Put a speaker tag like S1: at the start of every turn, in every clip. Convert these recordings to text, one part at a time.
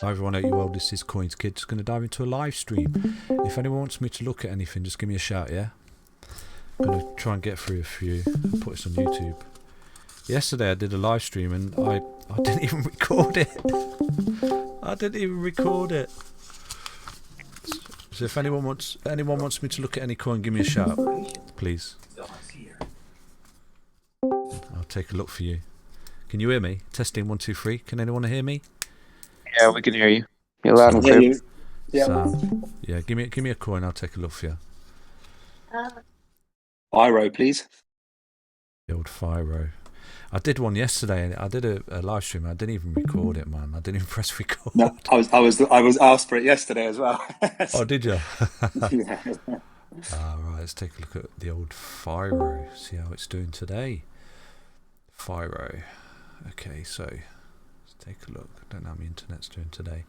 S1: Hi everyone, out you world, this is Coins Kid. Just going to dive into a live stream. If anyone wants me to look at anything, just give me a shout, yeah? I'm going to try and get through a few and put this on YouTube. Yesterday I did a live stream and I didn't even record it. I didn't even record it. So if anyone wants me to look at any coin, give me a shout, please. I'll take a look for you. Can you hear me? Testing 1 2 3. Can anyone hear me?
S2: Yeah, we can hear you. You're loud and clear.
S3: Yeah.
S1: Yeah, give me a coin. I'll take a look for you.
S3: Firo, please.
S1: The old Firo. I did one yesterday. I did a live stream. I didn't even record it, man. I didn't even press record.
S3: No, I was asked for it yesterday as well.
S1: Oh, did you?
S3: Yeah.
S1: Right. Let's take a look at the old Firo. See how it's doing today. Firo. Okay, so let's take a look. I don't know how my internet's doing today.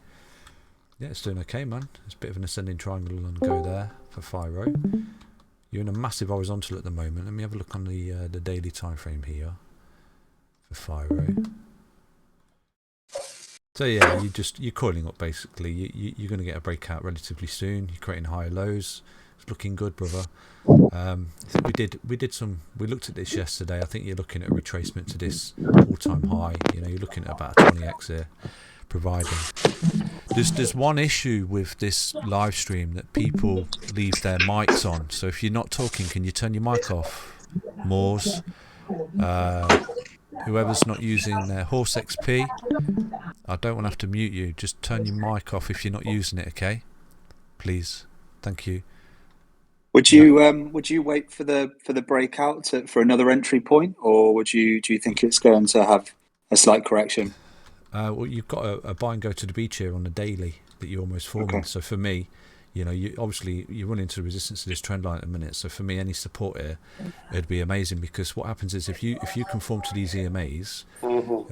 S1: Yeah, it's doing okay, man. It's a bit of an ascending triangle on the go there for Firo. You're in a massive horizontal at the moment. Let me have a look on the daily time frame here for Firo. So yeah, you're coiling up basically. You're going to get a breakout relatively soon. You're creating higher lows. It's looking good, brother. I think we looked at this yesterday. I think you're looking at a retracement to this all-time high. You know, you're looking at about a 20x here, providing. There's one issue with this live stream that people leave their mics on. So if you're not talking, can you turn your mic off? Moors, whoever's not using their Horse XP, I don't want to have to mute you. Just turn your mic off if you're not using it, okay? Please, thank you.
S3: Would you wait for the breakout for another entry point, or do you think it's going to have a slight correction?
S1: Well, you've got a buy and go to the beach here on the daily that you're almost forming. Okay. So for me, you know, you run into the resistance of this trend line at the minute. So for me, any support here, it'd be amazing, because what happens is if you conform to these EMAs,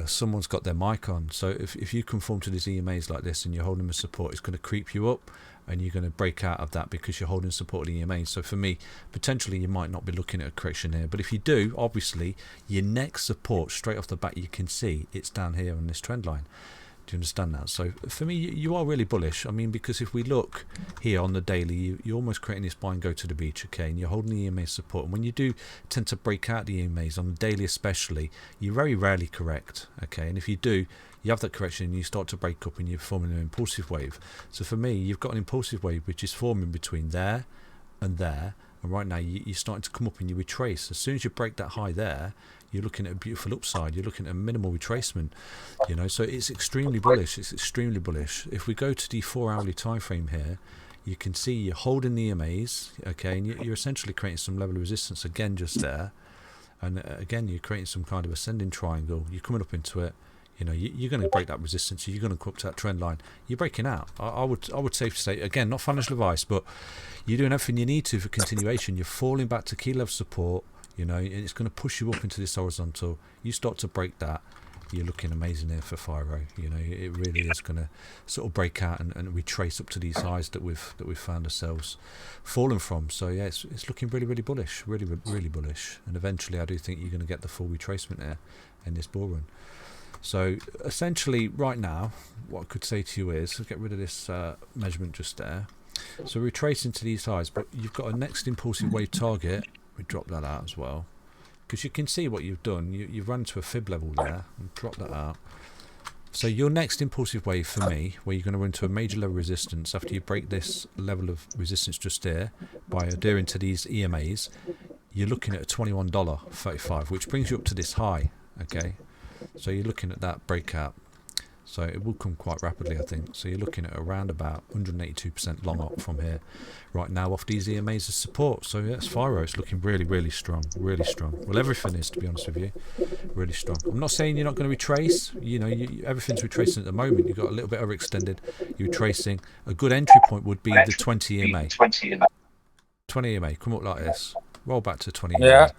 S1: someone's got their mic on. So if you conform to these EMAs like this and you're holding the support, it's going to creep you up, and you're going to break out of that because you're holding support of the EMAs. So for me, potentially you might not be looking at a correction here, but if you do, obviously your next support straight off the bat, you can see it's down here on this trend line. Do you understand that? So for me, you are really bullish. I mean, because if we look here on the daily, you're almost creating this buy and go to the beach, okay? And you're holding the EMA support. And when you do tend to break out the EMAs on the daily especially, you very rarely correct, okay? And if you do, you have that correction and you start to break up and you're forming an impulsive wave. So for me, you've got an impulsive wave which is forming between there and there. And right now, you're starting to come up and you retrace. As soon as you break that high there, you're looking at a beautiful upside. You're looking at a minimal retracement, you know. So it's extremely bullish. It's extremely bullish. If we go to the 4-hourly time frame here, you can see you're holding the EMAs, okay, and you're essentially creating some level of resistance again just there. And again, you're creating some kind of ascending triangle. You're coming up into it. You know, you're going to break that resistance. You're going to come up to that trend line. You're breaking out. I would safe to say, again, not financial advice, but you're doing everything you need to for continuation. You're falling back to key level support. You know, it's going to push you up into this horizontal. You start to break that, you're looking amazing here for Firo. You know, it really is going to sort of break out and retrace up to these highs that we've found ourselves fallen from. So yeah, it's looking really bullish, really bullish. And eventually, I do think you're going to get the full retracement there in this bull run. So essentially, right now, what I could say to you is, get rid of this measurement just there. So retracing to these highs, but you've got a next impulsive wave target. We drop that out as well, because you can see what you've done. You've run to a fib level there and drop that out. So your next impulsive wave for me, where you're going to run to a major level resistance after you break this level of resistance just there by adhering to these EMAs, you're looking at a $21.35, which brings you up to this high, okay? So you're looking at that breakout. So it will come quite rapidly, I think. So you're looking at around about 182% long up from here right now off these EMAs as support. So yeah, it's Firo. It's looking really strong, really strong. Well, everything is, to be honest with you, really strong. I'm not saying you're not going to retrace. You know, everything's retracing at the moment. You've got a little bit overextended. You're retracing. A good entry point would be the 20 EMA. 20 EMA. Come up like this. Roll back to 20 EMA.
S2: Yeah.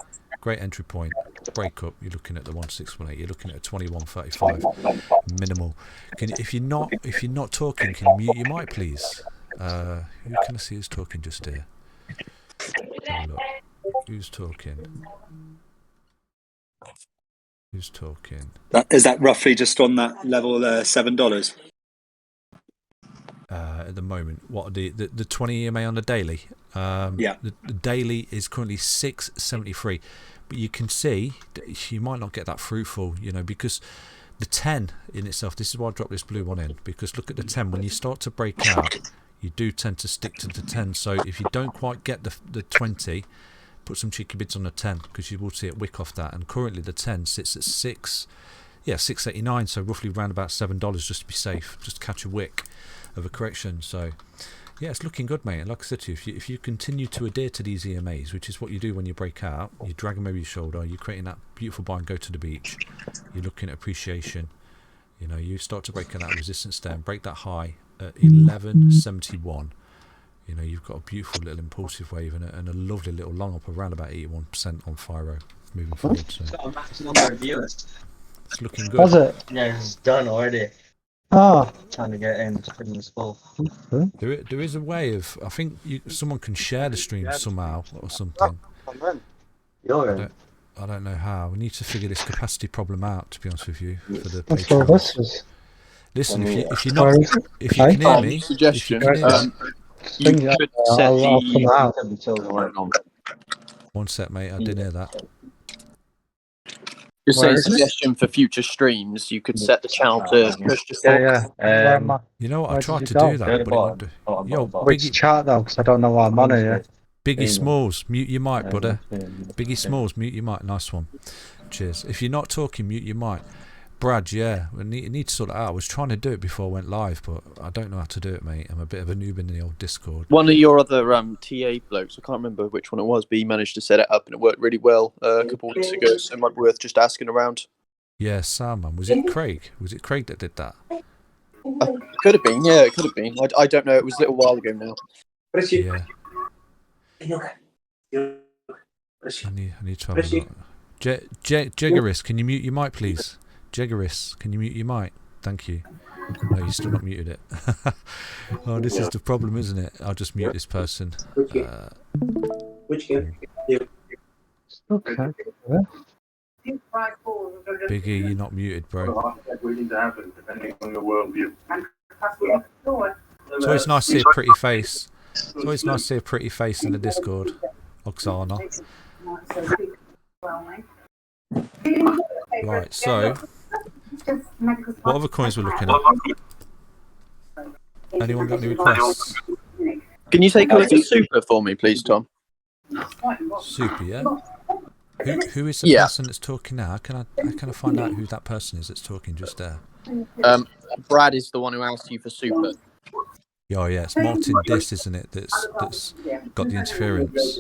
S1: Great entry point. Break up. You're looking at the 1618. You're looking at a 2135 minimal. If you're not talking, can you mute your mic, please? Who can I see is talking just here? Have a look. Who's talking? Who's talking?
S3: Is that roughly just on that level $7?
S1: at the moment. What are the 20 EMA on the daily? The daily is currently 673, but you can see you might not get that fruitful, because the 10 in itself. This is why I dropped this blue one in, because look at the 10. When you start to break out, you do tend to stick to the 10. So if you don't quite get the 20, put some cheeky bids on the 10, because you will see it wick off that. And currently the 10 sits at 689, so roughly around about $7 just to be safe, just to catch a wick of a correction. So yeah, it's looking good, mate. And like I said to you, if you continue to adhere to these EMAs, which is what you do when you break out, you drag them over your shoulder, you're creating that beautiful buy and go to the beach, you're looking at appreciation, you start to break out that resistance there and break that high at 1171. You've got a beautiful little impulsive wave and a lovely little long up around about 81% on Firo moving forward. So
S4: Got a max number of viewers.
S1: it's looking good.
S5: Was it?
S4: Yeah, it's done already.
S5: Oh,
S4: Trying to get in, it's pretty much full.
S1: There is a way of, I think someone can share the stream somehow or something.
S4: You're in.
S1: I don't know how. We need to figure this capacity problem out, to be honest with you, for the
S5: that's all
S1: Patreons.
S5: this is.
S1: Listen, if you
S5: Where is it?
S1: can hear me,
S2: Suggestion.
S1: if you can hear me-
S2: You
S5: Bring it
S2: could
S5: up,
S2: set
S5: I'll come out.
S1: one sec, mate. I didn't hear that.
S2: Just
S5: Where
S2: say
S5: is it?
S2: suggestion for future streams. You could set the channel to push to
S4: Yeah,
S5: Where am
S4: yeah.
S5: I?
S1: You know what? I
S5: Where
S1: tried
S5: did
S1: to
S5: you go?
S1: do that, but it won't do. Yo,
S5: Which
S1: Biggie,
S5: chart though? Because I don't know why I'm on here.
S1: Biggie Smalls, mute your mic, brother. Biggie Smalls, mute your mic. Nice one. Cheers. If you're not talking, mute your mic. Brad, yeah, we need to sort it out. I was trying to do it before I went live, but I don't know how to do it, mate. I'm a bit of a noob in the old Discord.
S2: One of your other TA blokes, I can't remember which one it was, but he managed to set it up and it worked really well a couple of weeks ago, so it might be worth just asking around.
S1: Yeah, Sam, man. Was it Craig? Was it Craig that did that?
S2: Could have been, yeah, it could have been. I don't know, it was a little while ago now.
S1: Yeah. I need to have a look. Jeggeris, can you mute your mic, please? Jeggeris, can you mute your mic? Thank you. No, you still not muted it. Oh, this is the problem, isn't it? I'll just mute this person.
S5: Which game? Okay.
S1: Biggie, you're not muted, bro. It's always nice to see a pretty face. It's always nice to see a pretty face in the Discord. Oksana. Right, so what other coins we're looking at? Anyone got any requests?
S2: Can you take a look at Super for me, please, Tom?
S1: Super, yeah. Who is the person that's talking now? How can I find out who that person is that's talking just there?
S2: Brad is the one who asked you for Super.
S1: Oh yeah, it's Martin Dis, isn't it? That's got the interference.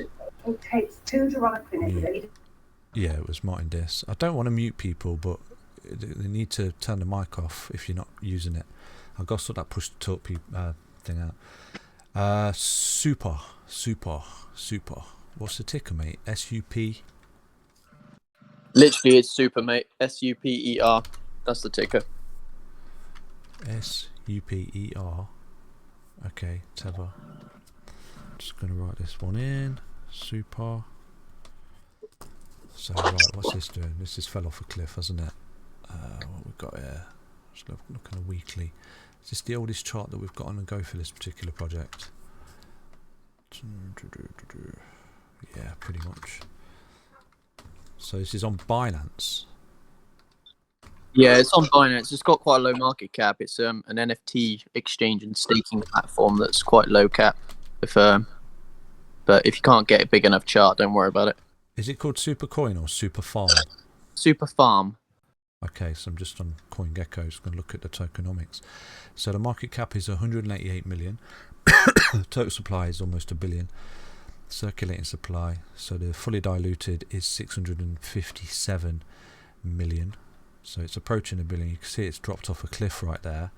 S1: Yeah, it was Martin Dis. I don't want to mute people, but they need to turn the mic off if you're not using it. I've got to sort that push to talk thing out. Super. What's the ticker, mate? SUP.
S2: Literally, it's Super, mate. SUPER. That's the ticker.
S1: SUPER. Okay, Terra. Just going to write this one in. Super. So, right, what's this doing? This just fell off a cliff, hasn't it? What we've got here. Just looking at a weekly. Is this the oldest chart that we've got on the go for this particular project? Yeah, pretty much. So this is on Binance.
S2: Yeah, it's on Binance. It's got quite a low market cap. It's an NFT exchange and staking platform that's quite low cap. But if you can't get a big enough chart, don't worry about it.
S1: Is it called Super Coin or Super Farm?
S2: Super Farm.
S1: Okay, so I'm just on CoinGecko, just going to look at the tokenomics. So the market cap is 188 million. Total supply is almost a billion. Circulating supply, so the fully diluted is 657 million. So it's approaching a billion. You can see it's dropped off a cliff right there.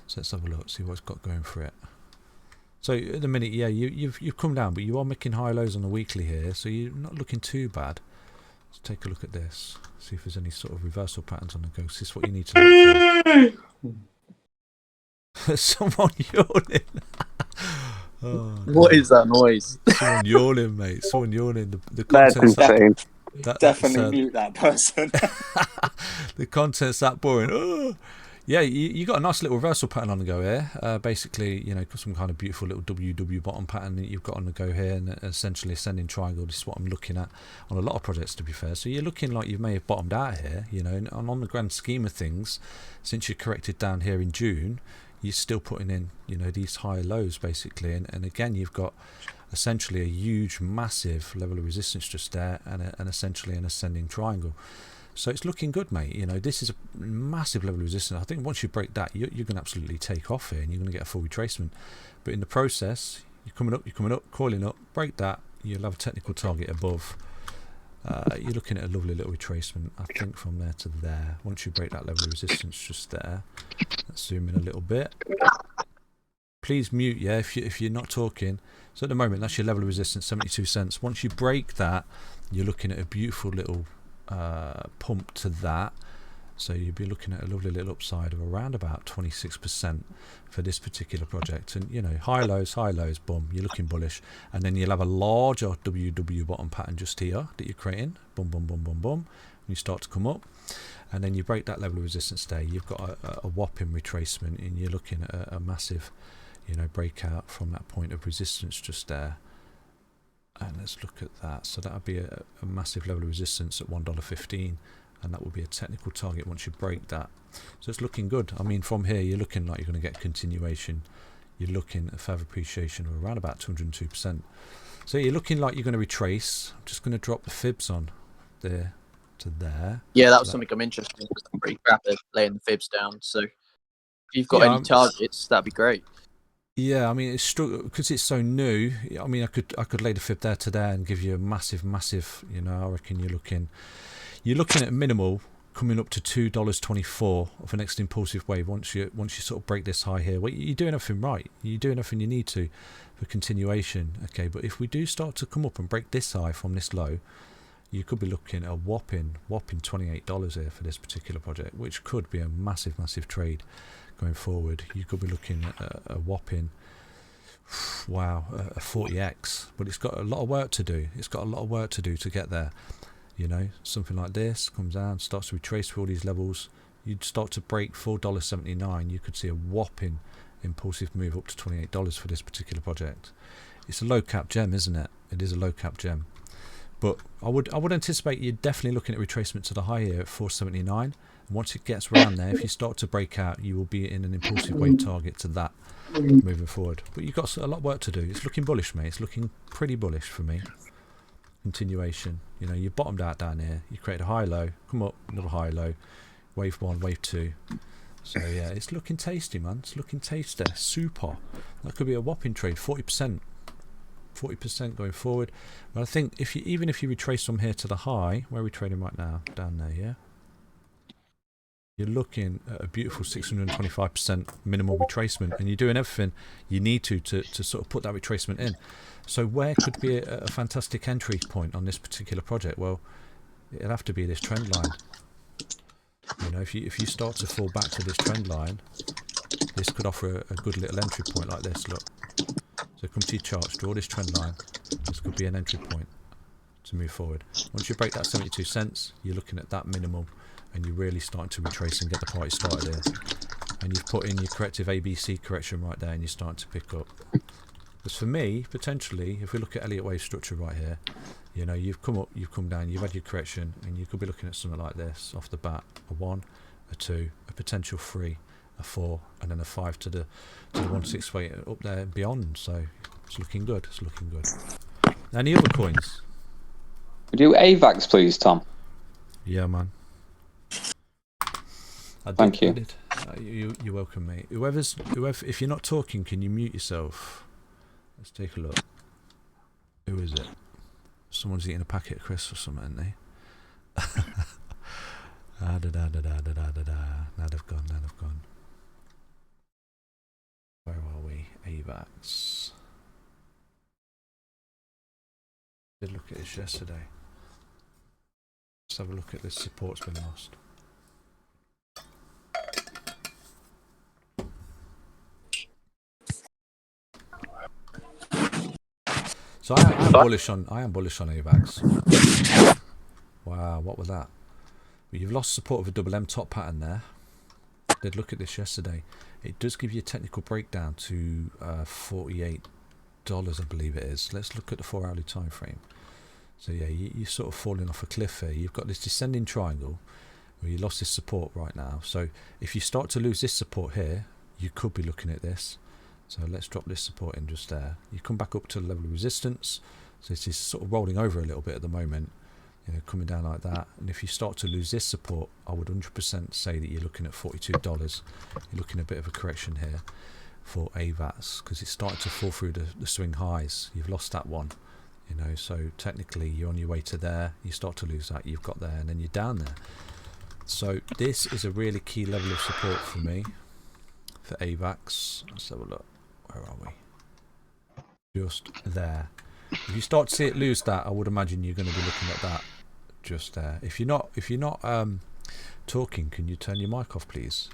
S1: So let's have a look, see what it's got going for it. So at the minute, yeah, you've come down, but you are making high lows on the weekly here, so you're not looking too bad. Let's take a look at this, see if there's any sort of reversal patterns on the go. This is what you need to look for. Someone yawning. Oh,
S2: what is that noise?
S1: Someone yawning, mate. Someone yawning. The
S3: That's
S1: content's
S3: insane.
S1: that
S3: Definitely mute that person.
S1: the content's that boring. Oh, Yeah, you got a nice little reversal pattern on the go here. Basically, you know, some kind of beautiful little WW bottom pattern that you've got on the go here, and essentially ascending triangle. This is what I'm looking at on a lot of projects, to be fair. So you're looking like you may have bottomed out here, you know, and on the grand scheme of things, since you corrected down here in June, you're still putting in, you know, these higher lows basically, and again you've got essentially a huge, massive level of resistance just there, and essentially an ascending triangle. So it's looking good, mate. You know, this is a massive level of resistance. I think once you break that, you're going to absolutely take off here, and you're going to get a full retracement. But in the process, you're coming up, coiling up, break that, you'll have a technical target above. You're looking at a lovely little retracement, I think, from there to there. Once you break that level of resistance just there, let's zoom in a little bit. Please mute, yeah, if you're not talking. So at the moment, that's your level of resistance, 72 cents. Once you break that, you're looking at a beautiful little pump to that, so you'll be looking at a lovely little upside of around about 26% for this particular project. And you know, high lows, boom, you're looking bullish, and then you'll have a larger WW bottom pattern just here that you're creating, boom, boom, boom, boom, boom, and you start to come up, and then you break that level of resistance there, you've got a whopping retracement, and you're looking at a massive, you know, breakout from that point of resistance just there. And let's look at that. So that would be a massive level of resistance at $1.15, and that will be a technical target once you break that. So it's looking good. I mean, from here you're looking like you're going to get continuation. You're looking at further appreciation of around about 202%. So you're looking like you're going to retrace. I'm just going to drop the fibs on there to there.
S2: Yeah, that was something I'm interested in, because I'm pretty crap at laying the fibs down. So if you've got any targets, that'd be great.
S1: Yeah, I mean, it's because it's so new. I mean, I could lay the fib there to there and give you a massive, you know, I reckon you're looking at minimal coming up to $2.24 of an next impulsive wave once you sort of break this high here. Well, you're doing everything right. You're doing everything you need to for continuation. Okay, but if we do start to come up and break this high from this low, you could be looking at a whopping $28 here for this particular project, which could be a massive trade going forward. You could be looking at a whopping, wow, a 40x, but it's got a lot of work to do. It's got a lot of work to do to get there. You know, something like this comes down, starts to retrace through all these levels. You'd start to break $4.79. You could see a whopping impulsive move up to $28 for this particular project. It's a low cap gem, isn't it? It is a low cap gem. But I would anticipate you're definitely looking at retracement to the high here at 479. And once it gets around there, if you start to break out, you will be in an impulsive wave target to that moving forward. But you've got a lot of work to do. It's looking bullish, mate. It's looking pretty bullish for me. Continuation. You know, you bottomed out down here. You create a high low, come up, another high low, wave one, wave two. So yeah, it's looking tasty, man. It's looking tasty. Super. That could be a whopping trade. 40%. 40% going forward. But I think even if you retrace from here to the high, where are we trading right now? Down there, yeah. You're looking at a beautiful 625% minimal retracement, and you're doing everything you need to sort of put that retracement in. So where could be a fantastic entry point on this particular project? Well, it'll have to be this trend line. You know, if you start to fall back to this trend line, this could offer a good little entry point like this. Look. So come to your charts, draw this trend line. This could be an entry point to move forward. Once you break that 72 cents, you're looking at that minimum, and you're really starting to retrace and get the party started here. And you've put in your corrective ABC correction right there, and you're starting to pick up. Because for me, potentially, if we look at Elliott wave structure right here, you know, you've come up, you've come down, you've had your correction, and you could be looking at something like this off the bat: a 1, a 2, a potential 3, a 4, and then a 5 to the 168 up there and beyond. So it's looking good. It's looking good. Any other coins?
S6: We do AVAX, please, Tom.
S1: Yeah, man.
S6: Thank you.
S1: You're welcome, mate. Whoever, if you're not talking, can you mute yourself? Let's take a look. Who is it? Someone's eating a packet of crisps or something, isn't they? Now they've gone. Now they've gone. Where are we? AVAX. Did look at this yesterday. Let's have a look at this. Support's been lost. So I am bullish on AVAX. Wow, what was that? Well, you've lost support of a double M top pattern there. did look at this yesterday. It does give you a technical breakdown to $48, I believe it is. Let's look at the 4-hourly time frame. So yeah, you're sort of falling off a cliff here. You've got this descending triangle where you lost this support right now. So if you start to lose this support here, you could be looking at this. So let's drop this support in just there. You come back up to the level of resistance. So this is sort of rolling over a little bit at the moment, you know, coming down like that. And if you start to lose this support, I would 100% say that you're looking at $42. You're looking at a bit of a correction here for AVAX because it's starting to fall through the swing highs. You've lost that one, you know, so technically you're on your way to there. You start to lose that, you've got there, and then you're down there. So this is a really key level of support for me for AVAX. Let's have a look. Where are we? Just there. If you start to see it lose that, I would imagine you're going to be looking at that just there. If you're not talking, can you turn your mic off, please?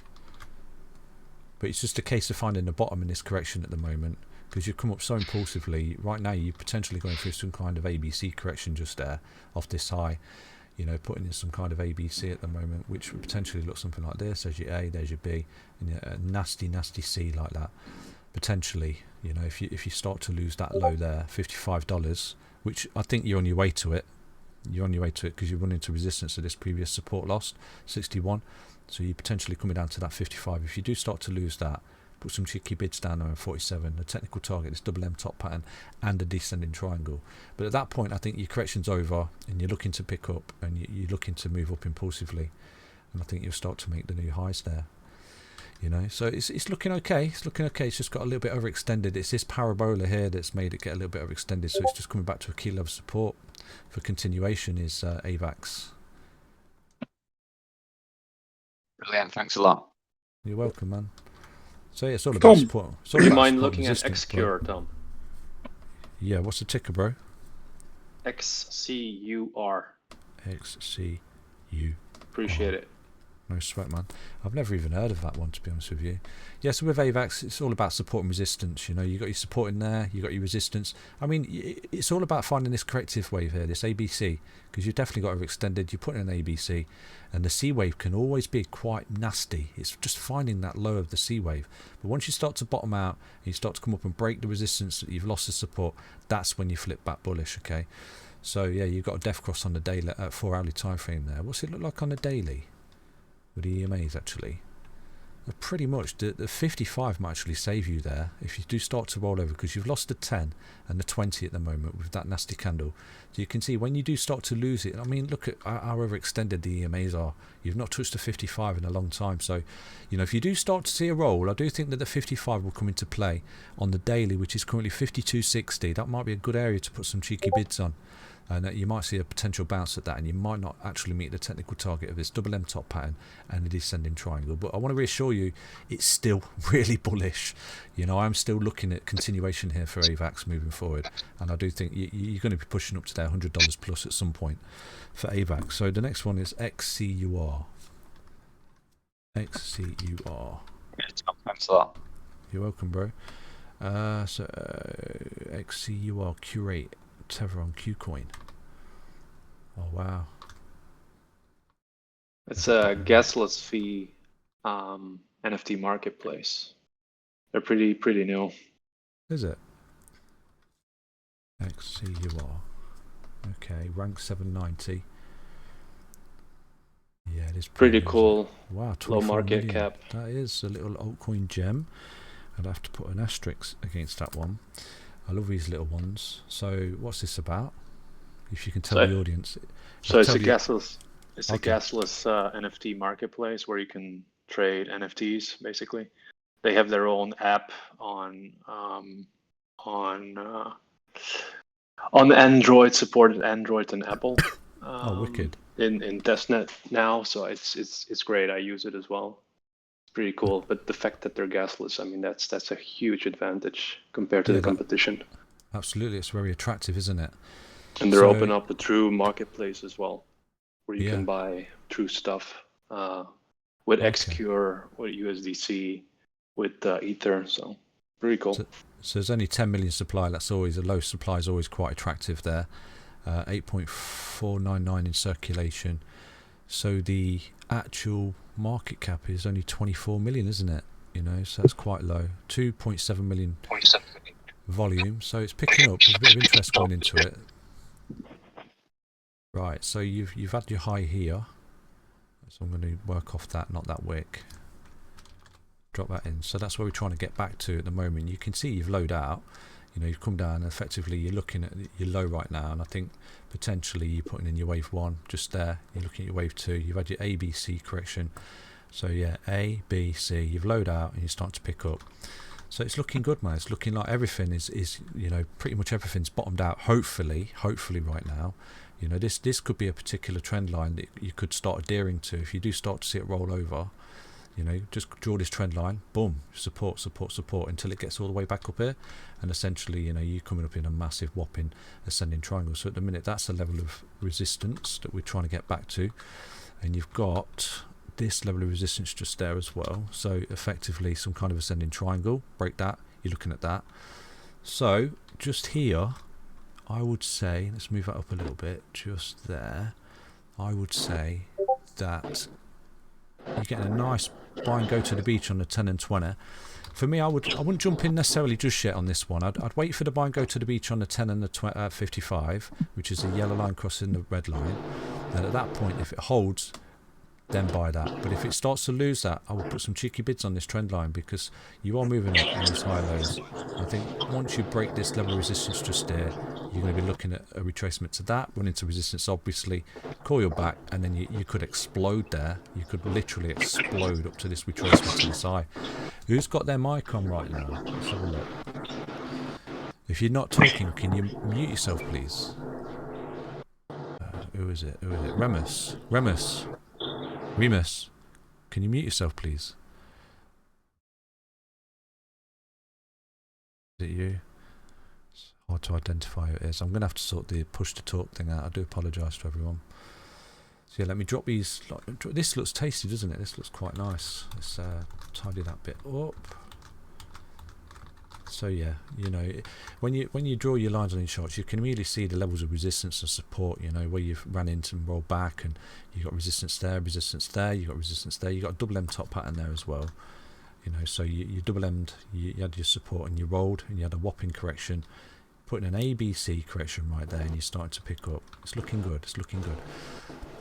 S1: But it's just a case of finding the bottom in this correction at the moment because you've come up so impulsively. Right now, you're potentially going through some kind of ABC correction just there off this high. You know, putting in some kind of ABC at the moment, which would potentially look something like this. There's your A, there's your B, and a nasty C like that. Potentially, you know, if you start to lose that low there, $55, which I think you're on your way to it. You're on your way to it because you run into resistance of this previous support lost, 61. So you're potentially coming down to that 55. If you do start to lose that, put some cheeky bids down there at 47. The technical target is double M top pattern and a descending triangle. But at that point, I think your correction's over and you're looking to pick up and you're looking to move up impulsively. And I think you'll start to make the new highs there. You know, so it's looking okay. It's looking okay. It's just got a little bit overextended. It's this parabola here that's made it get a little bit overextended. So it's just coming back to a key level of support for continuation is AVAX.
S6: Brilliant. Thanks a lot.
S1: You're welcome, man. So yeah, it's all about support.
S7: Do you mind looking at XCUR, Tom?
S1: Yeah, what's the ticker, bro?
S7: XCUR.
S1: XCUR.
S7: Appreciate it.
S1: No sweat, man. I've never even heard of that one, to be honest with you. Yeah, so with AVAX, it's all about support and resistance. You know, you got your support in there, you got your resistance. I mean, it's all about finding this corrective wave here, this ABC, because you've definitely got overextended. You put in an ABC, and the C wave can always be quite nasty. It's just finding that low of the C wave. But once you start to bottom out, and you start to come up and break the resistance that you've lost the support, that's when you flip back bullish, okay? So yeah, you've got a death cross on the daily, 4-hourly time frame there. What's it look like on the daily? With the EMAs actually, pretty much the 55 might actually save you there if you do start to roll over because you've lost the 10 and the 20 at the moment with that nasty candle. So you can see when you do start to lose it, I mean, look at how overextended the EMAs are. You've not touched the 55 in a long time. So, you know, if you do start to see a roll, I do think that the 55 will come into play on the daily, which is currently 52.60. That might be a good area to put some cheeky bids on. And you might see a potential bounce at that, and you might not actually meet the technical target of this double M top pattern and a descending triangle. But I want to reassure you, it's still really bullish. You know, I'm still looking at continuation here for AVAX moving forward, and I do think you're going to be pushing up to their $100 plus at some point for AVAX. So the next one is XCUR. XCUR.
S6: Thanks a lot.
S1: You're welcome, bro. XCUR Curate. Terra on KuCoin. Oh wow!
S7: It's a gasless fee NFT marketplace. They're pretty new.
S1: Is it? XCUR. Okay, rank 790. Yeah, it is
S7: pretty cool.
S1: Wow,
S7: low market
S1: million.
S7: cap.
S1: That is a little altcoin gem. I'd have to put an asterisk against that one. I love these little ones. So, what's this about? If you can tell the audience.
S7: So it's a gasless. It's a gasless NFT marketplace where you can trade NFTs. Basically, they have their own app on Android, supported Android and Apple.
S1: Oh, wicked!
S7: In testnet now, so it's great. I use it as well. Pretty cool, but the fact that they're gasless, I mean, that's a huge advantage compared to the competition.
S1: Absolutely, it's very attractive, isn't it?
S7: And they're open up a true marketplace as well, where you can buy true stuff with XCUR, with USDC, with Ether. So pretty cool.
S1: So there's only 10 million supply. That's always a low supply is always quite attractive there. 8.499 in circulation. So the actual market cap is only 24 million, isn't it? You know, so that's quite low. 2.7 million volume, so it's picking up. There's a bit of interest going into it. Right, so you've had your high here. So I'm going to work off that, not that wick. Drop that in. So that's where we're trying to get back to at the moment. You can see you've lowered out. You know, you've come down and effectively you're looking at your low right now, and I think potentially you're putting in your wave 1 just there. You're looking at your wave 2. You've had your A, B, C correction. So yeah, A, B, C. You've lowered out and you start to pick up. So it's looking good, man. It's looking like everything is you know, pretty much everything's bottomed out. Hopefully right now. You know, this could be a particular trend line that you could start adhering to. If you do start to see it roll over, you know, just draw this trend line, boom, support until it gets all the way back up here, and essentially, you know, you're coming up in a massive whopping ascending triangle. So at the minute, that's the level of resistance that we're trying to get back to, and you've got this level of resistance just there as well. So effectively some kind of ascending triangle. Break that, you're looking at that. So just here, I would say, let's move that up a little bit, just there. I would say that you're getting a nice buy and go to the beach on the 10 and 20. For me, I wouldn't jump in necessarily just yet on this one. I'd wait for the buy and go to the beach on the 10 and the 55, which is the yellow line crossing the red line. Then at that point, if it holds, then buy that. But if it starts to lose that, I will put some cheeky bids on this trend line, because you are moving up in these high lows. I think once you break this level of resistance just there, you're going to be looking at a retracement to that, run into resistance obviously, call your back, and then you could explode there. You could literally explode up to this retracement to the side. Who's got their mic on right now? Let's have a look. If you're not talking, can you mute yourself please? Who is it? Remus, can you mute yourself please? Is it you? It's hard to identify who it is. I'm going to have to sort the push to talk thing out. I do apologise to everyone. So yeah, let me drop these. This looks tasty, doesn't it? This looks quite nice. Let's tidy that bit up. So yeah, you know, when you draw your lines on these charts, you can immediately see the levels of resistance and support. You know, where you've ran into and rolled back, and you got resistance there, you got resistance there, you got a double M top pattern there as well. You know, so you double M'd, you had your support and you rolled, and you had a whopping correction, putting an ABC correction right there, and you're starting to pick up. It's looking good. It's looking good.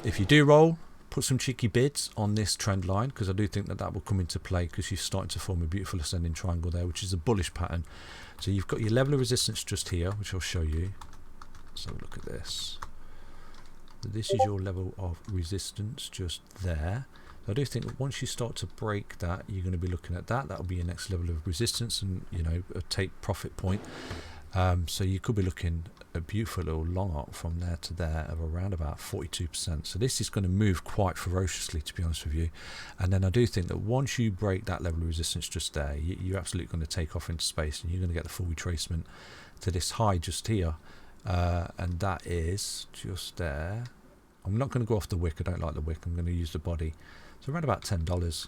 S1: If you do roll, put some cheeky bids on this trend line, because I do think that will come into play, because you're starting to form a beautiful ascending triangle there, which is a bullish pattern. So you've got your level of resistance just here, which I'll show you. So look at this. So this is your level of resistance just there. So I do think that once you start to break that, you're going to be looking at that. That'll be your next level of resistance, and you know, a take profit point. So you could be looking a beautiful little long arc from there to there of around about 42%. So this is going to move quite ferociously, to be honest with you. And then I do think that once you break that level of resistance just there, you're absolutely going to take off into space, and you're going to get the full retracement to this high just here. And that is just there. I'm not going to go off the wick. I don't like the wick. I'm going to use the body. So around about $10.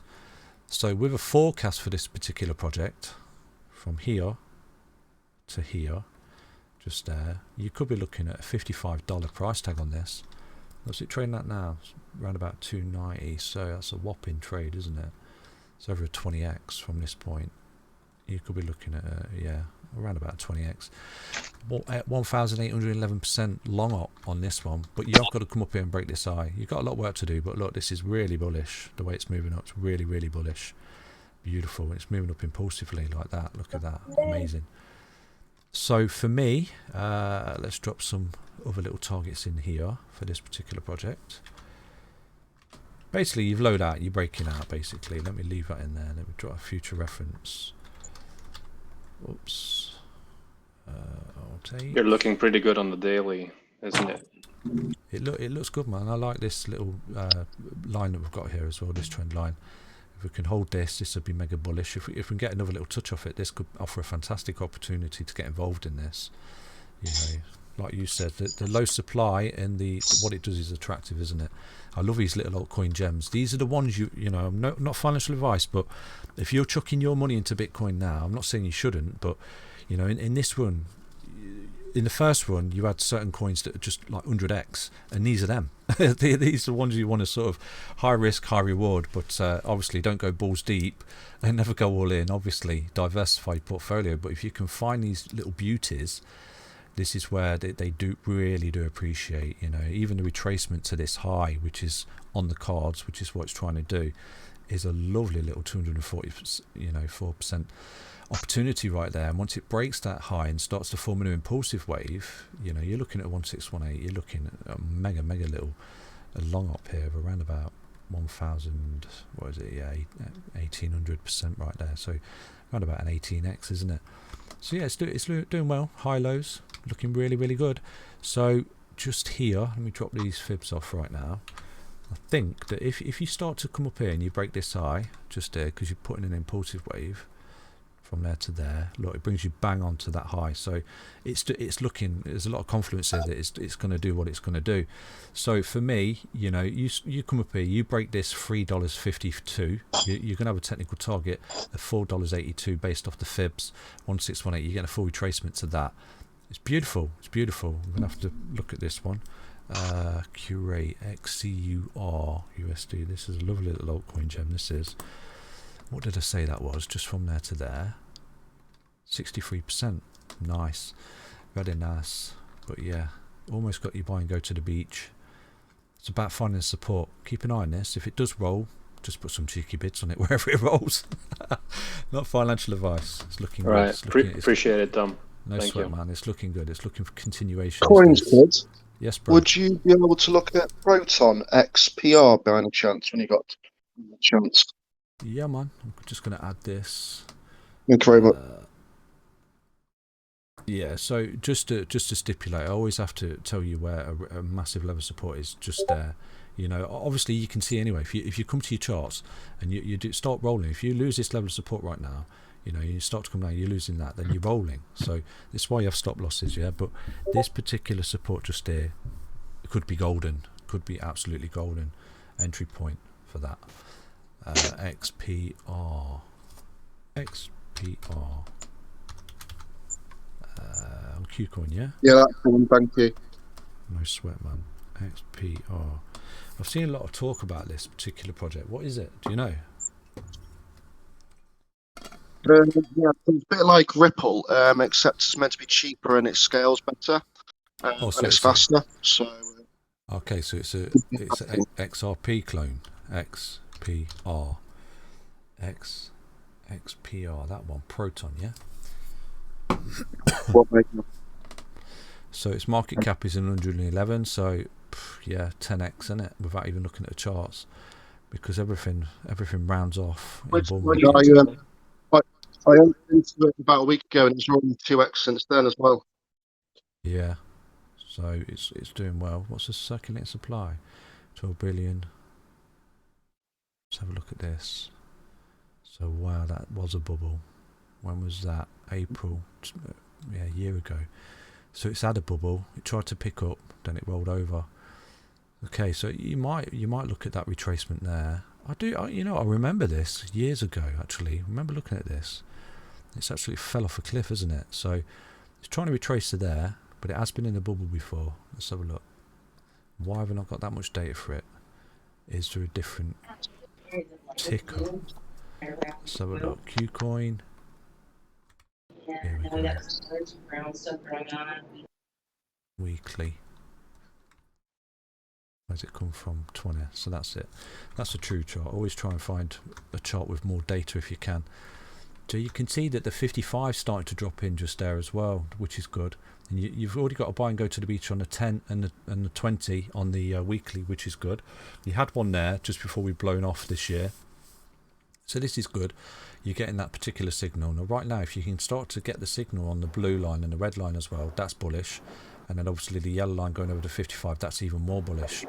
S1: So with a forecast for this particular project, from here to here, just there, you could be looking at a $55 price tag on this. What's it trading at now? It's around about 290. So that's a whopping trade, isn't it? It's over a 20x from this point. You could be looking at yeah, around about 20x. At 1,811% long up on this one, but you've got to come up here and break this high. You've got a lot of work to do, but look, this is really bullish. The way it's moving up, it's really, really bullish. Beautiful. It's moving up impulsively like that. Look at that. Amazing. So for me, let's drop some other little targets in here for this particular project. Basically, you've loaded out, you're breaking out, basically. Let me leave that in there. Let me draw a future reference. Oops. I'll take.
S7: You're looking pretty good on the daily, isn't it?
S1: It looks good, man. I like this little line that we've got here as well, this trend line. If we can hold this would be mega bullish. If we can get another little touch off it, this could offer a fantastic opportunity to get involved in this. You know, like you said, the low supply and what it does is attractive, isn't it? I love these little altcoin gems. These are the ones you know. Not financial advice, but if you're chucking your money into Bitcoin now, I'm not saying you shouldn't, but you know, in this run, in the first run, you had certain coins that are just like 100x, and these are them. These are the ones you want to sort of high risk, high reward, but obviously don't go balls deep and never go all in. Obviously, diversify your portfolio, but if you can find these little beauties, this is where they really do appreciate. You know, even the retracement to this high, which is on the cards, which is what it's trying to do, is a lovely little 4% opportunity right there. And once it breaks that high and starts to form a new impulsive wave, you know, you're looking at 1618. You're looking at a mega little long up here of around about 1000. What is it? Yeah, 1800% right there. So around about an 18x, isn't it? So yeah, it's doing well. High lows, looking really good. So just here, let me drop these fibs off right now. I think that if you start to come up here and you break this high just there, because you're putting an impulsive wave from there to there, look, it brings you bang onto that high. So it's looking, there's a lot of confidence here that it's going to do what it's going to do. So for me, you know, you come up here, you break this $3.52, you're going to have a technical target of $4.82 based off the fibs 1618. You're getting a full retracement to that. It's beautiful. It's beautiful. I'm going to have to look at this one. Curate XCUR USD. This is a lovely little altcoin gem. This is, what did I say that was? Just from there to there, 63%. Nice, very nice. But yeah, almost got you buy and go to the beach. It's about finding support. Keep an eye on this. If it does roll, just put some cheeky bids on it wherever it rolls. Not financial advice. It's looking
S7: All right.
S1: good.
S7: Appreciate it, Tom.
S1: No
S7: Thank
S1: sweat,
S7: you.
S1: man. It's looking good. It's looking for continuation.
S8: Coins, kids.
S1: Yes, bro.
S8: Would you be able to look at Proton XPR by any chance when you got a chance?
S1: Yeah, man. I'm just going to add this.
S8: Thank you very much.
S1: Yeah, so just to stipulate, I always have to tell you where a massive level of support is just there. You know, obviously you can see anyway, if you come to your charts and you do start rolling, if you lose this level of support right now, you know, you start to come down, you're losing that, then you're rolling. So that's why you have stop losses, yeah. But this particular support just here, it could be golden, could be absolutely golden entry point for that. XPR. On Qcoin, yeah?
S8: Yeah, that's the one, thank you.
S1: No sweat, man. XPR. I've seen a lot of talk about this particular project. What is it? Do you know?
S8: Yeah, it's a bit like Ripple, except it's meant to be cheaper and it scales better, and it's faster. So
S1: okay, so it's an XRP clone. XPR. XPR, that one. Proton, yeah? So its market cap is in 111, so yeah, 10x, isn't it? Without even looking at the charts, because everything rounds off.
S8: I entered into it about a week ago, and it's running 2x since then as well.
S1: Yeah, so it's doing well. What's the circulating supply? 12 billion. Let's have a look at this. So wow, that was a bubble. When was that? April. Yeah, a year ago. So it's had a bubble. It tried to pick up, then it rolled over. Okay, so you might look at that retracement there. You know, I remember this years ago. Actually, I remember looking at this. It's actually fell off a cliff, isn't it? So it's trying to retrace to there, but it has been in a bubble before. Let's have a look. Why have I not got that much data for it? Is there a different ticker? Let's have a look. Qcoin. Here we go. Weekly. Where's it come from? 20. So that's it. That's a true chart. Always try and find a chart with more data if you can. So you can see that the 55 starting to drop in just there as well, which is good. And you've already got a buy and go to the beach on the 10 and the 20 on the weekly, which is good. You had one there just before we've blown off this year. So this is good. You're getting that particular signal. Now right now, if you can start to get the signal on the blue line and the red line as well, that's bullish. And then obviously the yellow line going over to 55, that's even more bullish.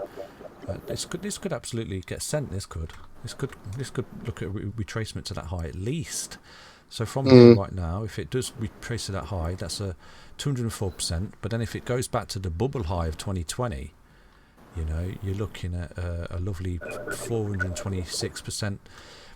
S1: This could absolutely get sent. This could look at retracement to that high at least. So from here right now, if it does retrace to that high, that's a 204%. But then if it goes back to the bubble high of 2020, you know, you're looking at a lovely 426%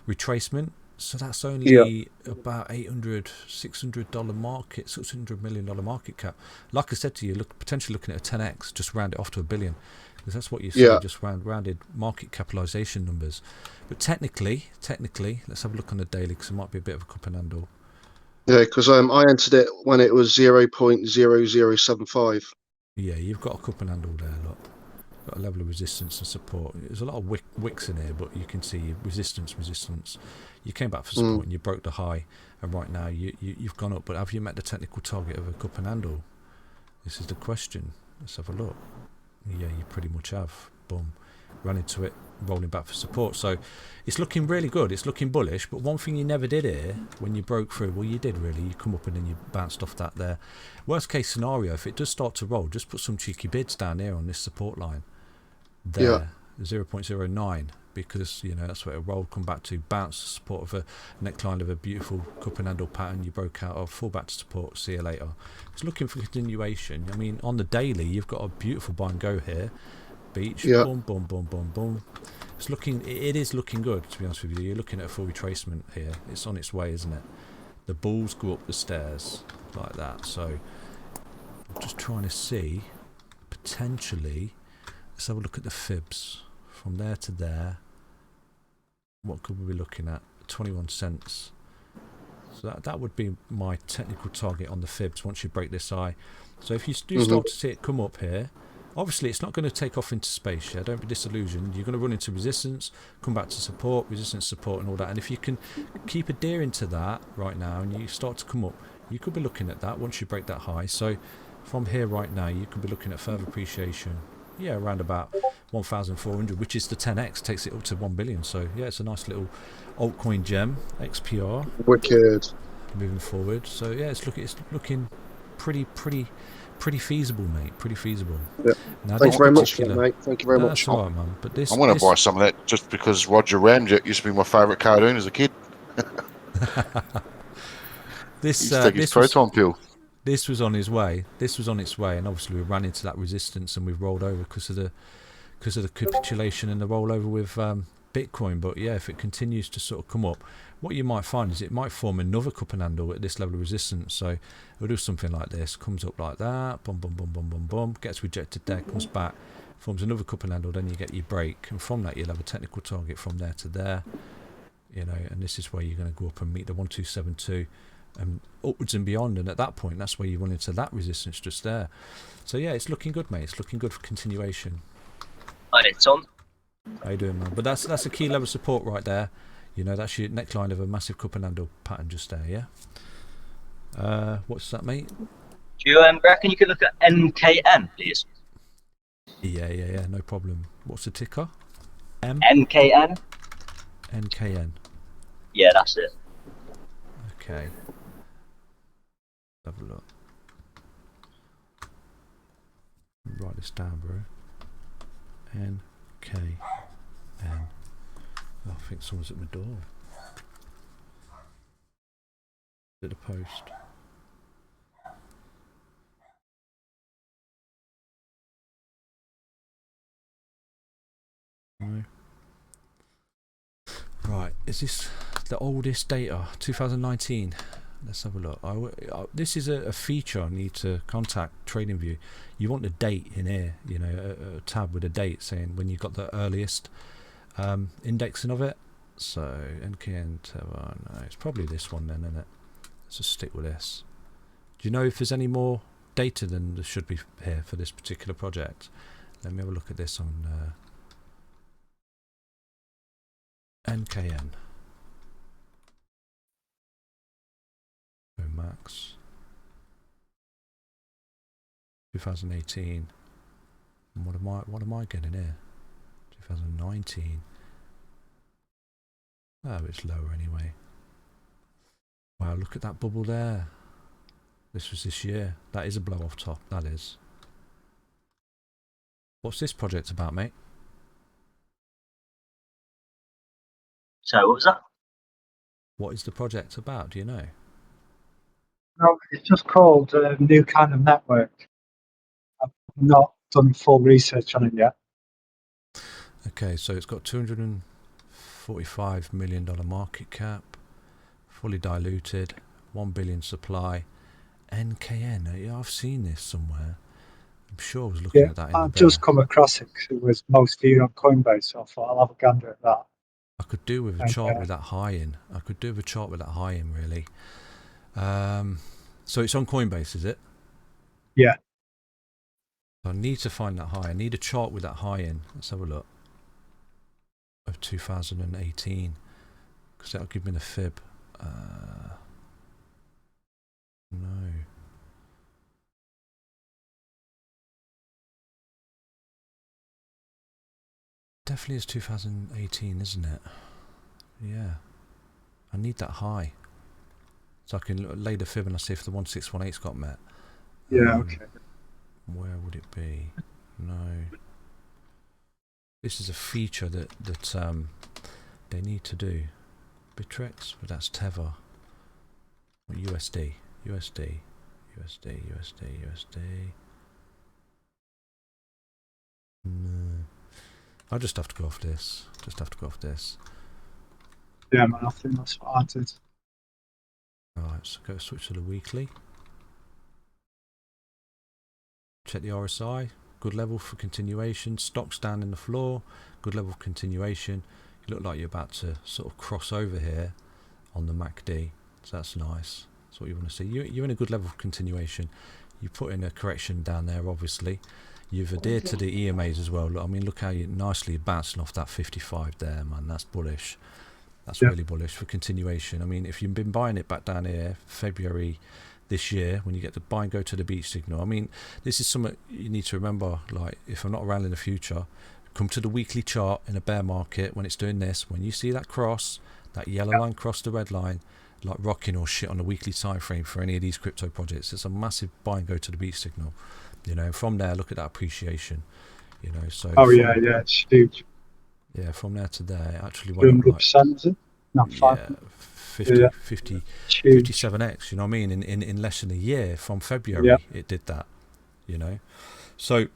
S1: retracement. So that's only about $600 market, $600 million market cap. Like I said to you, potentially looking at a 10x, just round it off to $1 billion, because that's what you see, just rounded market capitalization numbers. But technically, let's have a look on the daily, because it might be a bit of a cup and handle.
S8: Yeah, because I entered it when it was 0.0075.
S1: Yeah, you've got a cup and handle there, look. Got a level of resistance and support. There's a lot of wicks in here, but you can see resistance. You came back for support and you broke the high, and right now you've gone up. But have you met the technical target of a cup and handle? This is the question. Let's have a look. Yeah, you pretty much have. Boom. Ran into it, rolling back for support. So it's looking really good. It's looking bullish. But one thing you never did here, when you broke through, well, you did really. You come up and then you bounced off that there. Worst case scenario, if it does start to roll, just put some cheeky bids down here on this support line. There, 0.09, because that's where it rolled, come back to bounce, support of a neckline of a beautiful cup and handle pattern. You broke out of, fall back to support, see you later. It's looking for continuation. I mean, on the daily, you've got a beautiful buy and go here. Beach, boom, boom, boom, boom, boom. It is looking good, to be honest with you. You're looking at a full retracement here. It's on its way, isn't it? The bulls go up the stairs like that. So I'm just trying to see potentially. Let's have a look at the fibs from there to there. What could we be looking at? 21 cents. So that would be my technical target on the fibs once you break this high. So if you do start to see it come up here, obviously it's not going to take off into space. Don't be disillusioned. You're going to run into resistance, come back to support, resistance, support, and all that. And if you can keep adhering to that right now, and you start to come up, you could be looking at that once you break that high. So from here right now, you could be looking at further appreciation. Yeah, around about 1,400, which is the 10x, takes it up to 1 billion. So yeah, it's a nice little altcoin gem, XPR.
S8: Wicked.
S1: Moving forward. So yeah, it's looking pretty feasible, mate. Pretty feasible.
S8: Yeah.
S1: Now,
S8: thank you very much for that, mate. Thank you very much.
S1: That's all right, man. But
S9: I'm going to buy some of that just because Roger Ramjet used to be my favourite cartoon as a kid.
S1: This
S9: take his proton pill.
S1: This was on his way. This was on its way, and obviously we ran into that resistance and we've rolled over because of the capitulation and the rollover with Bitcoin. But yeah, if it continues to sort of come up, what you might find is it might form another cup and handle at this level of resistance. So it'll do something like this, comes up like that, boom, boom, boom, boom, boom, boom, gets rejected there, comes back, forms another cup and handle, then you get your break, and from that you'll have a technical target from there to there, and this is where you're going to go up and meet the 1272 and upwards and beyond, and at that point that's where you run into that resistance just there. So yeah, it's looking good, mate. It's looking good for continuation.
S10: Hi there, Tom.
S1: How you doing, man? But that's a key level of support right there. That's your neckline of a massive cup and handle pattern just there. Yeah. What's that, mate?
S10: Do you reckon you could look at NKN, please?
S1: Yeah, no problem. What's the ticker?
S10: NKN.
S1: NKN.
S10: Yeah, that's it.
S1: Okay. Have a look. Write this down, bro. NKN. Oh, I think someone's at my door. At the post. No. Right, is this the oldest data? 2019. Let's have a look. This is a feature I need to contact TradingView. You want the date in here, a tab with a date saying when you got the earliest indexing of it. So NKN Terra, no, it's probably this one then, isn't it? Let's just stick with this. Do you know if there's any more data than there should be here for this particular project? Let me have a look at this on NKN. Max 2018. And what am I getting here? 2019. Oh, it's lower anyway. Wow, look at that bubble there. This was this year. That is a blow off top, that is. What's this project about, mate?
S10: So what was that?
S1: What is the project about? Do you know?
S5: No, it's just called a new kind of network. I've not done full research on it yet.
S1: Okay, so it's got $245 million market cap. fully diluted, 1 billion supply. NKN, yeah, I've seen this somewhere. I'm sure I was looking at that in
S5: I've
S1: the
S5: just
S1: bear.
S5: come across it 'cause it was mostly on Coinbase, so I thought I'll have a gander at that.
S1: I could do with a chart with that high in. I could do with a chart with that high in, really. So it's on Coinbase, is it?
S5: Yeah.
S1: I need to find that high. I need a chart with that high in. Let's have a look. Of 2018. Because that'll give me the fib. No. Definitely is 2018, isn't it? Yeah. I need that high. So I can lay the fib and I see if the 1618's got met.
S5: Yeah, okay.
S1: Where would it be? No. This is a feature that they need to do. Bittrex, but that's Terra. Or USD. USD. No. I'll just have to go off this.
S5: Yeah, man, I think that's what I did.
S1: Alright, so go switch to the weekly. Check the RSI. Good level for continuation. Stocks down in the floor. Good level of continuation. You look like you're about to sort of cross over here on the MACD. So that's nice. That's what you want to see. You're in a good level of continuation. You put in a correction down there, obviously. You've adhered to the EMAs as well. I mean, look how you nicely bouncing off that 55 there, man. That's bullish. That's really bullish for continuation. I mean, if you've been buying it back down here, February this year, when you get the buy and go to the beach signal, I mean, this is something you need to remember. Like, if I'm not around in the future, come to the weekly chart in a bear market when it's doing this. When you see that cross, that yellow line cross the red line, like rocking or shit on the weekly time frame for any of these crypto projects, it's a massive buy and go to the beach signal. You know, from there, look at that appreciation. You know, so.
S5: Oh yeah, it's huge.
S1: Yeah, from there to there, it actually went up like
S5: 200%, is it? Not 5.
S1: 57x. You know what I mean? In less than a year from February, it did that. You know, so.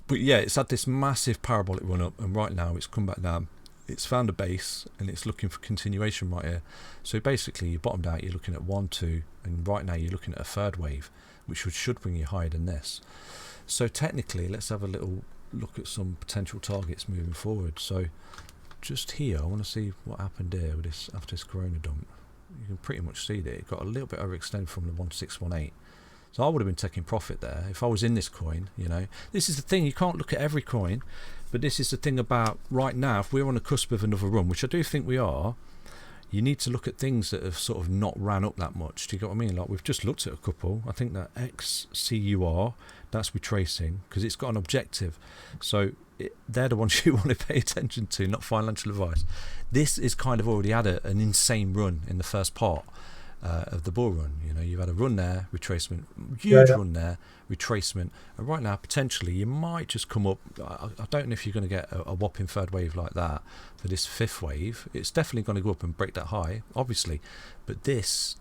S1: But yeah, it's had this massive parabolic run up, and right now it's come back down. It's found a base, and it's looking for continuation right here. So basically, you bottomed out. You're looking at 1, 2, and right now you're looking at a third wave, which should bring you higher than this. So technically, let's have a little look at some potential targets moving forward. So just here, I want to see what happened here with this after this Corona dump. You can pretty much see that it got a little bit overextended from the 1618. So I would have been taking profit there if I was in this coin. You know, this is the thing, you can't look at every coin, but this is the thing about right now, if we're on the cusp of another run, which I do think we are, you need to look at things that have sort of not ran up that much. Do you get what I mean? Like, we've just looked at a couple. I think that XCUR, that's retracing because it's got an objective. So they're the ones you want to pay attention to, not financial advice. This is kind of already had an insane run in the first part of the bull run. You know, you've had a run there, retracement, huge run there, retracement, and right now potentially you might just come up. I don't know if you're going to get a whopping third wave like that for this fifth wave. It's definitely going to go up and break that high, obviously, but this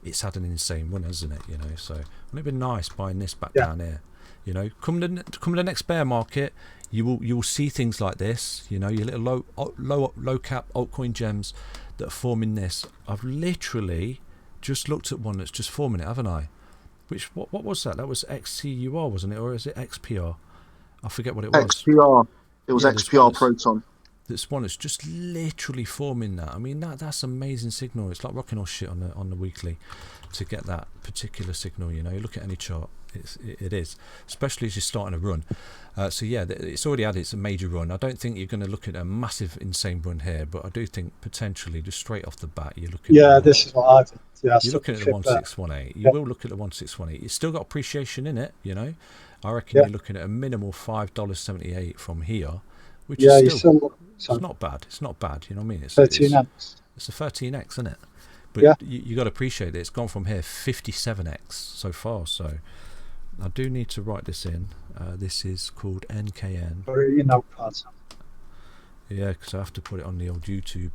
S1: it's had an insane run, hasn't it? You know, so wouldn't it be nice buying this back down here? You know, come to the next bear market, you will see things like this. You know, your little low cap altcoin gems that are forming this. I've literally just looked at one that's just forming it, haven't I? Which what was that? That was XCUR, wasn't it, or is it XPR? I forget what it was.
S8: XPR. It was XPR Proton.
S1: This one is just literally forming that. I mean, that's amazing signal. It's like rocking all shit on the weekly to get that particular signal. You know, you look at any chart, it is, especially as you're starting a run. So yeah, it's already had its major run. I don't think you're going to look at a massive insane run here, but I do think potentially just straight off the bat you're looking.
S5: Yeah, this is what I did. Yeah,
S1: you're looking at the 1618. You will look at the 1618. It's still got appreciation in it. You know, I reckon you're looking at a minimal $5.78 from here, which is still. It's not bad. It's not bad. You know what I mean? It's
S5: 13x.
S1: It's a 13x, isn't it? But you got to appreciate that it's gone from here 57x so far. So I do need to write this in. This is called NKN.
S5: Or your notepads.
S1: Yeah, because I have to put it on the old YouTube.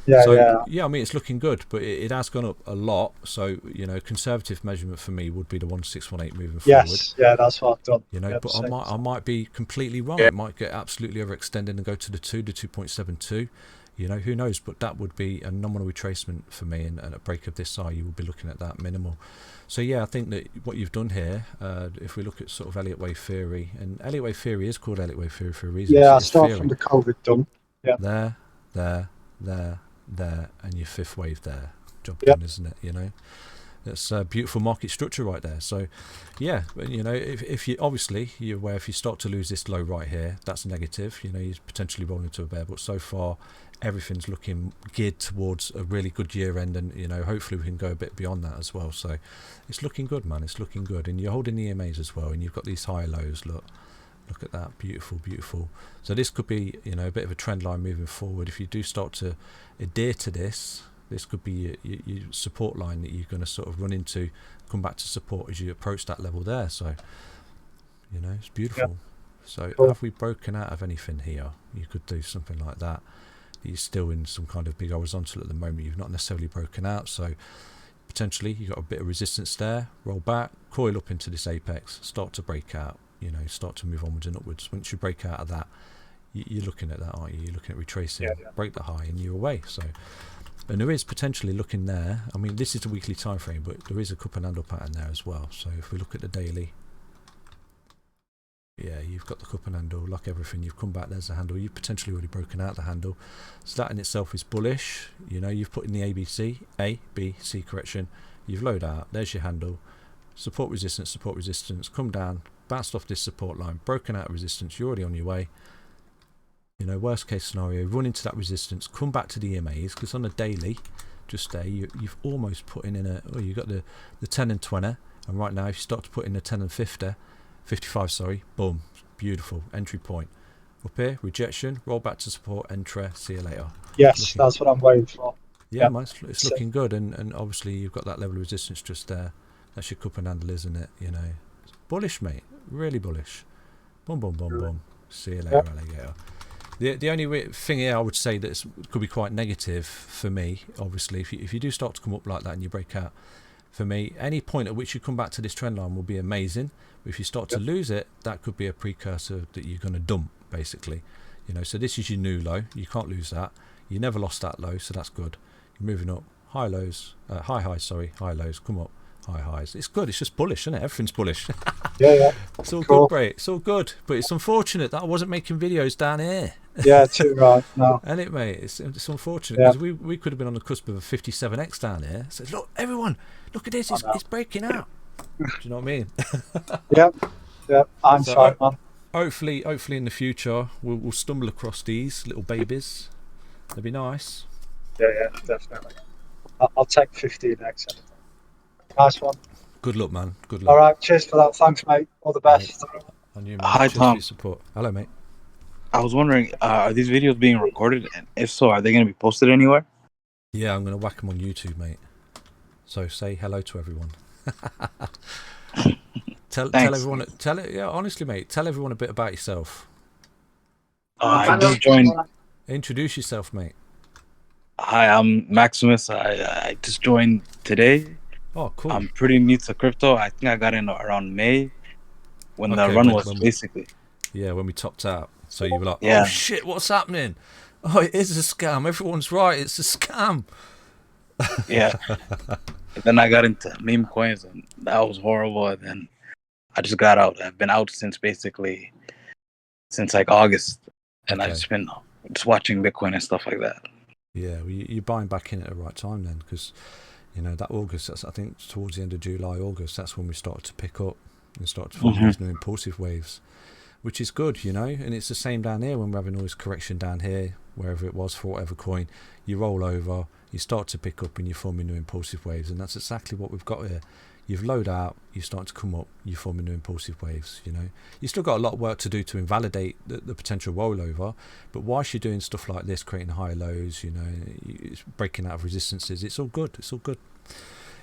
S5: Yeah,
S1: I mean, it's looking good, but it has gone up a lot. So, you know, conservative measurement for me would be the 1618 moving forward.
S5: Yeah, that's what I've done.
S1: You know, but I might be completely wrong. It might get absolutely overextended and go to the 2.72. You know, who knows? But that would be a nominal retracement for me, and a break of this size, you will be looking at that minimal. So yeah, I think that what you've done here, if we look at sort of Elliott wave theory, and Elliott wave theory is called Elliott wave theory for a reason.
S5: Yeah, I
S1: It's
S5: start
S1: theory.
S5: from the COVID done. Yeah.
S1: There, and your fifth wave there. Job
S5: Yep.
S1: done, isn't it? You know, that's a beautiful market structure right there. So yeah, you know, if you obviously you're aware, if you start to lose this low right here, that's negative. You know, you're potentially rolling into a bear, but so far everything's looking geared towards a really good year end, and you know, hopefully we can go a bit beyond that as well. So it's looking good, man. It's looking good, and you're holding the EMAs as well, and you've got these high lows. Look at that, beautiful. So this could be, you know, a bit of a trend line moving forward. If you do start to adhere to this could be your support line that you're going to sort of run into, come back to support as you approach that level there. So, you know, it's beautiful. So have we broken out of anything here? You could do something like that. You're still in some kind of big horizontal at the moment. You've not necessarily broken out, so potentially you've got a bit of resistance there. Roll back, coil up into this apex, start to break out. You know, start to move onwards and upwards. Once you break out of that, you're looking at that, aren't you? You're looking at retracing, break the high, and you're away. So, and there is potentially looking there. I mean, this is the weekly time frame, but there is a cup and handle pattern there as well. So if we look at the daily, yeah, you've got the cup and handle, like everything. You've come back. There's the handle. You've potentially already broken out the handle. So that in itself is bullish. You know, you've put in the A, B, C correction. You've loaded out. There's your handle. Support, resistance. Come down. Bounced off this support line, broken out of resistance, you're already on your way. You know, worst case scenario, run into that resistance, come back to the EMAs, because on a daily, just there, you've almost put in you've got the 10 and 20, and right now if you start to put in the 10 and 55, sorry, boom, beautiful, entry point. Up here, rejection, roll back to support, enter, see you later.
S5: Yes, that's what I'm waiting for.
S1: Yeah, man, it's looking good, and obviously you've got that level of resistance just there. That's your cup and handle, isn't it? You know, bullish, mate. Really bullish. Boom. See you later, alligator. The only thing here I would say that could be quite negative for me, obviously, if you do start to come up like that and you break out, for me, any point at which you come back to this trend line will be amazing. But if you start to lose it, that could be a precursor that you're going to dump, basically. You know, so this is your new low. You can't lose that. You never lost that low, so that's good. You're moving up. High lows. High lows. Come up. High highs. It's good. It's just bullish, isn't it? Everything's bullish.
S5: Yeah.
S1: It's all good, Bray. It's all good. But it's unfortunate that I wasn't making videos down here.
S5: Yeah, too right. No.
S1: And it, mate, it's unfortunate because we could have been on the cusp of a 57x down here. So look, everyone, look at this. It's breaking out. Do you know what I mean?
S5: Yep. I'm sorry, man.
S1: Hopefully, in the future, we'll stumble across these little babies. They'll be nice.
S5: Yeah, definitely. I'll take 15x. Nice one.
S1: Good luck, man. Good luck.
S5: All right, cheers for that. Thanks, mate. All the best.
S1: On you,
S11: Hi,
S1: cheers
S11: Tom.
S1: for your support. Hello, mate.
S11: I was wondering, are these videos being recorded? And if so, are they going to be posted anywhere?
S1: Yeah, I'm going to whack them on YouTube, mate. So say hello to everyone. tell everyone. Honestly, mate. Tell everyone a bit about yourself.
S11: I just joined.
S1: Introduce yourself, mate.
S11: Hi, I'm Maximus. I just joined today.
S1: Oh, cool.
S11: I'm pretty new to crypto. I think I got in around May when the run was basically.
S1: Yeah, when we topped out. So you were like, oh shit, what's happening? Oh, it is a scam. Everyone's right. It's a scam.
S11: Yeah. Then I got into meme coins, and that was horrible. And then I just got out. I've been out since like August, and I've just been just watching Bitcoin and stuff like that.
S1: Yeah, well, you're buying back in at the right time then, because you know that August. That's, I think towards the end of July, August. That's when we started to pick up and start to form these new impulsive waves, which is good, you know. And it's the same down here when we're having all this correction down here, wherever it was for whatever coin. You roll over, you start to pick up, and you're forming new impulsive waves, and that's exactly what we've got here. You've load out, you start to come up, you're forming new impulsive waves, you know. You've still got a lot of work to do to invalidate the potential rollover, but whilst you're doing stuff like this, creating high lows, you know, it's breaking out of resistances, it's all good, it's all good.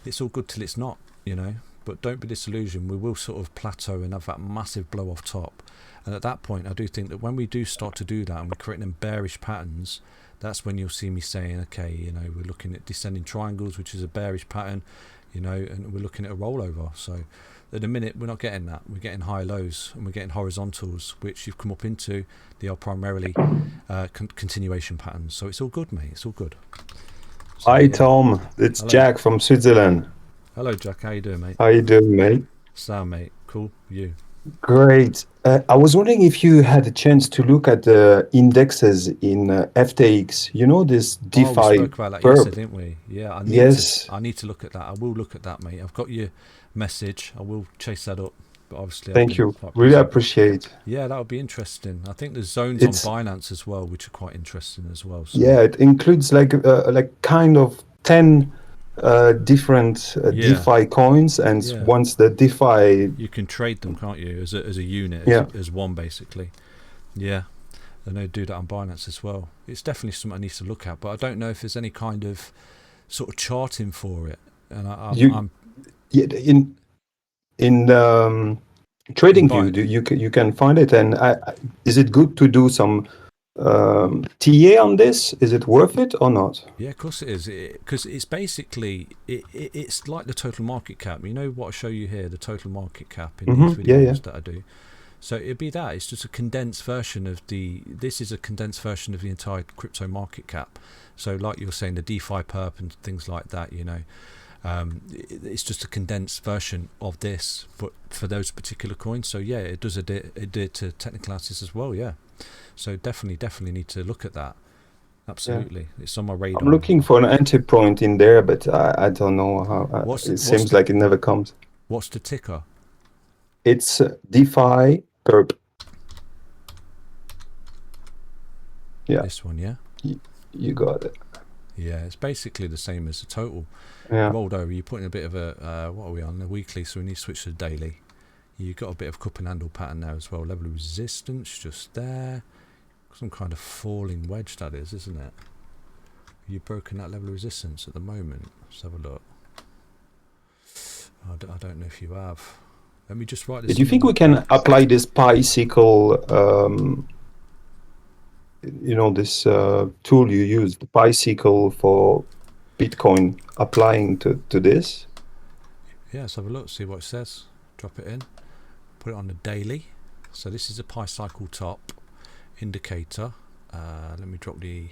S1: It's all good till it's not, you know. But don't be disillusioned, we will sort of plateau and have that massive blow off top. And at that point, I do think that when we do start to do that and we're creating them bearish patterns, that's when you'll see me saying, okay, you know, we're looking at descending triangles, which is a bearish pattern, you know, and we're looking at a rollover. So at the minute, we're not getting that. We're getting high lows and we're getting horizontals, which you've come up into. They are primarily continuation patterns. So it's all good, mate. It's all good. So,
S12: Hi, Tom. It's
S1: hello.
S12: Jack from Switzerland.
S1: Hello, Jack. How you doing, mate?
S12: How you doing, mate?
S1: Sound, mate. Cool. You?
S12: Great. I was wondering if you had a chance to look at the indexes in FTX. You know, this DeFi.
S1: Oh, we spoke about that yesterday, didn't we? Yeah. I need to look at that. I will look at that, mate. I've got your message. I will chase that up. But obviously,
S12: thank you. Really appreciate.
S1: Yeah, that would be interesting. I think there's zones on Binance as well, which are quite interesting as well. So.
S12: Yeah, it includes like kind of 10 different DeFi coins, and once the DeFi,
S1: you can trade them, can't you, as a unit, as one basically. Yeah, and they do that on Binance as well. It's definitely something I need to look at, but I don't know if there's any kind of sort of charting for it. And I'm
S12: in TradingView, you can find it. And is it good to do some TA on this? Is it worth it or not?
S1: Yeah, of course it is, because it's basically it's like the total market cap. You know what I show you here, the total market cap in these videos that I do. So it'd be that. It's just a condensed version of this is a condensed version of the entire crypto market cap. So like you're saying, the DeFi perp and things like that, you know, it's just a condensed version of this, but for those particular coins. So yeah, it does adhere to technical analysis as well. Yeah. So definitely need to look at that. Absolutely, it's on my radar.
S12: I'm looking for an entry point in there, but I don't know how. It seems like it never comes.
S1: What's the ticker?
S12: It's DeFi perp. Yeah.
S1: This one, yeah.
S12: You got it.
S1: Yeah, it's basically the same as the total.
S12: Yeah.
S1: Rolled over. You're putting a bit of a what are we on? The weekly, so we need to switch to the daily. You've got a bit of cup and handle pattern now as well. Level of resistance just there. Some kind of falling wedge that is, isn't it? You've broken that level of resistance at the moment. Let's have a look. I don't know if you have. Let me just write this.
S12: Do you think we can apply this bicycle, you know, this tool you use, the bicycle for Bitcoin, applying to this?
S1: Yeah, let's have a look, see what it says. Drop it in. Put it on the daily. So this is a pi cycle top indicator. Let me drop the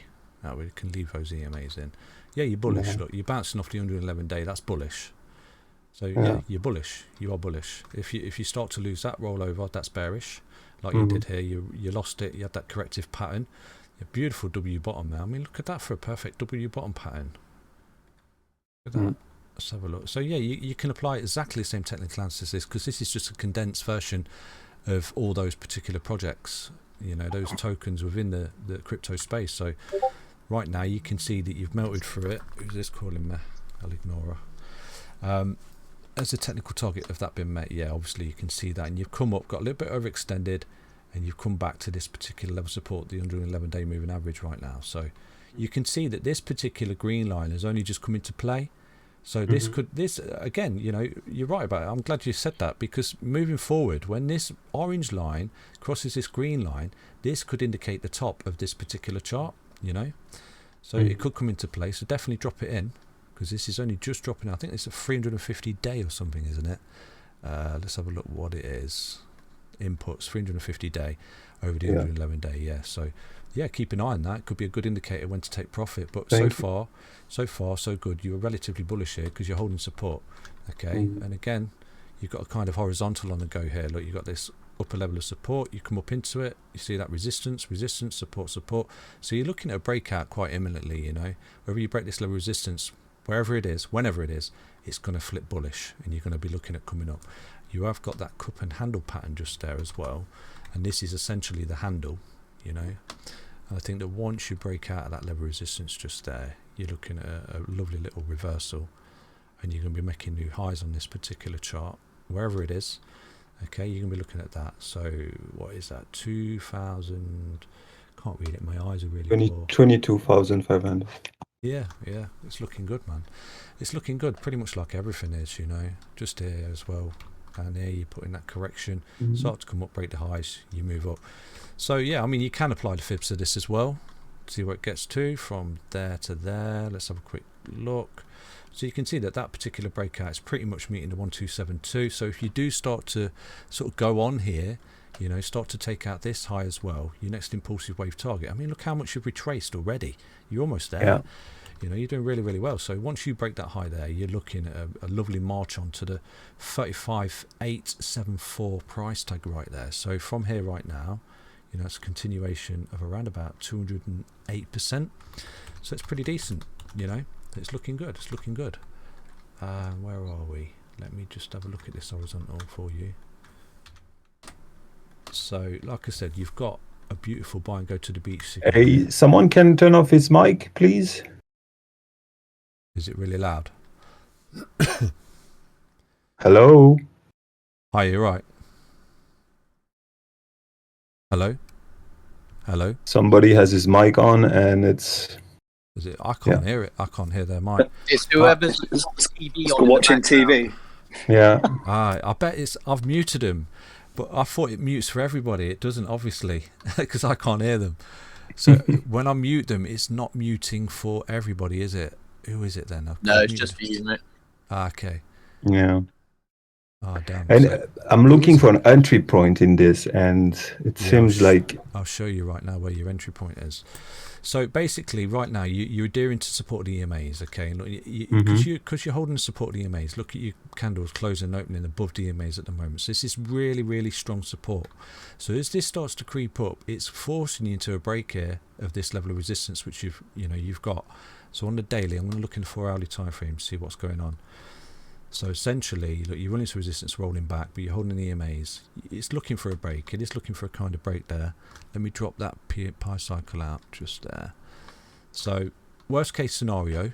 S1: we can leave those EMAs in. Yeah, you're bullish. Look, you're bouncing off the 111 day. That's bullish. So yeah, you're bullish. You are bullish. If you start to lose that rollover, that's bearish. Like you did here, you lost it. You had that corrective pattern. A beautiful W bottom now. I mean, look at that for a perfect W bottom pattern. Look at that. Let's have a look. So yeah, you can apply exactly the same technical analysis as this, because this is just a condensed version of all those particular projects, you know, those tokens within the crypto space. So right now you can see that you've melted through it. Who's this calling me? I'll ignore her. As a technical target of that been met, yeah, obviously you can see that, and you've come up, got a little bit overextended, and you've come back to this particular level of support, the 111 day moving average right now. So you can see that this particular green line has only just come into play. So this again, you know, you're right about it. I'm glad you said that, because moving forward, when this orange line crosses this green line, this could indicate the top of this particular chart, you know. So it could come into play. So definitely drop it in, because this is only just dropping. I think it's a 350 day or something, isn't it? Let's have a look what it is. Inputs 350 day over the 111 day. Yeah. So yeah, keep an eye on that. It could be a good indicator when to take profit. But so far so good. You were relatively bullish here because you're holding support. Okay, and again, you've got a kind of horizontal on the go here. Look, you've got this upper level of support. You come up into it. You see that resistance, support. So you're looking at a breakout quite imminently. You know, whether you break this level of resistance, wherever it is, whenever it is, it's going to flip bullish, and you're going to be looking at coming up. You have got that cup and handle pattern just there as well, and this is essentially the handle, you know. And I think that once you break out of that level of resistance just there, you're looking at a lovely little reversal, and you're going to be making new highs on this particular chart, wherever it is. Okay, you're going to be looking at that. So what is that? 2,000. Can't read it. My eyes are really poor.
S12: 22,500.
S1: Yeah, it's looking good, man. It's looking good, pretty much like everything is, you know. Just here as well. Down there, you put in that correction, start to come up, break the highs, you move up. So yeah, I mean, you can apply the fibs to this as well, see where it gets to from there to there. Let's have a quick look. So you can see that that particular breakout is pretty much meeting the 1272. So if you do start to sort of go on here, you know, start to take out this high as well, your next impulsive wave target. I mean, look how much you've retraced already. You're almost there.
S12: Yeah.
S1: You know, you're doing really, really well. So once you break that high there, you're looking at a lovely march on to the 35,874 price tag right there. So from here right now, you know, it's a continuation of around about 208%. So it's pretty decent, you know. It's looking good. It's looking good. Where are we? Let me just have a look at this horizontal for you. So, like I said, you've got a beautiful buy and go to the beach signal.
S12: Hey, someone can turn off his mic, please?
S1: Is it really loud?
S12: Hello?
S1: Hi, you're right. Hello? Hello?
S12: Somebody has his mic on and it's...
S1: Is it? I can't hear it. I can't hear their mic.
S2: It's whoever's TV on
S3: watching TV.
S12: Yeah.
S1: I bet it's. I've muted them, but I thought it mutes for everybody. It doesn't, obviously, because I can't hear them. So when I mute them, it's not muting for everybody, is it? Who is it then?
S2: No, it's just for you, mate.
S1: Okay.
S12: Yeah.
S1: Oh, damn.
S12: And
S1: So,
S12: I'm looking for an entry point in this, and it seems like...
S1: I'll show you right now where your entry point is. So basically, right now, you're adhering to support the EMAs, okay? Because you're holding the support the EMAs, look at your candles closing and opening above the EMAs at the moment. So this is really, really strong support. So as this starts to creep up, it's forcing you into a break here of this level of resistance, which you've got. So on the daily, I'm going to look in the 4-hourly time frame to see what's going on. So essentially, look, you're running to resistance, rolling back, but you're holding the EMAs. It's looking for a break. It is looking for a kind of break there. Let me drop that pi cycle out just there. So worst case scenario,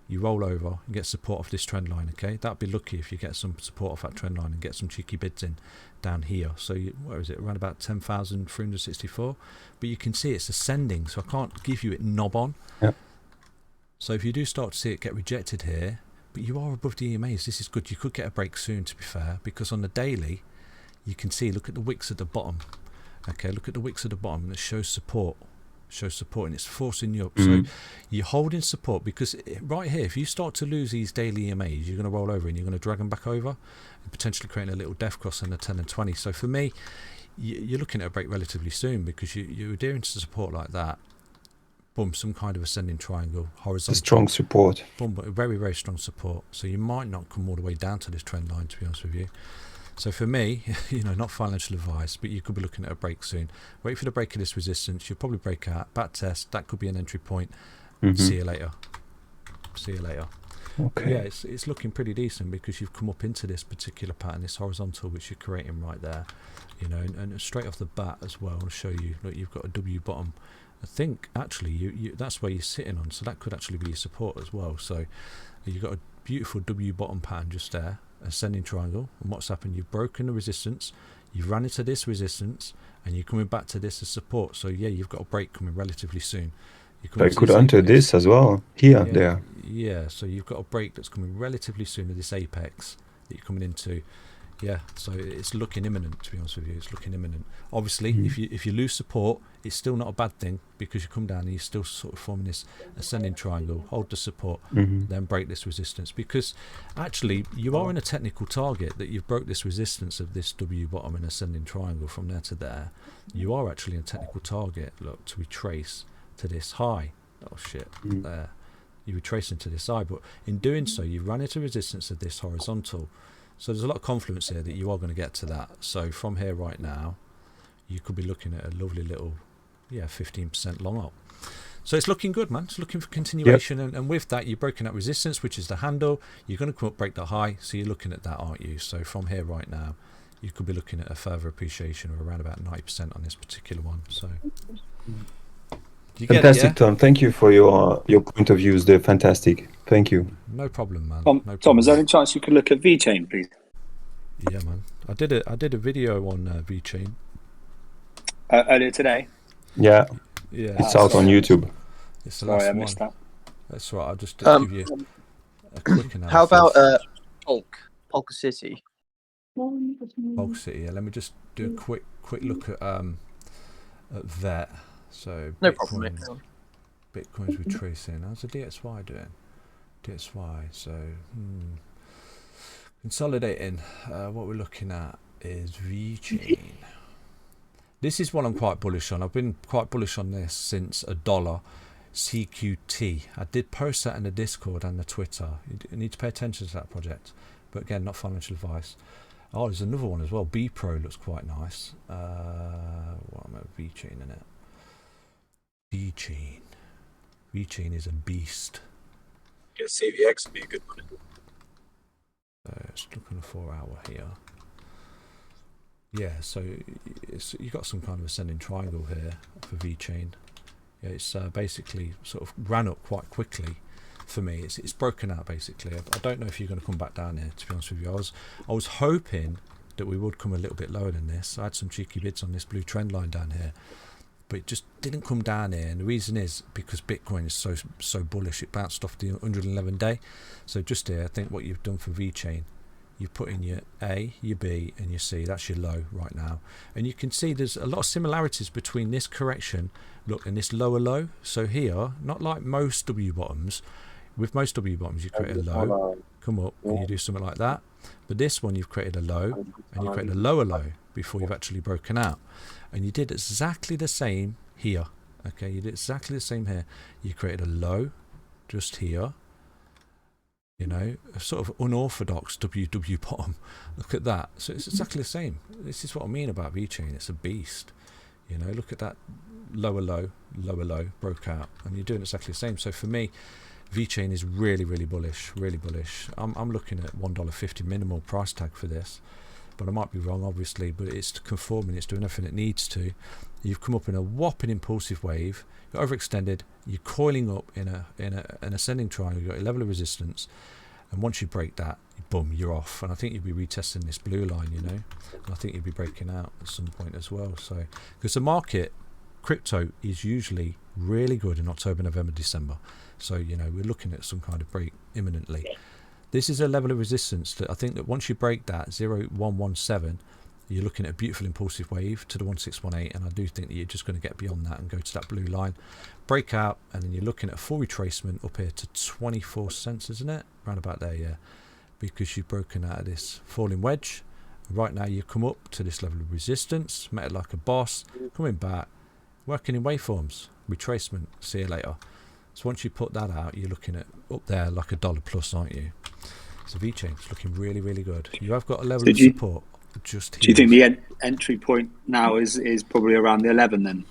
S1: you roll over and get support off this trend line, okay? That'd be lucky if you get some support off that trend line and get some cheeky bids in down here. So where is it? Around about 10,364. But you can see it's ascending, so I can't give you it knob on.
S12: Yep.
S1: So if you do start to see it get rejected here, but you are above the EMAs, this is good. You could get a break soon, to be fair, because on the daily, you can see, look at the wicks at the bottom. Okay, look at the wicks at the bottom that shows support. Shows support, and it's forcing you up. So you're holding support, because right here, if you start to lose these daily EMAs, you're going to roll over and you're going to drag them back over and potentially creating a little death cross in the 10 and 20. So for me, you're looking at a break relatively soon, because you're adhering to support like that. Boom, some kind of ascending triangle, horizontal.
S12: Strong support.
S1: Boom, very, very strong support. So you might not come all the way down to this trend line, to be honest with you. So for me, not financial advice, but you could be looking at a break soon. Wait for the break of this resistance. You'll probably break out, back test. That could be an entry point. See you later. See you later.
S12: Okay.
S1: Yeah, it's looking pretty decent, because you've come up into this particular pattern, this horizontal, which you're creating right there. And straight off the bat as well, I'll show you. Look, you've got a W bottom. I think actually that's where you're sitting on, so that could actually be your support as well. So you've got a beautiful W bottom pattern just there, ascending triangle, and what's happened, you've broken the resistance, you've run into this resistance, and you're coming back to this as support. So yeah, you've got a break coming relatively soon.
S12: I could enter this as well, here, there.
S1: Yeah, so you've got a break that's coming relatively soon to this apex that you're coming into. Yeah, so it's looking imminent, to be honest with you. It's looking imminent. Obviously, if you lose support, it's still not a bad thing, because you come down and you're still sort of forming this ascending triangle, hold the support, then break this resistance. Because actually, you are in a technical target that you've broke this resistance of this W bottom and ascending triangle from there to there. You are actually in a technical target, look, to retrace to this high. Oh shit, there. You retrace into this high, but in doing so, you run into resistance of this horizontal. So there's a lot of confluence here that you are going to get to that. So from here right now, you could be looking at a lovely little, 15% long up. So it's looking good, man. It's looking for continuation. And with that, you're breaking that resistance, which is the handle. You're going to come up, break that high. So you're looking at that, aren't you? So from here right now, you could be looking at a further appreciation of around about 90% on this particular one. So
S12: fantastic, Tom. Thank you for your point of views. They're fantastic. Thank you.
S1: No problem, man.
S3: Tom, is there any chance you could look at Vechain, please?
S1: Yeah, man. I did a video on Vechain
S3: earlier today.
S12: Yeah.
S1: Yeah.
S12: It's out on YouTube.
S1: It's the last
S3: Sorry, I missed that.
S1: That's right. I'll just give you a quick analysis.
S2: How about Polka City?
S1: Polka City. Yeah. Let me just do a quick look at that. So
S2: no problem.
S1: Bitcoin's retracing. How's the DXY doing? DXY, so consolidating. What we're looking at is Vechain. This is what I'm quite bullish on. I've been quite bullish on this since $1 CQT. I did post that in the Discord and the Twitter. You need to pay attention to that project, but again, not financial advice. Oh, there's another one as well. B Pro looks quite nice. What am I Vechain in it? Vechain. Vechain is a beast.
S13: Yeah, CVX would be a good one.
S1: So let's look on a 4 hour here. Yeah, so you got some kind of ascending triangle here for Vechain. Yeah, it's basically sort of ran up quite quickly for me. It's broken out basically. I don't know if you're going to come back down here, to be honest with you. I was hoping that we would come a little bit lower than this. I had some cheeky bids on this blue trend line down here, but it just didn't come down here, and the reason is because Bitcoin is so bullish. It bounced off the 111 day. So just here, I think what you've done for Vechain, you put in your A, your B and your C. That's your low right now, and you can see there's a lot of similarities between this correction, look, and this lower low. So here, not like most W bottoms. With most W bottoms you create a low, come up and you do something like that, but this one you've created a low and you create a lower low before you've actually broken out, and you did exactly the same here. Okay, you did exactly the same here. You created a low just here, you know, a sort of unorthodox WW bottom. Look at that. So it's exactly the same. This is what I mean about Vechain. It's a beast. You know, look at that lower low, broke out, and you're doing exactly the same. So for me, Vechain is really bullish, really bullish. I'm looking at $1.50 minimal price tag for this, but I might be wrong, obviously. But it's conforming, it's doing everything it needs to. You've come up in a whopping impulsive wave. You're overextended. You're coiling up in an ascending triangle. You've got a level of resistance, and once you break that, boom, you're off. And I think you'll be retesting this blue line, you know. And I think you'll be breaking out at some point as well. So because the market, crypto is usually really good in October, November, December. So, you know, we're looking at some kind of break imminently. This is a level of resistance that I think that once you break that 0.117, you're looking at a beautiful impulsive wave to the 1618, and I do think that you're just going to get beyond that and go to that blue line, break out, and then you're looking at a full retracement up here to 24 cents, isn't it? Around about there, yeah, because you've broken out of this falling wedge. Right now you come up to this level of resistance, met it like a boss, coming back, working in waveforms, retracement, see you later. So once you put that out, you're looking at up there like $1 plus, aren't you? So Vechain's looking really good. You have got a level of support just here.
S3: Do you think the entry point now is probably around the 11 then?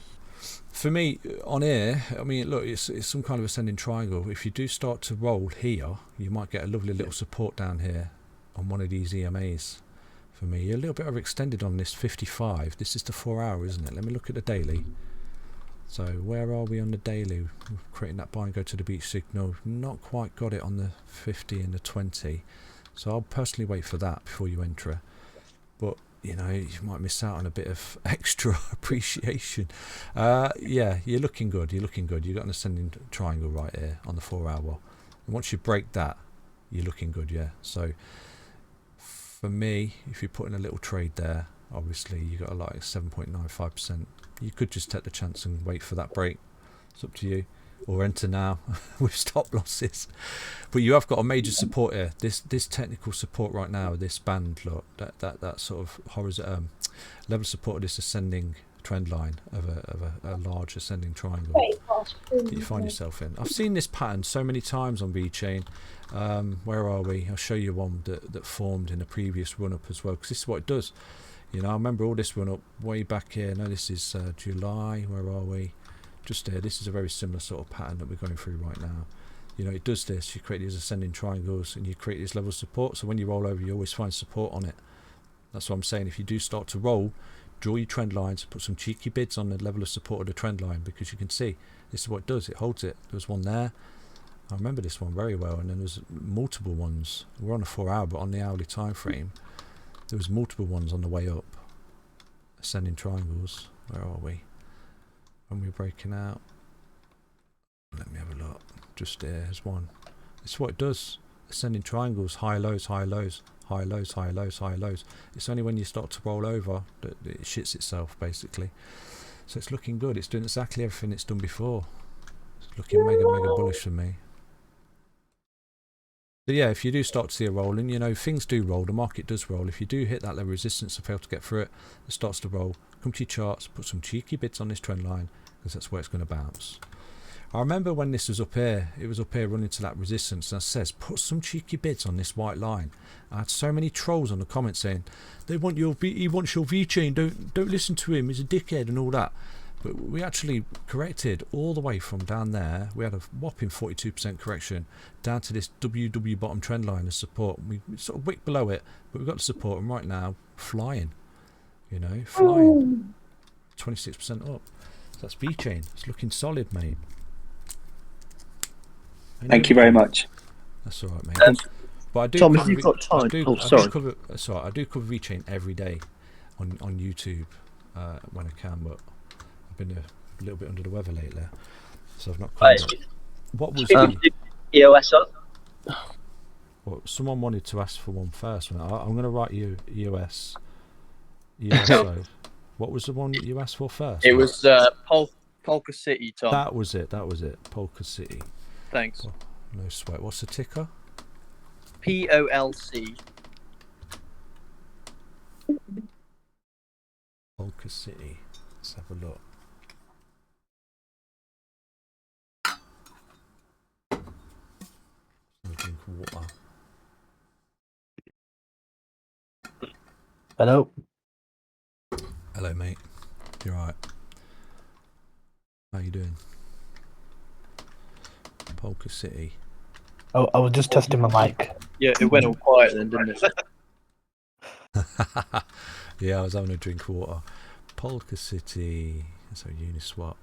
S1: For me, on here, I mean, look, it's some kind of ascending triangle. If you do start to roll here, you might get a lovely little support down here on one of these EMAs. For me, you're a little bit overextended on this 55. This is the 4 hour, isn't it? Let me look at the daily. So where are we on the daily? We're creating that buy and go to the beach signal. Not quite got it on the 50 and the 20. So I'll personally wait for that before you enter. But, you know, you might miss out on a bit of extra appreciation. Yeah, you're looking good. You're looking good. You've got an ascending triangle right here on the 4 hour. And once you break that, you're looking good, yeah. So for me, if you're putting a little trade there, obviously you got a like 7.95%. You could just take the chance and wait for that break. It's up to you, or enter now with stop losses. But you have got a major support here. This technical support right now, this band, look, that sort of horizontal level of support of this ascending trend line of a large ascending triangle that you find yourself in. I've seen this pattern so many times on Vechain. Where are we? I'll show you one that formed in a previous run up as well, because this is what it does. You know, I remember all this run up way back here. No, this is July. Where are we? Just there. This is a very similar sort of pattern that we're going through right now. You know, it does this. You create these ascending triangles and you create this level of support. So when you roll over, you always find support on it. That's what I'm saying. If you do start to roll, draw your trend lines, put some cheeky bids on the level of support of the trend line, because you can see this is what it does. It holds it. There was one there. I remember this one very well, and then there's multiple ones. We're on a 4 hour, but on the hourly time frame, there was multiple ones on the way up. Ascending triangles. Where are we? When we're breaking out. Let me have a look. Just there. There's one. This is what it does. Ascending triangles. High lows, high lows, high lows, high lows, high lows. It's only when you start to roll over that it shits itself, basically. So it's looking good. It's doing exactly everything it's done before. Looking mega bullish for me. But yeah, if you do start to see a roll, and you know things do roll, the market does roll. If you do hit that level of resistance and fail to get through it, it starts to roll. Come to your charts, put some cheeky bids on this trend line, because that's where it's going to bounce. I remember when this was up here, it was up here running to that resistance, and it says put some cheeky bids on this white line. I had so many trolls on the comments saying he wants your Vechain, don't listen to him, he's a dickhead and all that. But we actually corrected all the way from down there. We had a whopping 42% correction down to this WW bottom trend line of support. We sort of wicked below it, but we've got the support, and right now flying, you know, flying. 26% up. So that's Vechain. It's looking solid, mate.
S3: Thank you very much.
S1: That's all right, mate. But I do
S2: Tom,
S1: cover,
S2: if you've got time.
S1: I do cover Vechain every day on YouTube when I can, but I've been a little bit under the weather lately, so I've not covered it. What was
S10: EOS up?
S1: Well, someone wanted to ask for one first. I'm going to write you EOS. What was the one you asked for first?
S2: It was Polka City, Tom.
S1: That was it. Polka City.
S2: Thanks.
S1: Oh, no sweat. What's the ticker?
S2: POLC.
S1: Polka City. Let's have a look. Drink water.
S11: Hello.
S1: Hello, mate. You alright? How you doing? Polka City.
S11: Oh, I was just testing my mic.
S2: Yeah, it went all quiet then, didn't it?
S1: Yeah, I was having a drink of water. Polka City. So Uniswap.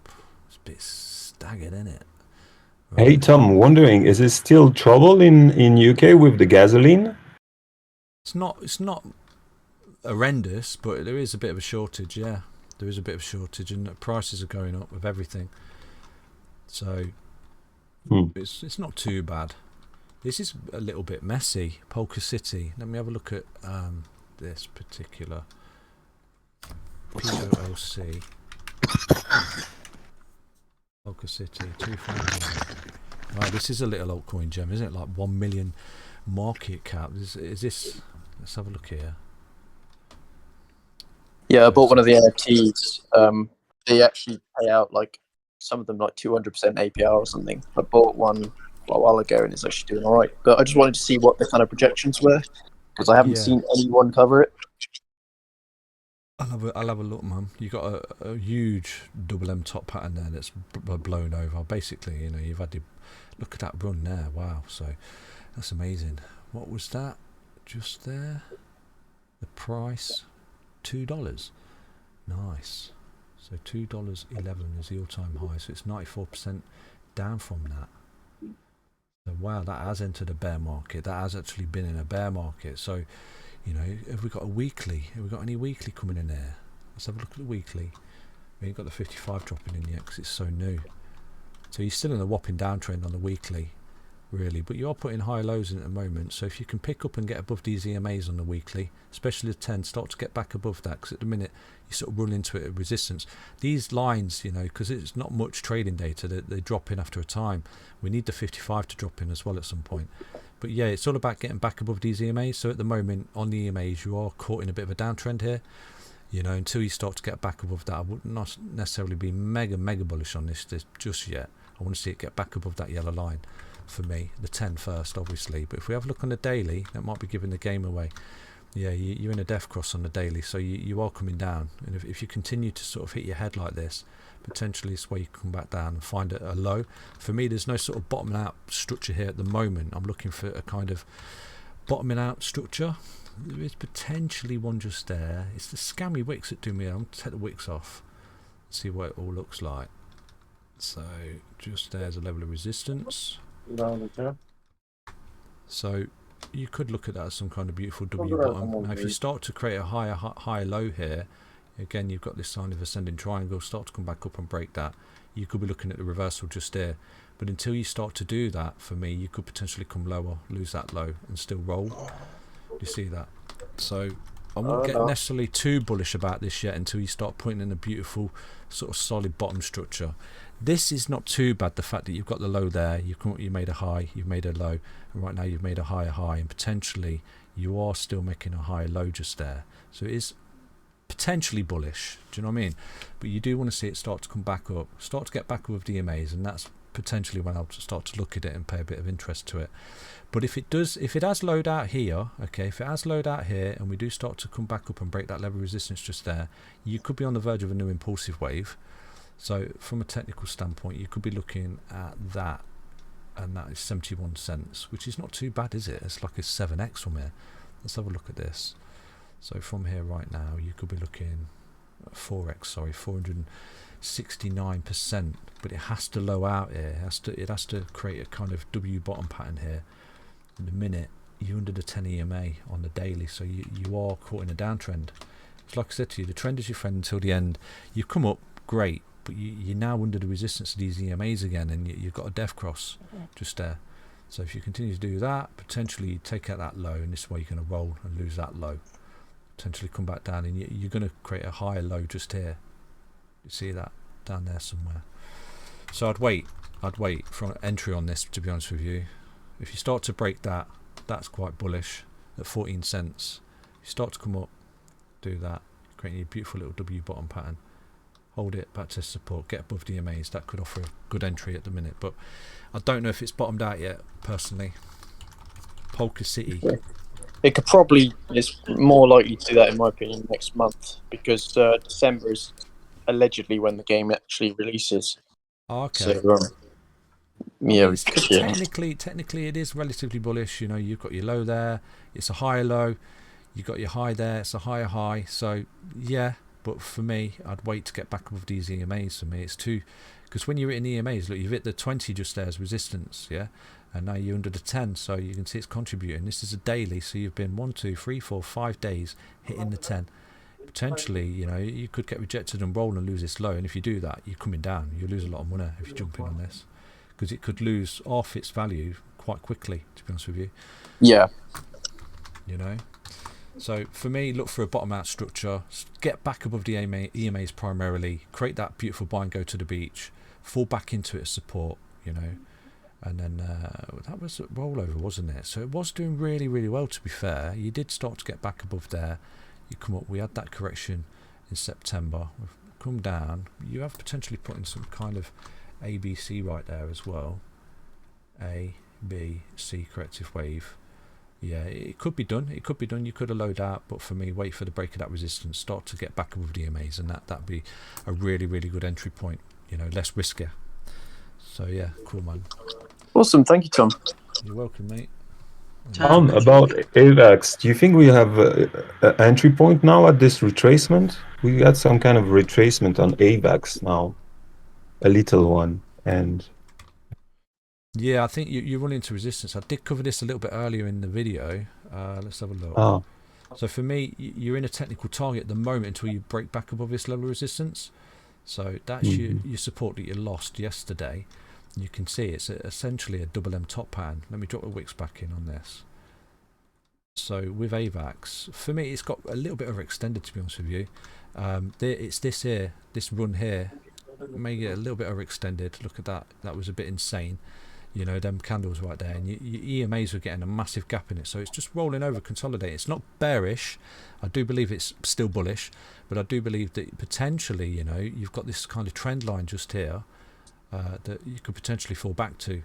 S1: It's a bit staggered, isn't it? Right.
S12: Hey Tom, wondering, is it still trouble in UK with the gasoline?
S1: It's not horrendous, but there is a bit of a shortage. Yeah, there is a bit of a shortage, and prices are going up with everything. So it's not too bad. This is a little bit messy. Polka City. Let me have a look at this particular POLC. Polka City 251. Wow, this is a little altcoin gem, isn't it? Like 1 million market cap. Is this? Let's have a look here.
S2: Yeah, I bought one of the NFTs. They actually pay out like some of them like 200% APR or something. I bought one a while ago and it's actually doing all right. But I just wanted to see what the kind of projections were because I haven't seen anyone cover it.
S1: I'll have a look, man. You got a huge double M top pattern there that's blown over. Basically, you know, you've had to look at that run there. Wow, so that's amazing. What was that? Just there. The price, $2. Nice. So $2.11 is the all-time high. So it's 94% down from that. So wow, that has entered a bear market. That has actually been in a bear market. So, you know, have we got a weekly? Have we got any weekly coming in there? Let's have a look at the weekly. We ain't got the 55 dropping in yet because it's so new. So you're still in a whopping downtrend on the weekly, really, but you are putting high lows in at the moment. So if you can pick up and get above these EMAs on the weekly, especially the 10, start to get back above that, because at the minute you sort of run into it at resistance. These lines, you know, because it's not much trading data, they drop in after a time. We need the 55 to drop in as well at some point. But yeah, it's all about getting back above these EMAs. So at the moment on the EMAs you are caught in a bit of a downtrend here. You know, until you start to get back above that, I would not necessarily be mega bullish on this just yet. I want to see it get back above that yellow line for me. The 10 first, obviously. But if we have a look on the daily, that might be giving the game away. Yeah, you're in a death cross on the daily, so you are coming down. And if you continue to sort of hit your head like this, potentially it's where you come back down and find a low. For me, there's no sort of bottoming out structure here at the moment. I'm looking for a kind of bottoming out structure. There is potentially one just there. It's the scammy wicks that do me. I'm going to take the wicks off, see what it all looks like. So just there's a level of resistance. So you could look at that as some kind of beautiful W bottom. Now if you start to create a higher low here, again you've got this sign of ascending triangle, start to come back up and break that, you could be looking at the reversal just there. But until you start to do that, for me, you could potentially come lower, lose that low and still roll. You see that? So I won't get necessarily too bullish about this yet until you start putting in a beautiful sort of solid bottom structure. This is not too bad, the fact that you've got the low there, you made a high, you've made a low, and right now you've made a higher high, and potentially you are still making a higher low just there. So it is potentially bullish, do you know what I mean? But you do want to see it start to come back up, start to get back up with DMAs, and that's potentially when I'll start to look at it and pay a bit of interest to it. But if it does, if it has load out here, okay, if it has load out here and we do start to come back up and break that level of resistance just there, you could be on the verge of a new impulsive wave. So from a technical standpoint, you could be looking at that, and that is 71 cents, which is not too bad, is it? It's like a 7x from here. Let's have a look at this. So from here right now, you could be looking at 4x, sorry, 469%, but it has to low out here. It has to create a kind of W bottom pattern here. In a minute, you're under the 10 EMA on the daily, so you are caught in a downtrend. It's like I said to you, the trend is your friend until the end. You've come up, great, but you're now under the resistance of these EMAs again, and you've got a death cross just there. So if you continue to do that, potentially you take out that low, and this way you're going to roll and lose that low. Potentially come back down, and you're going to create a higher low just here. You see that down there somewhere. So I'd wait for an entry on this, to be honest with you. If you start to break that, that's quite bullish at 14 cents. If you start to come up, do that, creating a beautiful little W bottom pattern. Hold it, back to support, get above DMAs. That could offer a good entry at the minute, but I don't know if it's bottomed out yet, personally. Polka City.
S2: It could probably, it's more likely to do that in my opinion next month, because December is allegedly when the game actually releases.
S1: Okay.
S2: So, yeah,
S1: technically it is relatively bullish. You know, you've got your low there, it's a higher low. You've got your high there, it's a higher high. So yeah, but for me, I'd wait to get back above these EMAs. For me, it's too, because when you're hitting EMAs, look, you've hit the 20 just there as resistance, yeah, and now you're under the 10, so you can see it's contributing. This is a daily, so you've been 1, 2, 3, 4, 5 days hitting the 10. Potentially, you know, you could get rejected and roll and lose this low, and if you do that, you're coming down. You lose a lot of money if you jump in on this, because it could lose half its value quite quickly, to be honest with you.
S2: Yeah.
S1: You know, so for me, look for a bottom out structure, get back above the EMAs primarily, create that beautiful buy and go to the beach, fall back into it as support, you know, and then that was a rollover, wasn't it? So it was doing really, really well, to be fair. You did start to get back above there. You come up, we had that correction in September, we've come down, you have potentially put in some kind of ABC right there as well. A, B, C corrective wave. Yeah, it could be done. It could be done. You could have loaded out, but for me, wait for the break of that resistance, start to get back above the EMAs, and that'd be a really, really good entry point. You know, less riskier. So yeah, cool, man.
S2: Awesome, thank you, Tom.
S1: You're welcome, mate.
S12: About AVAX, do you think we have an entry point now at this retracement? We got some kind of retracement on AVAX now, a little one, and
S1: yeah, I think you run into resistance. I did cover this a little bit earlier in the video. Let's have a look.
S12: Oh.
S1: So for me, you're in a technical target at the moment until you break back above this level of resistance. So that's your support that you lost yesterday. You can see it's essentially a double M top pattern. Let me drop the wicks back in on this. So with AVAX, for me, it's got a little bit overextended, to be honest with you. It's this here, this run here, may get a little bit overextended. Look at that. That was a bit insane. You know, them candles right there, and your EMAs were getting a massive gap in it. So it's just rolling over, consolidating. It's not bearish. I do believe it's still bullish, but I do believe that potentially, you know, you've got this kind of trend line just here that you could potentially fall back to.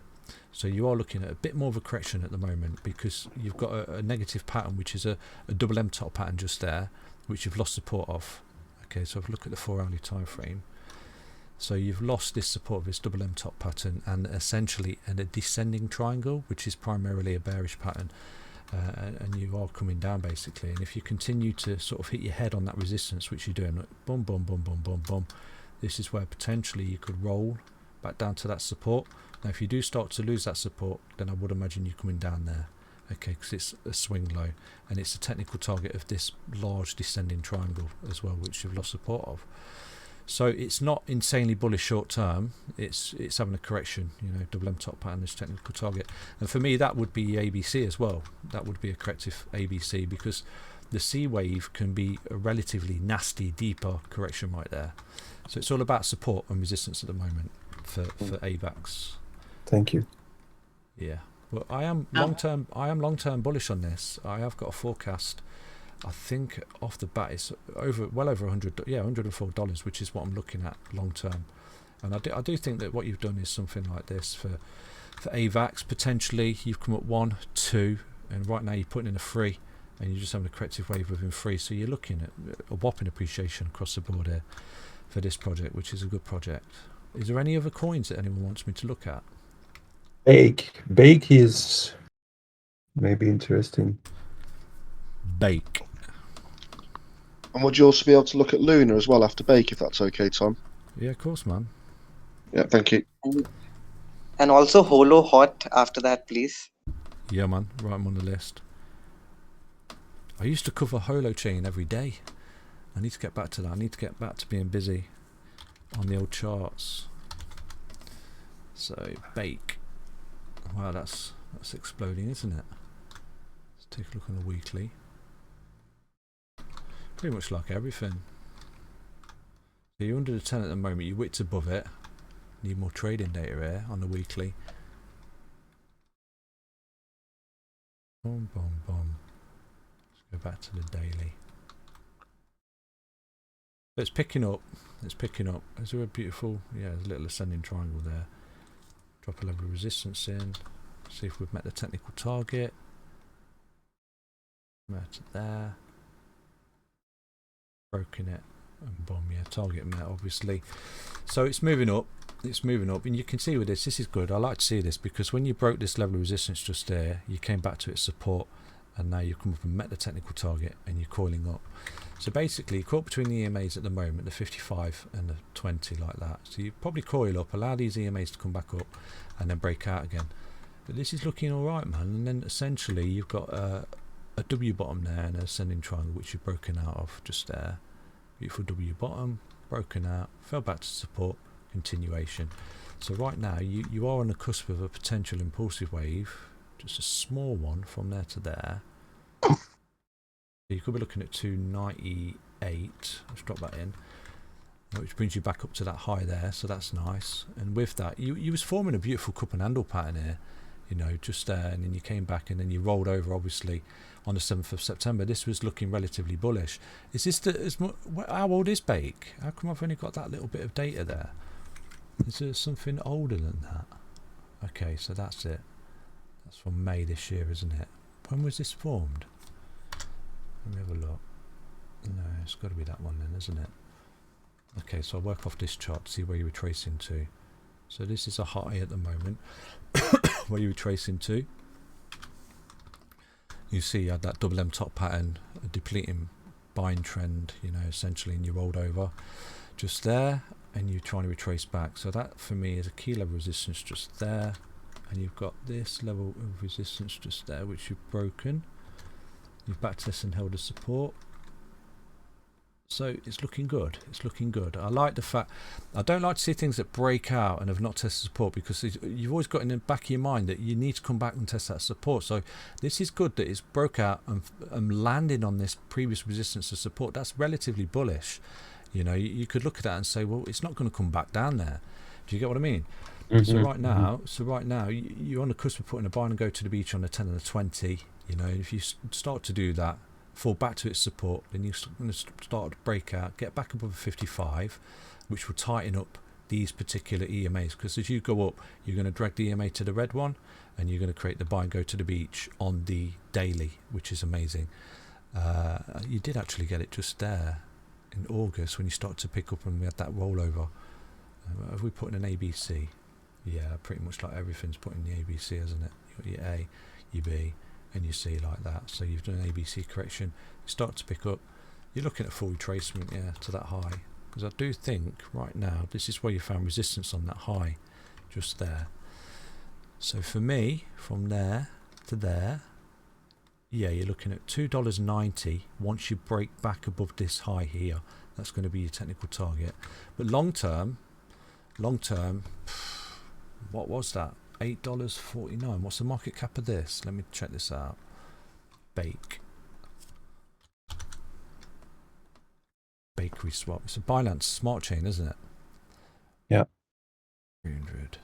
S1: So you are looking at a bit more of a correction at the moment, because you've got a negative pattern, which is a double M top pattern just there, which you've lost support of. Okay, so if we look at the 4-hourly time frame. So you've lost this support of this double M top pattern, and essentially a descending triangle, which is primarily a bearish pattern, and you are coming down basically. And if you continue to sort of hit your head on that resistance, which you're doing, like boom, boom, boom, boom, boom, boom, this is where potentially you could roll back down to that support. Now if you do start to lose that support, then I would imagine you're coming down there, okay, because it's a swing low, and it's a technical target of this large descending triangle as well, which you've lost support of. So it's not insanely bullish short term. It's having a correction, you know, double M top pattern, this technical target, and for me that would be ABC as well. That would be a corrective ABC, because the C wave can be a relatively nasty, deeper correction right there. So it's all about support and resistance at the moment for AVAX.
S12: Thank you.
S1: Yeah. Well, I am long-term bullish on this. I have got a forecast. I think off the bat it's well over $104, which is what I'm looking at long term. And I do think that what you've done is something like this for AVAX. Potentially you've come up 1, 2, and right now you're putting in a 3, and you're just having a corrective wave within 3. So you're looking at a whopping appreciation across the board here for this project, which is a good project. Is there any other coins that anyone wants me to look at?
S12: Bake is maybe interesting.
S1: Bake.
S8: And would you also be able to look at Luna as well after Bake, if that's okay, Tom?
S1: Yeah, of course, man.
S8: Yeah, thank you.
S14: And also Holo hot after that, please.
S1: Yeah, man. Right, I'm on the list. I used to cover Holo chain every day. I need to get back to that. I need to get back to being busy on the old charts. So, Bake. Wow, that's exploding, isn't it? Let's take a look on the weekly. Pretty much like everything. So you're under the 10 at the moment. Your width's above it. Need more trading data here on the weekly. Boom, boom, boom. Let's go back to the daily. So it's picking up. It's picking up. Is there a beautiful? Yeah, there's a little ascending triangle there. Drop a level of resistance in. See if we've met the technical target. Met there. Broken it. And boom, yeah, target met obviously. So it's moving up. It's moving up, and you can see with this is good. I like to see this because when you broke this level of resistance just there, you came back to its support, and now you've come up and met the technical target, and you're coiling up. So basically, you're caught between the EMAs at the moment, the 55 and the 20, like that. So you probably coil up, allow these EMAs to come back up, and then break out again. But this is looking all right, man. And then essentially, you've got a W bottom there and an ascending triangle, which you've broken out of just there. Beautiful W bottom, broken out, fell back to support. Continuation. So right now you are on the cusp of a potential impulsive wave, just a small one from there to there. So you could be looking at 298. Let's drop that in, which brings you back up to that high there. So that's nice. And with that, you was forming a beautiful cup and handle pattern here, you know, just there, and then you came back and then you rolled over, obviously, on the 7th of September. This was looking relatively bullish. Is this how old is Bake? How come I've only got that little bit of data there? Is there something older than that? Okay, so that's it. That's from May this year, isn't it? When was this formed? Let me have a look. No, it's got to be that one then, isn't it? Okay, so I'll work off this chart to see where you were tracing to. So this is a high at the moment. Where you were tracing to. You see you had that double M top pattern, a depleting buying trend, you know, essentially, and you rolled over just there. And you're trying to retrace back. So that for me is a key level of resistance just there, and you've got this level of resistance just there which you've broken. You've backed this and held a support. So it's looking good. It's looking good. I like the fact, I don't like to see things that break out and have not tested support, because you've always got in the back of your mind that you need to come back and test that support. So this is good that it's broke out and landed on this previous resistance to support. That's relatively bullish. You know, you could look at that and say, well, it's not going to come back down there. Do you get what I mean? So right now, you're on the cusp of putting a buy and go to the beach on the 10 and the 20. You know, if you start to do that, fall back to its support, then you're going to start to break out, get back above 55, which will tighten up these particular EMAs. Because as you go up, you're going to drag the EMA to the red one, and you're going to create the buy and go to the beach on the daily, which is amazing. You did actually get it just there in August when you start to pick up, and we had that rollover. Have we put in an ABC? Yeah, pretty much like everything's put in the ABC, hasn't it? You've got your A, your B, and your C like that. So you've done an ABC correction, you start to pick up, you're looking at full retracement, yeah, to that high. Because I do think right now this is where you found resistance on that high, just there. So for me, from there to there, yeah, you're looking at $2.90 once you break back above this high here. That's going to be your technical target. But long term, what was that? $8.49. What's the market cap of this? Let me check this out. Bake. liquid swap. It's a Binance smart chain, isn't it?
S12: Yeah.
S1: 300.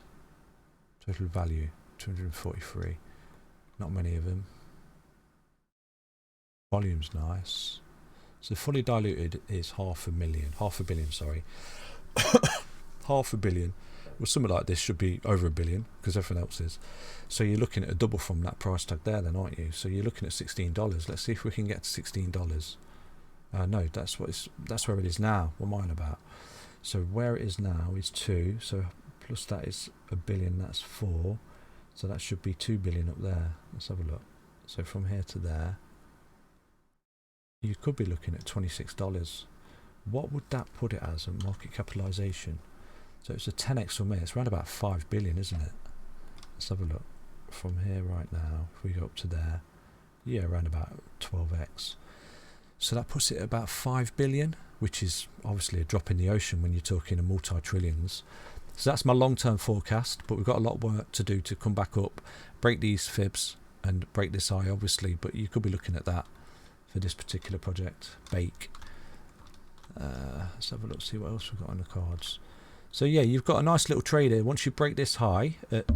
S1: Total value 243. Not many of them. Volume's nice. So fully diluted is 500 million, sorry. 500 million. Well, something like this should be over $1 billion because everything else is. So you're looking at a double from that price tag there, then, aren't you? So you're looking at $16. Let's see if we can get to $16. No, that's where it is now. What am I on about? So where it is now is 2. So plus that is $1 billion. That's 4. So that should be 2 billion up there. Let's have a look. So from here to there, you could be looking at $26. What would that put it as a market capitalization? So it's a 10x from here. It's around about 5 billion, isn't it? Let's have a look. From here right now, if we go up to there, yeah, around about 12x. So that puts it at about 5 billion, which is obviously a drop in the ocean when you're talking a multi-trillions. So that's my long-term forecast, but we've got a lot of work to do to come back up, break these fibs and break this high, obviously, but you could be looking at that for this particular project. Bake. Let's have a look, see what else we've got on the cards. So yeah, you've got a nice little trade here. Once you break this high at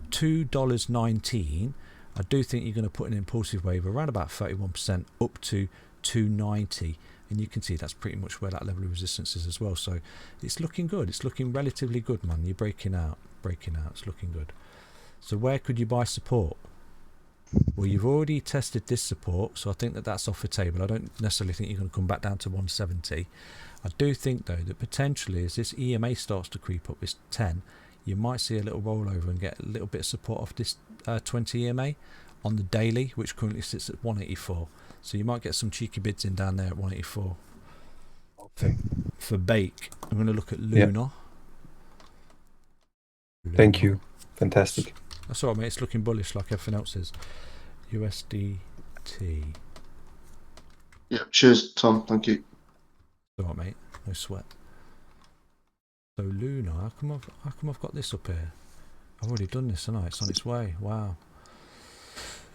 S1: $2.19, I do think you're going to put an impulsive wave around about 31% up to $2.90, and you can see that's pretty much where that level of resistance is as well. So it's looking good. It's looking relatively good, man. You're breaking out. It's looking good. So where could you buy support? Well, you've already tested this support, so I think that that's off the table. I don't necessarily think you're going to come back down to 170. I do think, though, that potentially as this EMA starts to creep up, this 10, you might see a little rollover and get a little bit of support off this 20 EMA on the daily, which currently sits at 184. So you might get some cheeky bids in down there at 184. For Bake, I'm going to look at Luna.
S12: Yeah. Thank you. Fantastic.
S1: That's all right, mate. It's looking bullish like everything else is. USDT.
S8: Yeah, cheers, Tom. Thank you.
S1: All right, mate. No sweat. So Luna, how come I've got this up here? I've already done this, haven't I? It's on its way. Wow.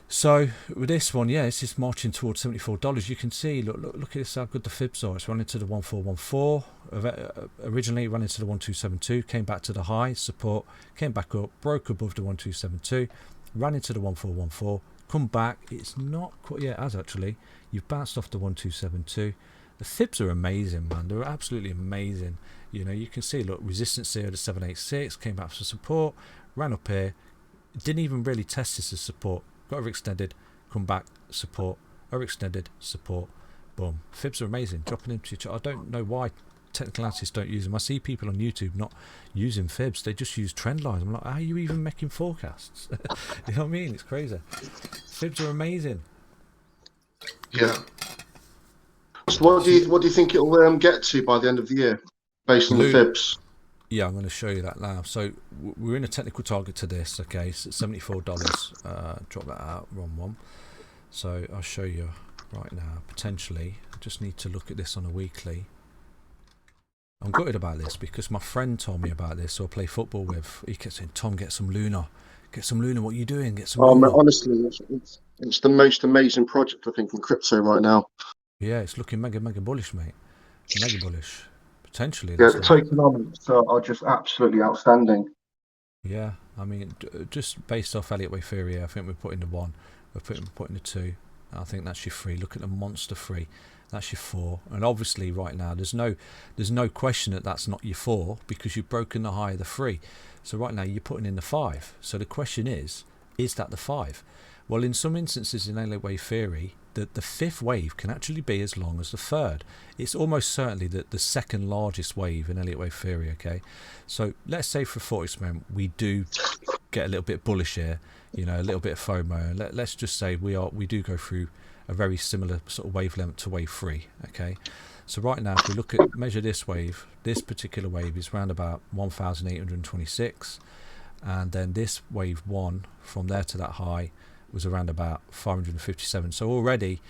S1: So with this one, yeah, it's just marching towards $74. You can see, look at this, how good the fibs are. It's running to the 1414. Originally it ran into the 1272, came back to the high support, came back up, broke above the 1272, ran into the 1414, come back. It's not quite yet, as actually. You've bounced off the 1272. The fibs are amazing, man. They're absolutely amazing. You know, you can see, look, resistance here to 786, came back for support, ran up here, didn't even really test this as support. Got overextended, come back, support, overextended, support, boom. Fibs are amazing, dropping into each other. I don't know why technical analysts don't use them. I see people on YouTube not using fibs, they just use trend lines. I'm like, how are you even making forecasts? You know what I mean? It's crazy. Fibs are amazing.
S8: Yeah. So what do you think it'll get to by the end of the year, based on the fibs?
S1: Yeah, I'm going to show you that now. So we're in a technical target to this, okay, so it's $74. Drop that out, wrong one. So I'll show you right now, potentially. I just need to look at this on a weekly. I'm gutted about this because my friend told me about this, who I play football with. He kept saying, Tom, get some Luna. Get some Luna, what are you doing? Get some Luna.
S8: Honestly, it's the most amazing project, I think, in crypto right now.
S1: Yeah, it's looking mega bullish, mate. Mega bullish. Potentially.
S8: Yeah, the tokenomics are just absolutely outstanding.
S1: Yeah, I mean, just based off Elliott Wave theory, I think we're putting the 1, we're putting the 2. I think that's your 3. Look at the monster 3. That's your 4. And obviously, right now, there's no question that that's not your 4 because you've broken the high of the 3. So right now, you're putting in the 5. So the question is that the 5? Well, in some instances in Elliott Wave theory, the 5th wave can actually be as long as the 3rd. It's almost certainly the second largest wave in Elliott Wave theory, okay? So let's say for a thought experiment, we do get a little bit bullish here, you know, a little bit of FOMO. Let's just say we do go through a very similar sort of wavelength to wave 3, okay? So right now, if we measure this wave, this particular wave is around about 1,826, and then this wave 1 from there to that high was around about 557. So already,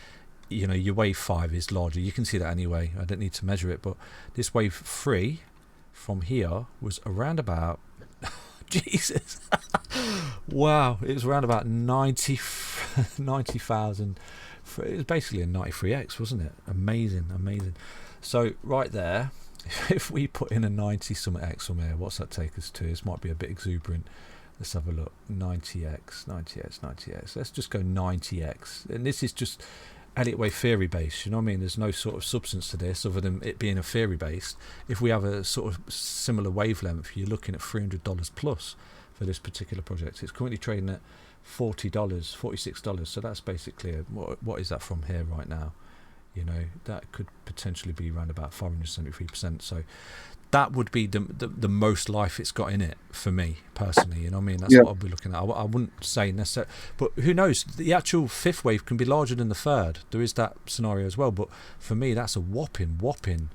S1: you know, your wave 5 is larger. You can see that anyway. I don't need to measure it, but this wave 3 from here was around about Jesus. Wow, it was around about 90,000. It was basically a 93x, wasn't it? Amazing. So right there, if we put in a 90 something X from here, what's that take us to? This might be a bit exuberant. Let's have a look. 90X, 90X, 90X. Let's just go 90X. And this is just Elliott Wave theory based, you know what I mean? There's no sort of substance to this other than it being a theory based. If we have a sort of similar wavelength, you're looking at $300 plus for this particular project. It's currently trading at $40, $46. So that's basically what is that from here right now? You know, that could potentially be around about 573%. So that would be the most life it's got in it for me personally. You know what I mean? That's what I'll be looking at. I wouldn't say necessarily, but who knows? The actual fifth wave can be larger than the third. There is that scenario as well. But for me, that's a whopping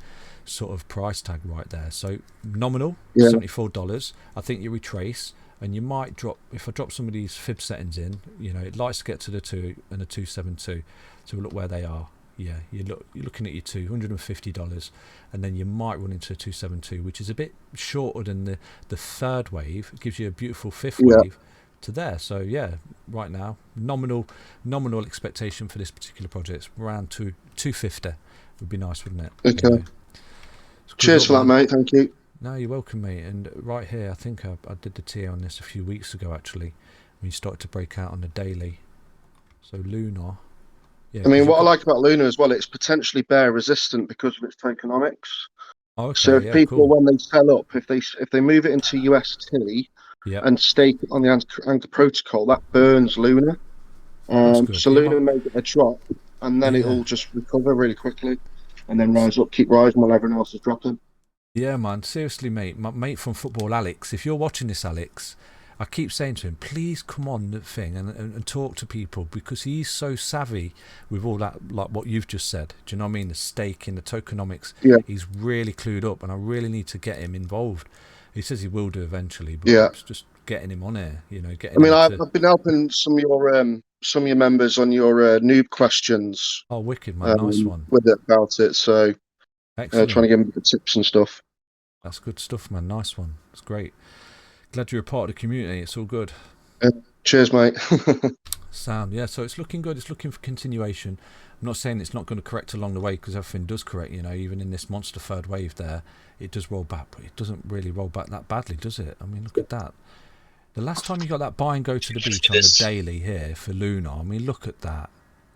S1: sort of price tag right there. So nominal, $74. I think you retrace, and you might drop, if I drop some of these fib settings in, you know, it likes to get to the 2 and the 272. So look where they are. Yeah, you're looking at your $250, and then you might run into a 272, which is a bit shorter than the third wave. It gives you a beautiful fifth wave to there. So yeah, right now nominal expectation for this particular project around 250 would be nice, wouldn't it?
S8: Okay.
S1: You know?
S8: Cheers for that, mate. Thank you.
S1: No, you're welcome, mate. And right here, I think I did the TA on this a few weeks ago actually, when you started to break out on the daily. So Lunar. Yeah,
S8: I mean, what I like about Luna as well, it's potentially bear resistant because of its tokenomics.
S1: Okay,
S8: so if people, when they sell up, if they move it into UST and stake it on the Anchor protocol, that burns Luna. So Luna may get a drop, and then it'll just recover really quickly, and then rise up, keep rising while everyone else is dropping.
S1: Yeah, man. Seriously, mate. My mate from football, Alex. If you're watching this, Alex, I keep saying to him, please come on the thing and talk to people, because he's so savvy with all that, like what you've just said. Do you know what I mean? The staking, the tokenomics. Yeah. He's really clued up, and I really need to get him involved. He says he will do eventually, but it's just getting him on here. You know, getting. I mean,
S8: I've been helping some of your members on your noob questions.
S1: Oh, wicked, man! Nice one.
S8: With it about it, so trying to give them the tips and stuff.
S1: That's good stuff, man. Nice one. It's great. Glad you're a part of the community. It's all good.
S8: Cheers, mate.
S1: Sound. Yeah, so it's looking good. It's looking for continuation. I'm not saying it's not going to correct along the way, because everything does correct. You know, even in this monster third wave there, it does roll back, but it doesn't really roll back that badly, does it? I mean, look at that. The last time you got that buy and go to the beach on the daily here for Lunar, I mean, look at that.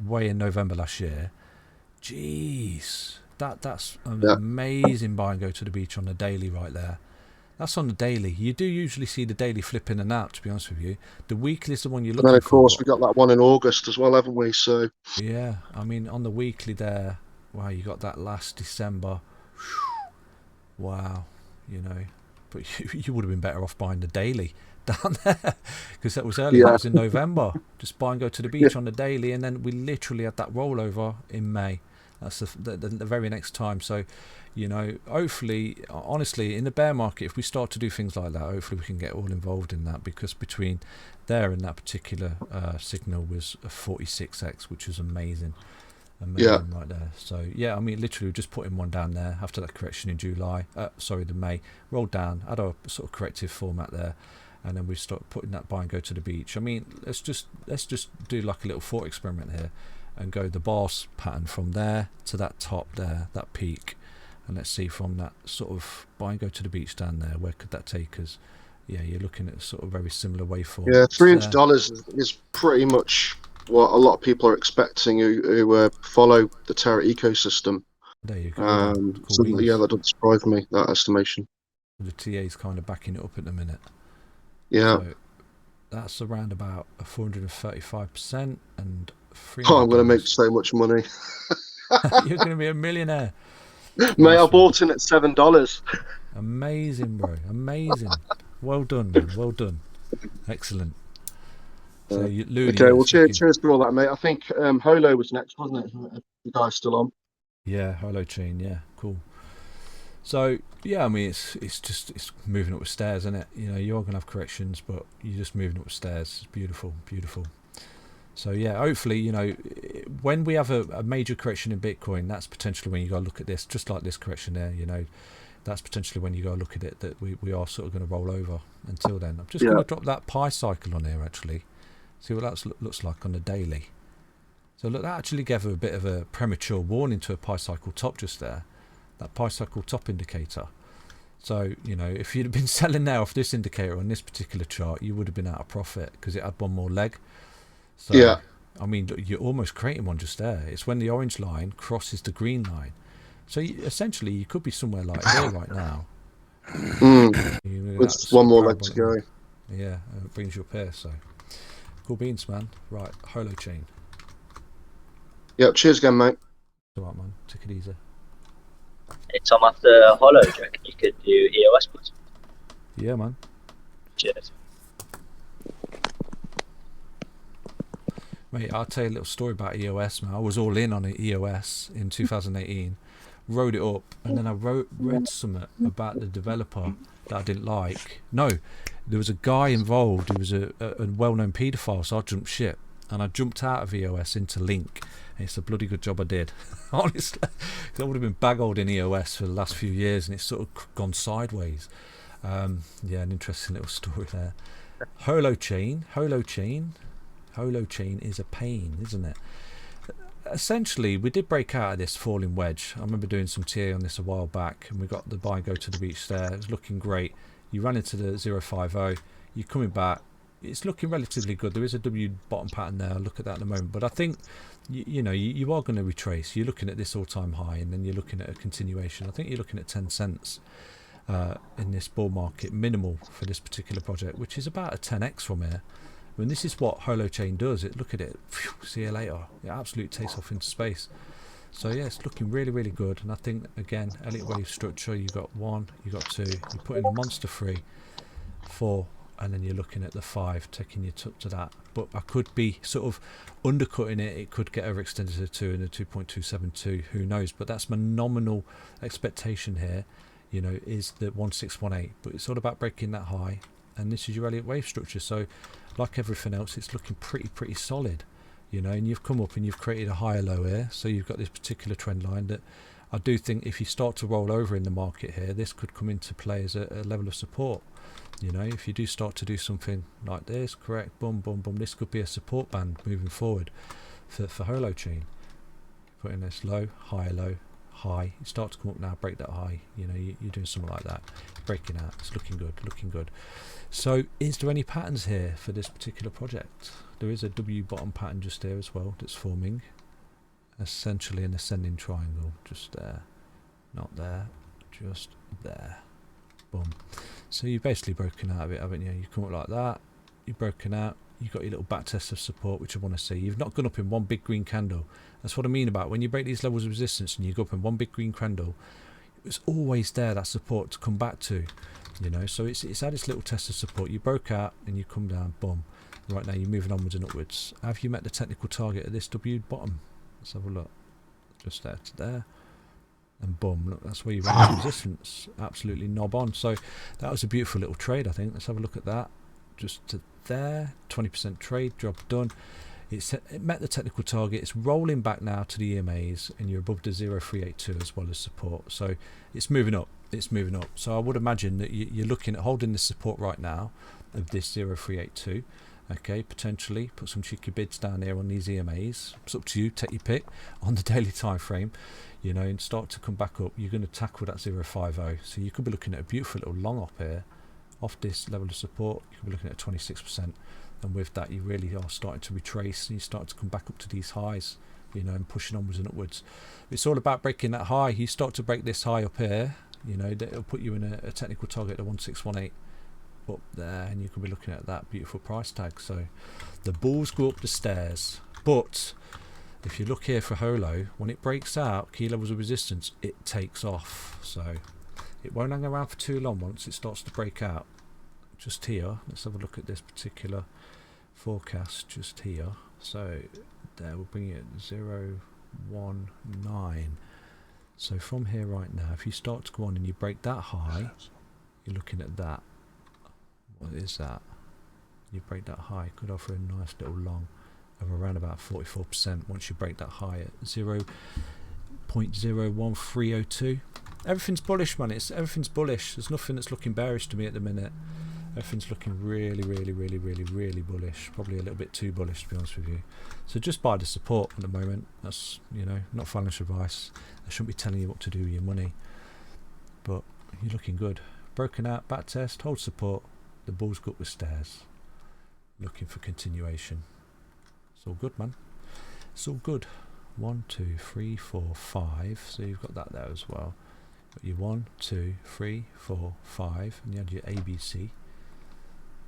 S1: Way in November last year. Jeez. That's an amazing buy and go to the beach on the daily right there. That's on the daily. You do usually see the daily flip in and out, to be honest with you. The weekly is the one you're looking for.
S8: And then, of course, we got that one in August as well, haven't we? So
S1: yeah, I mean, on the weekly there, wow, you got that last December. Wow, you know, but you would have been better off buying the daily down there, because that was early. That was in November. Just buy and go to the beach on the daily, and then we literally had that rollover in May. That's the very next time. So, you know, hopefully, honestly, in the bear market, if we start to do things like that, hopefully we can get all involved in that, because between there and that particular signal was a 46x, which was amazing right there. So yeah, I mean, literally just putting one down there after that correction in the May, rolled down, had a sort of corrective format there, and then we start putting that buy and go to the beach. I mean, let's just do like a little thought experiment here, and go the bars pattern from there to that top there, that peak, and let's see from that sort of buy and go to the beach down there, where could that take us? Yeah, you're looking at sort of very similar waveform.
S8: Yeah, $300 is pretty much what a lot of people are expecting who follow the Terra ecosystem.
S1: There you go.
S8: So yeah, that doesn't surprise me, that estimation.
S1: The TA is kind of backing it up at the minute.
S8: Yeah.
S1: So that's around about a 435%, and
S8: I'm going to make so much money.
S1: You're going to be a millionaire.
S8: Mate, I bought in at $7.
S1: Amazing, bro. Amazing. Well done, man. Well done. Excellent. So,
S8: okay, well, cheers for all that, mate. I think Holo was next, wasn't it? The guy's still on.
S1: Yeah, Holo chain. Yeah, cool. So, yeah, I mean, it's moving up the stairs, isn't it? You know, you're going to have corrections, but you're just moving up the stairs. It's beautiful, beautiful. So yeah, hopefully, you know, when we have a major correction in Bitcoin, that's potentially when you got to look at this, just like this correction there, you know, that's potentially when you got to look at it, that we are sort of going to roll over. Until then, I'm just going to drop that pi cycle on here, actually, see what that looks like on the daily. So look, that actually gave a bit of a premature warning to a pi cycle top just there. that pi cycle top indicator. So, you know, if you'd have been selling now off this indicator on this particular chart, you would have been out of profit because it had one more leg. So,
S8: yeah.
S1: I mean, you're almost creating one just there. It's when the orange line crosses the green line. So essentially, you could be somewhere like here right now.
S8: With one more leg to go.
S1: Yeah, and it brings you up here. So, cool beans, man. Right, Holo chain.
S8: Yeah, cheers again, mate.
S1: All right, man. Take it easy.
S10: Hey, Tom, after Holo, do you reckon you could do EOS, please?
S1: Yeah, man.
S10: Cheers.
S1: Mate, I'll tell you a little story about EOS, man. I was all in on an EOS in 2018, wrote it up, and then I read something about the developer that I didn't like. No, there was a guy involved who was a well-known paedophile, so I jumped ship. And I jumped out of EOS into Link, and it's a bloody good job I did. Honestly, I would have been bag-old in EOS for the last few years, and it's sort of gone sideways. Yeah, an interesting little story there. Holo chain is a pain, isn't it? Essentially, we did break out of this falling wedge. I remember doing some TA on this a while back, and we got the buy and go to the beach there. It was looking great. You ran into the 050, you're coming back. It's looking relatively good. There is a W bottom pattern there. I'll look at that in a moment. But I think, you know, you are going to retrace. You're looking at this all-time high, and then you're looking at a continuation. I think you're looking at 10 cents in this bull market, minimal for this particular project, which is about a 10x from here. I mean, this is what Holo chain does. Look at it. Phew, see you later. It absolutely takes off into space. So yeah, it's looking really, really good. And I think, again, Elliott wave structure, you got 1, you got 2, you put in a monster 3, 4, and then you're looking at the 5, taking you up to that. But I could be sort of undercutting it. It could get overextended to 2 and a 2.272. Who knows? But that's my nominal expectation here, you know, is the 1618. But it's all about breaking that high. And this is your Elliott wave structure. So like everything else, it's looking pretty solid, you know. And you've come up and you've created a higher low here. So you've got this particular trend line that I do think if you start to roll over in the market here, this could come into play as a level of support. You know, if you do start to do something like this, correct, boom, boom, boom, this could be a support band moving forward for Holo chain. Put in this low, high, high. You start to come up now, break that high. You know, you're doing something like that, breaking out. It's looking good, looking good. So, is there any patterns here for this particular project? There is a W bottom pattern just there as well that's forming. Essentially an ascending triangle, just there, not there, just there. Boom. So you've basically broken out of it, haven't you? You come up like that, you've broken out, you've got your little back test of support, which I want to see. You've not gone up in one big green candle. That's what I mean about when you break these levels of resistance and you go up in one big green candle, it's always there, that support to come back to, you know. So it's had its little test of support. You broke out and you come down, boom. Right now you're moving onwards and upwards. Have you met the technical target at this W bottom? Let's have a look. Just there to there. And boom, look, that's where you ran into resistance. Absolutely knob on. So that was a beautiful little trade, I think. Let's have a look at that. Just to there, 20% trade, job done. It met the technical target. It's rolling back now to the EMAs, and you're above the 0382 as well as support. So it's moving up. It's moving up. So I would imagine that you're looking at holding the support right now of this 0382. Okay, potentially put some cheeky bids down here on these EMAs. It's up to you. Take your pick on the daily time frame. You know, and start to come back up. You're going to tackle that 050. So you could be looking at a beautiful little long up here off this level of support. You could be looking at 26%, and with that you really are starting to retrace and you start to come back up to these highs, you know, and pushing onwards and upwards. It's all about breaking that high. You start to break this high up here, you know, it'll put you in a technical target of 1618 up there, and you could be looking at that beautiful price tag. So the bulls go up the stairs, but if you look here for Holo, when it breaks out key levels of resistance, it takes off. So it won't hang around for too long once it starts to break out. Just here, let's have a look at this particular forecast just here. So there, we'll bring it 019. So from here right now, if you start to go on and you break that high, you're looking at that. What is that? You break that high, could offer a nice little long of around about 44% once you break that high at 0.01302. Everything's bullish, man. Everything's bullish. There's nothing that's looking bearish to me at the minute. Everything's looking really, really, really, really, really bullish. Probably a little bit too bullish, to be honest with you. So just buy the support at the moment. That's, you know, not financial advice. I shouldn't be telling you what to do with your money. But you're looking good. Broken out, back test, hold support. The bull's got with stairs. Looking for continuation. It's all good, man. It's all good. 1, 2, 3, 4, 5. So you've got that there as well. Got your 1, 2, 3, 4, 5, and you had your ABC,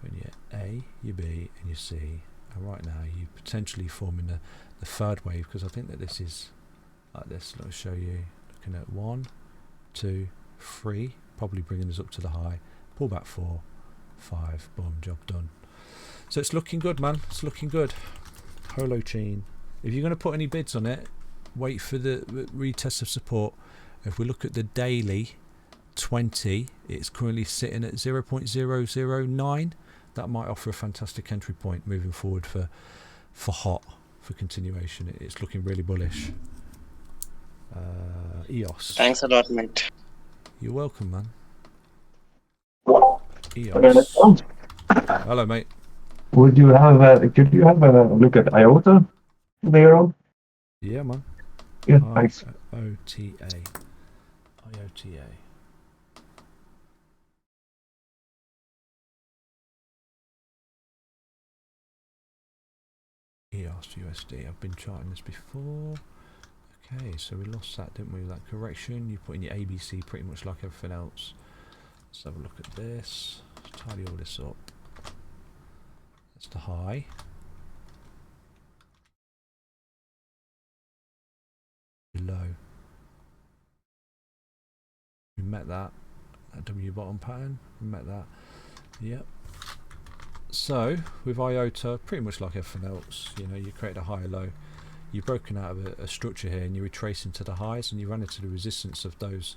S1: and your A, your B, and your C. And right now you're potentially forming the third wave, because I think that this is like this. Let me show you. Looking at 1, 2, 3, probably bringing us up to the high. Pull back 4, 5. Boom, job done. So it's looking good, man. It's looking good. Holo chain. If you're going to put any bids on it, wait for the retest of support. If we look at the daily 20, it's currently sitting at 0.009. That might offer a fantastic entry point moving forward for hot, for continuation. It's looking really bullish. EOS.
S14: Thanks a lot, mate.
S1: You're welcome, man. EOS. Hello, mate.
S12: Would you have could you have a look at IOTA later on?
S1: Yeah, man.
S12: Yeah, thanks.
S1: IOTA. IOTA. EOS USD. I've been charting this before. Okay, so we lost that, didn't we? That correction. You put in your ABC pretty much like everything else. Let's have a look at this. Let's tidy all this up. That's the high. Low. We met that. That W bottom pattern. We met that. Yep. So with IOTA, pretty much like everything else, you know, you create a high low. You've broken out of a structure here, and you retrace into the highs, and you run into the resistance of those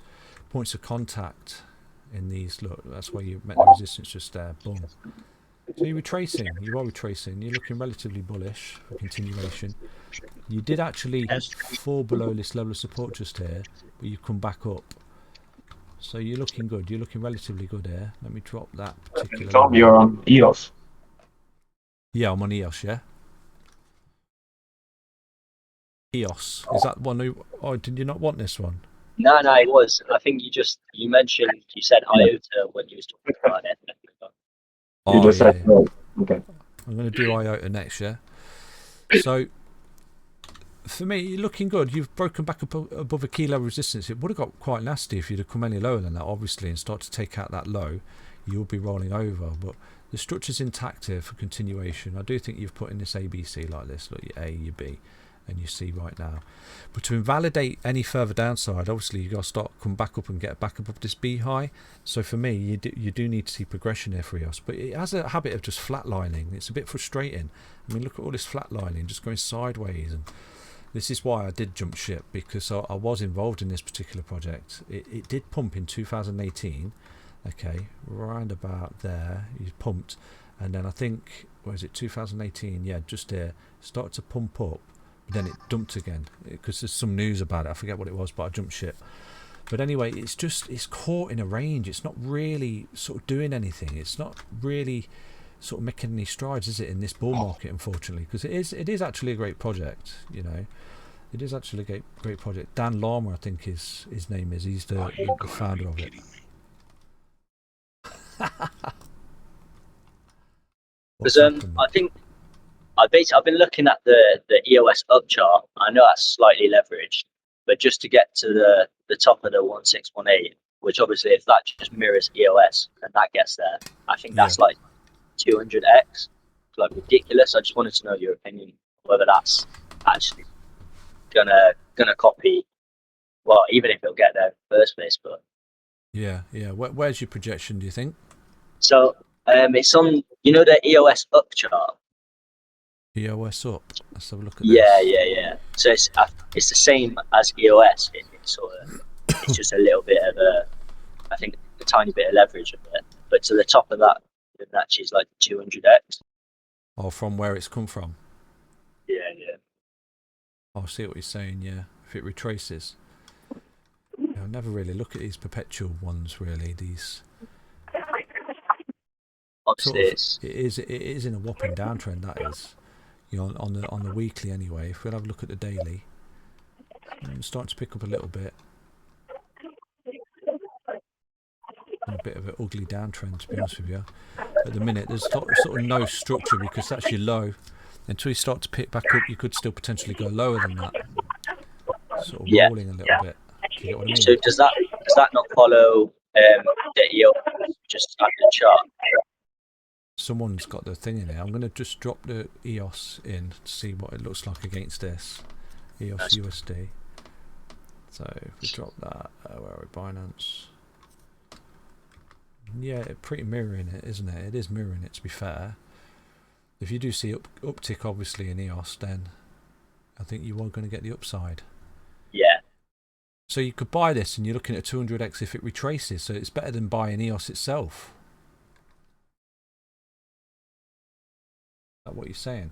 S1: points of contact in these. Look, that's where you met the resistance just there. Boom. So you're retracing. You are retracing. You're looking relatively bullish for continuation. You did actually fall below this level of support just here, but you've come back up. So you're looking good. You're looking relatively good here. Let me drop that particular.
S12: Tom, you're on EOS.
S1: Yeah, I'm on EOS. Yeah. EOS, is that one who? Oh, did you not want this one?
S10: No, it was. I think you mentioned, you said IOTA when you was talking about it.
S1: Oh,
S12: just
S1: yeah.
S12: said no. Okay.
S1: I'm going to do IOTA next, yeah. So for me, you're looking good. You've broken back above a key level resistance. It would have got quite nasty if you'd have come any lower than that, obviously, and start to take out that low. You'll be rolling over, but the structure's intact here for continuation. I do think you've put in this ABC like this. Look, your A, your B, and you see right now. But to invalidate any further downside, obviously you've got to start come back up and get back above this B high. So for me, you do need to see progression here for EOS, but it has a habit of just flatlining. It's a bit frustrating. I mean, look at all this flatlining, just going sideways, and this is why I did jump ship, because I was involved in this particular project. It did pump in 2018, okay, round about there, you pumped, and then I think, what is it, 2018, yeah, just here, started to pump up. Then it dumped again because there's some news about it. I forget what it was, but I jumped ship. But anyway, it's caught in a range. It's not really sort of doing anything. It's not really sort of making any strides, is it, in this bull market, unfortunately? Because it is actually a great project, you know. It is actually a great project. Dan Lama, I think his name is. He's the founder of it.
S10: Because I think I've been looking at the EOS up chart. I know that's slightly leveraged, but just to get to the top of the 1618, which obviously if that just mirrors EOS and that gets there, I think that's like 200x. It's like ridiculous. I just wanted to know your opinion whether that's actually gonna copy. Well, even if it'll get there in the first place, but
S1: yeah. Where's your projection, do you think?
S10: So it's on, you know, the EOS up chart.
S1: EOS up. Let's have a look at
S10: Yeah. So it's the same as EOS. It's just a little bit of I think a tiny bit of leverage of it. But to the top of that, it actually is like 200x.
S1: Oh, from where it's come from?
S10: Yeah.
S1: I'll see what he's saying, yeah. If it retraces. I never really look at these perpetual ones, really. These. it is in a whopping downtrend. That is, you know, on the weekly anyway. If we'll have a look at the daily, it's starting to pick up a little bit. On a bit of an ugly downtrend, to be honest with you. At the minute, there's sort of no structure because that's your low. Until you start to pick back up, you could still potentially go lower than that. Sort of rolling a little bit. Do you get what I mean?
S10: So does that not follow the EOS just standard chart?
S1: Someone's got the thing in here. I'm going to just drop the EOS in to see what it looks like against this. EOS USD. So if we drop that, where are we? Binance. Yeah, pretty mirroring it, isn't it? It is mirroring it, to be fair. If you do see uptick, obviously, in EOS, then I think you are going to get the upside.
S10: Yeah.
S1: So you could buy this, and you're looking at 200x if it retraces. So it's better than buying EOS itself. Is that what you're saying?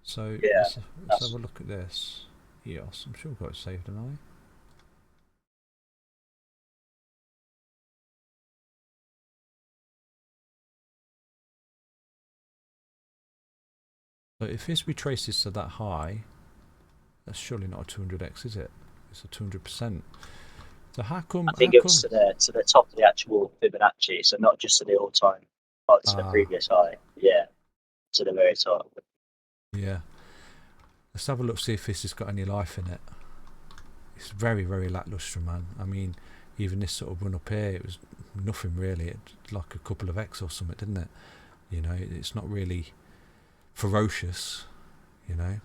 S1: So
S10: yeah,
S1: let's have a look at this. EOS, I'm sure I've got it saved, haven't I? So if this retraces to that high, that's surely not a 200x, is it? It's a 200%. So how come?
S10: I think it was to the top of the actual Fibonacci, so not just to the all-time, but to the previous high. Yeah, to the very top.
S1: Yeah. Let's have a look, see if this has got any life in it. It's very, very lackluster, man. I mean, even this sort of run up here, it was nothing really. It's like a couple of X or something, didn't it? You know, it's not really ferocious, you know.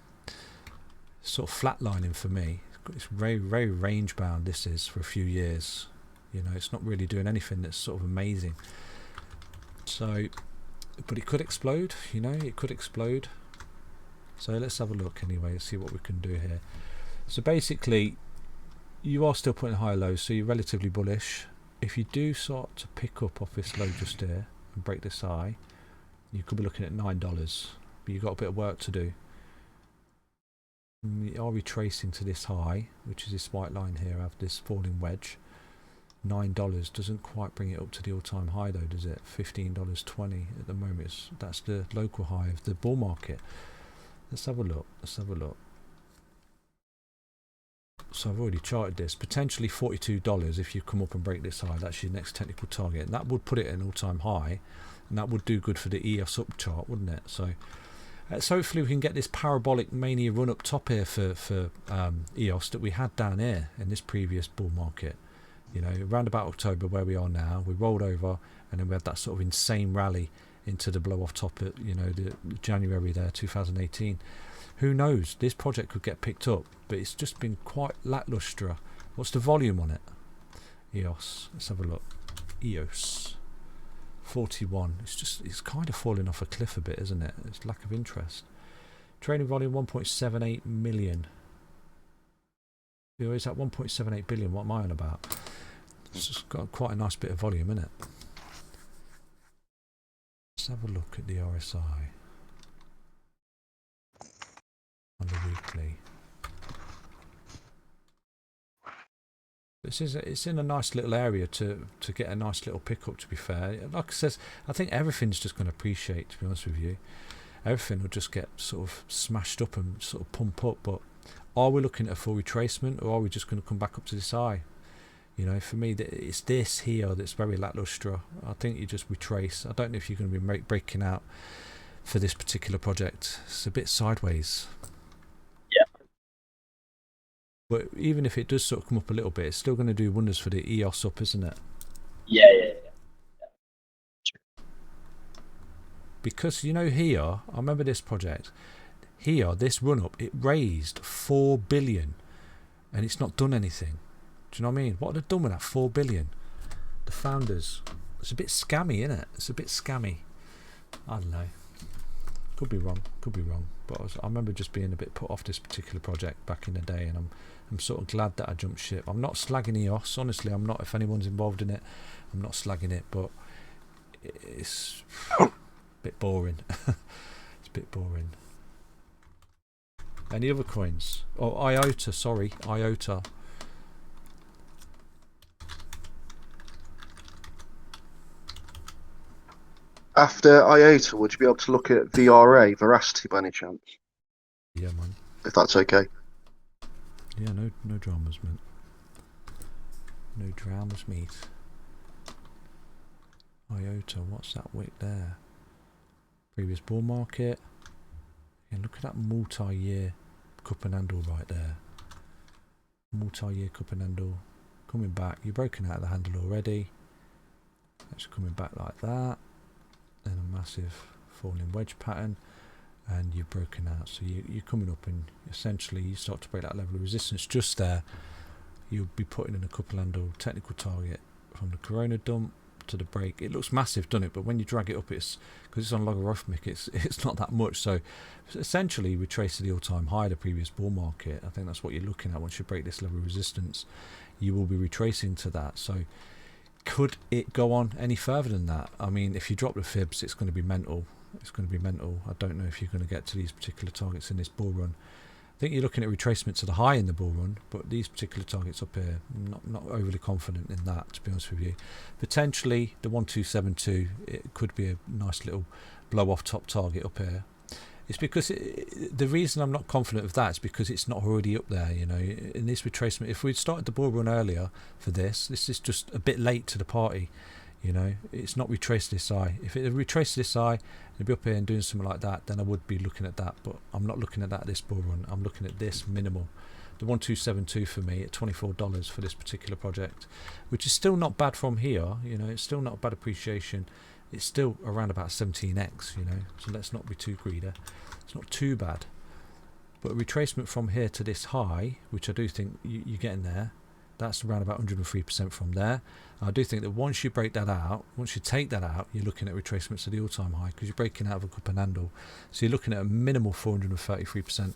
S1: Sort of flatlining for me. It's very, very range bound. This is for a few years, you know. It's not really doing anything that's sort of amazing. So, but it could explode, you know. It could explode. So let's have a look anyway. See what we can do here. So basically, you are still putting higher lows, so you're relatively bullish. If you do start to pick up off this low just here and break this high, you could be looking at $9. But you've got a bit of work to do. We are retracing to this high, which is this white line here. I have this falling wedge. $9 doesn't quite bring it up to the all-time high though, does it? $15.20 at the moment. That's the local high of the bull market. Let's have a look. Let's have a look. So I've already charted this. Potentially $42 if you come up and break this high. That's your next technical target. And that would put it at an all-time high. And that would do good for the EOS up chart, wouldn't it? So hopefully we can get this parabolic mania run up top here for EOS that we had down here in this previous bull market. You know, around about October where we are now, we rolled over and then we had that sort of insane rally into the blow off top at, you know, the January there, 2018. Who knows? This project could get picked up, but it's just been quite lackluster. What's the volume on it? EOS. Let's have a look. EOS. 41. It's kind of falling off a cliff a bit, isn't it? It's lack of interest. Trading volume 1.78 million. Is that 1.78 billion? What am I on about? It's just got quite a nice bit of volume in it. Let's have a look at the RSI on the weekly. It's in a nice little area to get a nice little pickup, to be fair. Like I says, I think everything's just going to appreciate, to be honest with you. Everything will just get sort of smashed up and sort of pump up. But are we looking at a full retracement, or are we just going to come back up to this high? You know, for me, it's this here that's very lackluster. I think you just retrace. I don't know if you're going to be breaking out for this particular project. It's a bit sideways. But even if it does sort of come up a little bit, it's still going to do wonders for the EOS up, isn't it?
S10: Yeah.
S1: Because, you know, here, I remember this project. Here, this run-up, it raised $4 billion. And it's not done anything. Do you know what I mean? What have they done with that $4 billion? The founders. It's a bit scammy, isn't it? It's a bit scammy. I don't know. Could be wrong. But I remember just being a bit put off this particular project back in the day, and I'm sort of glad that I jumped ship. I'm not slagging EOS, honestly. I'm not. If anyone's involved in it, I'm not slagging it, but it's a bit boring. It's a bit boring. Any other coins? Oh, IOTA. Sorry, IOTA.
S8: after IOTA, would you be able to look at VRA, Veracity, by any chance?
S1: Yeah, man.
S8: If that's okay.
S1: Yeah, no dramas, man. No dramas, mate. IOTA, what's that wick there? Previous bull market. And look at that multi-year cup and handle right there. Multi-year cup and handle. Coming back. You're broken out of the handle already. That's coming back like that. Then a massive falling wedge pattern. And you're broken out. So you're coming up and essentially you start to break that level of resistance just there. You'll be putting in a couple handle technical target from the corona dump to the break. It looks massive, doesn't it? But when you drag it up, it's because it's on logarithmic, it's not that much. So essentially we trace to the all-time high, the previous bull market. I think that's what you're looking at. Once you break this level of resistance, you will be retracing to that. So could it go on any further than that? I mean, if you drop the fibs, it's going to be mental. It's going to be mental. I don't know if you're going to get to these particular targets in this bull run. I think you're looking at retracement to the high in the bull run, but these particular targets up here, not overly confident in that, to be honest with you. Potentially the 1272, it could be a nice little blow off top target up here. It's because the reason I'm not confident of that is because it's not already up there, you know. In this retracement, if we'd started the bull run earlier for this is just a bit late to the party. You know, it's not retraced this high. If it had retraced this high, it'd be up here and doing something like that, then I would be looking at that. But I'm not looking at that this bull run. I'm looking at this minimal. The 1272 for me at $24 for this particular project, which is still not bad from here. You know, it's still not a bad appreciation. It's still around about 17x, you know, so let's not be too greedy. It's not too bad. But a retracement from here to this high, which I do think you're getting there, that's around about 103% from there. I do think that once you break that out, once you take that out, you're looking at retracements to the all-time high because you're breaking out of a cup and handle. So you're looking at a minimal 433%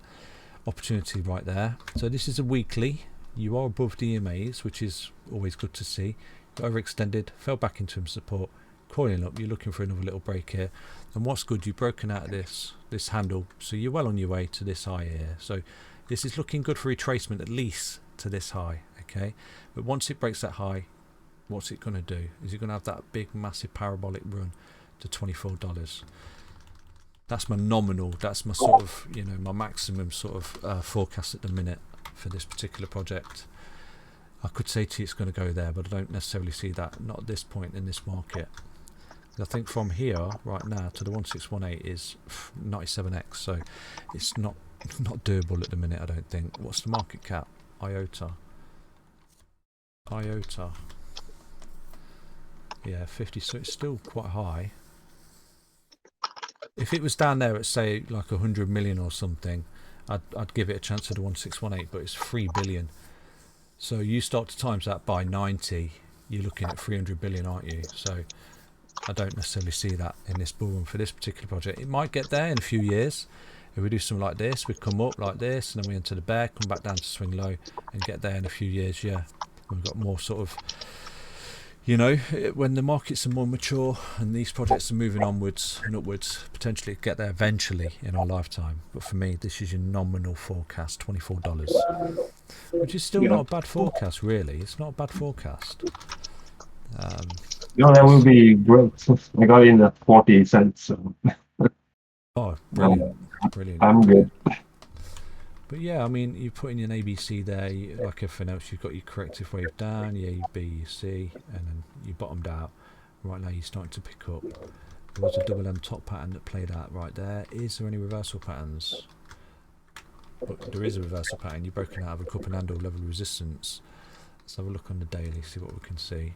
S1: opportunity right there. So this is a weekly. You are above the EMAs, which is always good to see. Got overextended, fell back into some support, coiling up. You're looking for another little break here. And what's good, you've broken out of this handle, so you're well on your way to this high here. So this is looking good for retracement at least to this high. Okay, but once it breaks that high, what's it going to do? Is it going to have that big massive parabolic run to $24? That's my nominal, that's my sort of, you know, my maximum sort of forecast at the minute for this particular project. I could say to you it's going to go there, but I don't necessarily see that, not at this point in this market. I think from here right now to the 1618 is 97x, so it's not doable at the minute, I don't think. What's the market cap? IOTA, yeah, 50, so it's still quite high. If it was down there at say like 100 million or something, I'd give it a chance at the 1618, but it's 3 billion. So you start to times that by 90, you're looking at 300 billion, aren't you? So I don't necessarily see that in this bull run for this particular project. It might get there in a few years. If we do something like this, we come up like this, and then we enter the bear, come back down to swing low, and get there in a few years. Yeah, we've got more sort of, you know, when the markets are more mature and these projects are moving onwards and upwards, potentially get there eventually in our lifetime. But for me, this is your nominal forecast, $24, which is still not a bad forecast, really. It's not a bad forecast.
S12: No, that will be great. I got in at 40 cents. So.
S1: Oh, brilliant. Brilliant.
S12: I'm good.
S1: But yeah, I mean, you put in your ABC there, like everything else, you've got your corrective wave down, your A, B, your C, and then you bottomed out. Right now you're starting to pick up. There was a double M top pattern that played out right there. Is there any reversal patterns? But there is a reversal pattern. You're broken out of a cup and handle level of resistance. Let's have a look on the daily, see what we can see.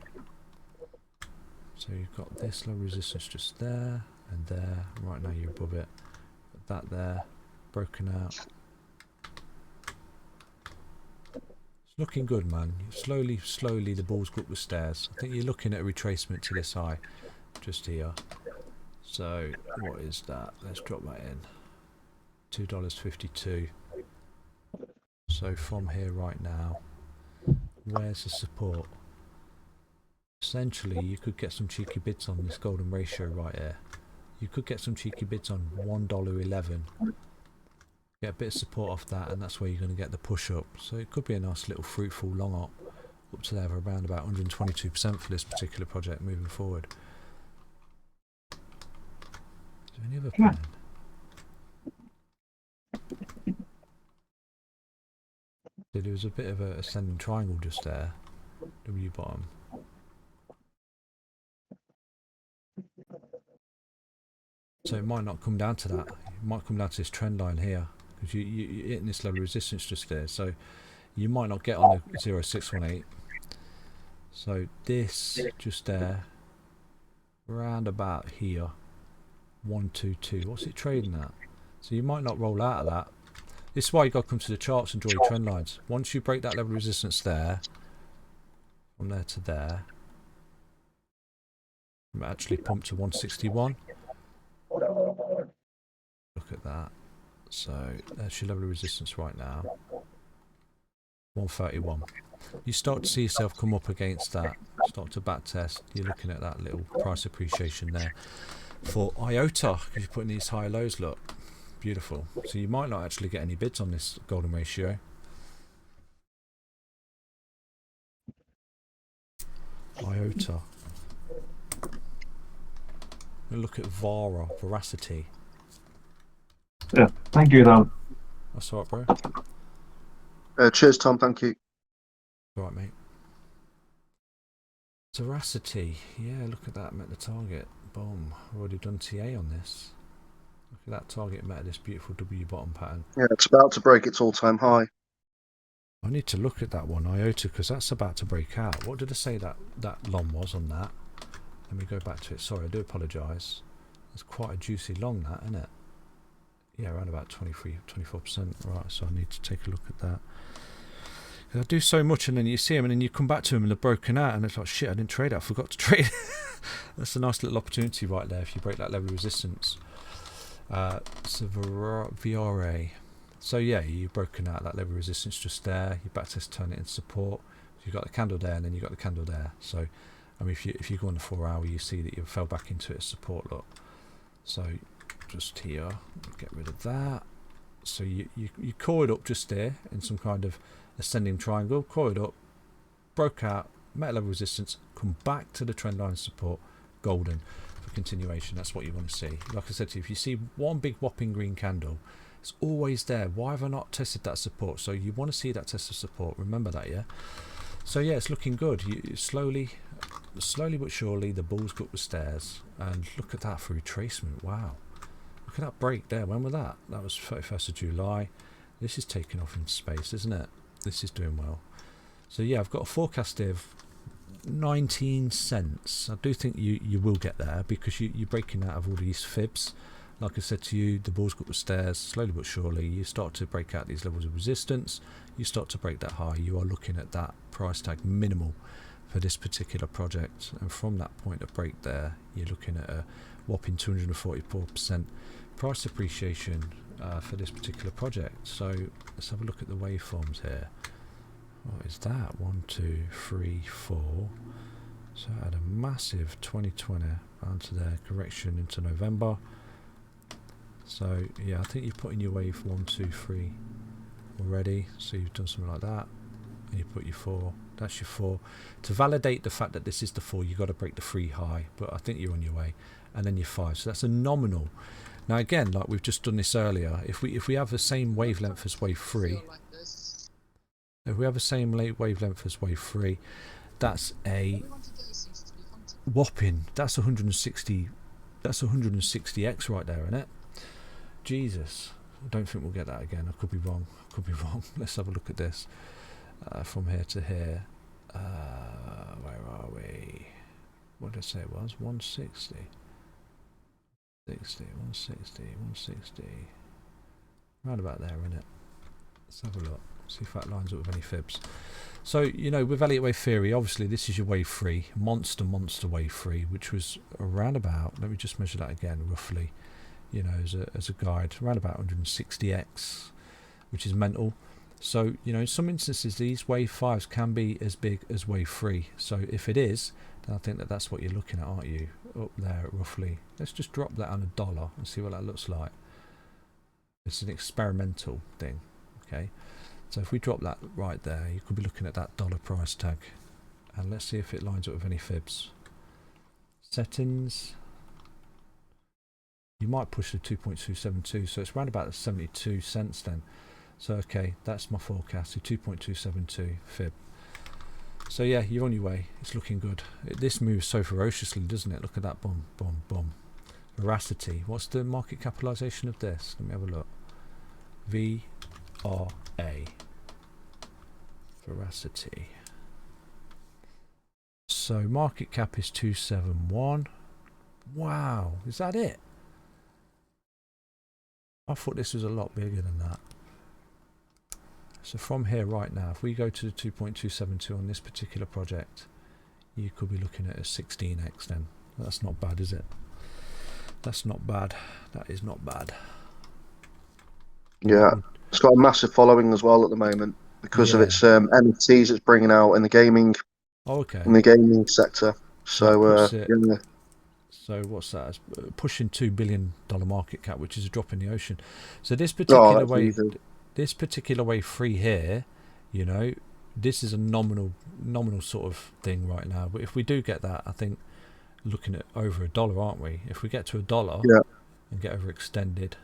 S1: So you've got this level of resistance just there and there. Right now you're above it. That there, broken out. It's looking good, man. Slowly the balls go up the stairs. I think you're looking at a retracement to this high just here. So what is that? Let's drop that in. $2.52. So from here right now, where's the support? Essentially you could get some cheeky bids on this golden ratio right here. You could get some cheeky bids on $1.11. Get a bit of support off that, and that's where you're going to get the push up. So it could be a nice little fruitful long up to there of around about 122% for this particular project moving forward. there any other plan? So there was a bit of a ascending triangle just there. W bottom. So it might not come down to that. It might come down to this trend line here, because you're hitting this level of resistance just there. So you might not get on the 0618. So this just there, round about here, 122. What's it trading at? So you might not roll out of that. This is why you got to come to the charts and draw your trend lines. Once you break that level of resistance there, from there to there, you might actually pump to 161. Look at that. So that's your level of resistance right now. 131. You start to see yourself come up against that, start to back test. You're looking at that little price appreciation there for IOTA, because you're putting these high lows. Look, beautiful. So you might not actually get any bids on this golden ratio. IOTA. We'll look at Veracity.
S12: Yeah, thank you, Tom.
S1: That's all right,
S8: bro. Cheers, Tom. Thank you.
S1: All right, mate. Veracity. Yeah, look at that. Met the target. Boom. Already done TA on this. Look at that target met this beautiful W bottom pattern.
S8: Yeah, it's about to break its all-time high.
S1: I need to look at that one, IOTA, because that's about to break out. What did I say that long was on that? Let me go back to it. Sorry, I do apologise. It's quite a juicy long, that, isn't it? Yeah, around about 24%. Right, so I need to take a look at that. I do so much, and then you see them, and then you come back to them, and they're broken out, and it's like, shit, I didn't trade it. I forgot to trade it. That's a nice little opportunity right there if you break that level of resistance. So VRA. So yeah, you've broken out that level of resistance just there. You backtest, turn it into support. So you've got the candle there, and then you've got the candle there. So I mean, if you go on the 4 hour, you see that you fell back into it as support. Look. So just here, get rid of that. So you coiled up just there in some kind of ascending triangle, coiled up, broke out, met level resistance, come back to the trend line support, golden for continuation. That's what you want to see. Like I said to you, if you see one big whopping green candle, it's always there. Why have I not tested that support? So you want to see that test of support. Remember that, yeah? So yeah, it's looking good. You slowly but surely, the bulls go up the stairs, and look at that for retracement. Wow, look at that break there. When was that? That was 31st of July. This is taking off in space, isn't it? This is doing well. So yeah, I've got a forecast here of 19 cents. I do think you will get there, because you're breaking out of all these fibs. Like I said to you, the bulls go up the stairs, slowly but surely. You start to break out these levels of resistance. You start to break that high. You are looking at that price tag minimal for this particular project, and from that point of break there, you're looking at a whopping 244% price appreciation for this particular project. So let's have a look at the waveforms here. What is that? 1, 2, 3, 4. So I had a massive 2020 down to there, correction into November. So yeah, I think you've put in your wave 1, 2, 3 already. So you've done something like that, and you put your 4. That's your 4. To validate the fact that this is the 4, you've got to break the 3 high, but I think you're on your way. And then your 5. So that's a nominal. Now again, like we've just done this earlier, if we have the same wavelength as wave 3, if we have the same wavelength as wave 3, that's a whopping, that's 160, that's 160x right there, isn't it? Jesus, I don't think we'll get that again. I could be wrong. I could be wrong. Let's have a look at this from here to here. Where are we? What did I say it was? 160. 160. Round about there, isn't it? Let's have a look. See if that lines up with any fibs. So, you know, with Elliott wave theory, obviously this is your wave 3, monster wave 3, which was around about, let me just measure that again roughly, you know, as a guide, around about 160x, which is mental. So, you know, in some instances these wave 5s can be as big as wave 3. So if it is, then I think that that's what you're looking at, aren't you? Up there roughly. Let's just drop that on $1 and see what that looks like. It's an experimental thing, okay? So if we drop that right there, you could be looking at that dollar price tag. And let's see if it lines up with any fibs. Settings. You might push the 2.272, so it's around about 72 cents then. So okay, that's my forecast, the 2.272 fib. So yeah, you're on your way. It's looking good. This moves so ferociously, doesn't it? Look at that, boom, boom, boom. Veracity. What's the market capitalization of this? Let me have a look. VRA. Veracity. So market cap is 271. Wow, is that it? I thought this was a lot bigger than that. So from here right now, if we go to the 2.272 on this particular project, you could be looking at a 16x then. That's not bad, is it? That's not bad. That is not bad.
S8: Yeah, it's got a massive following as well at the moment because of its NFTs it's bringing out in the gaming. In the gaming sector. So yeah.
S1: So what's that? It's pushing $2 billion market cap, which is a drop in the ocean. So this particular wave 3 here, you know, this is a nominal sort of thing right now. But if we do get that, I think looking at over $1, aren't we? If we get to $1 and get overextended,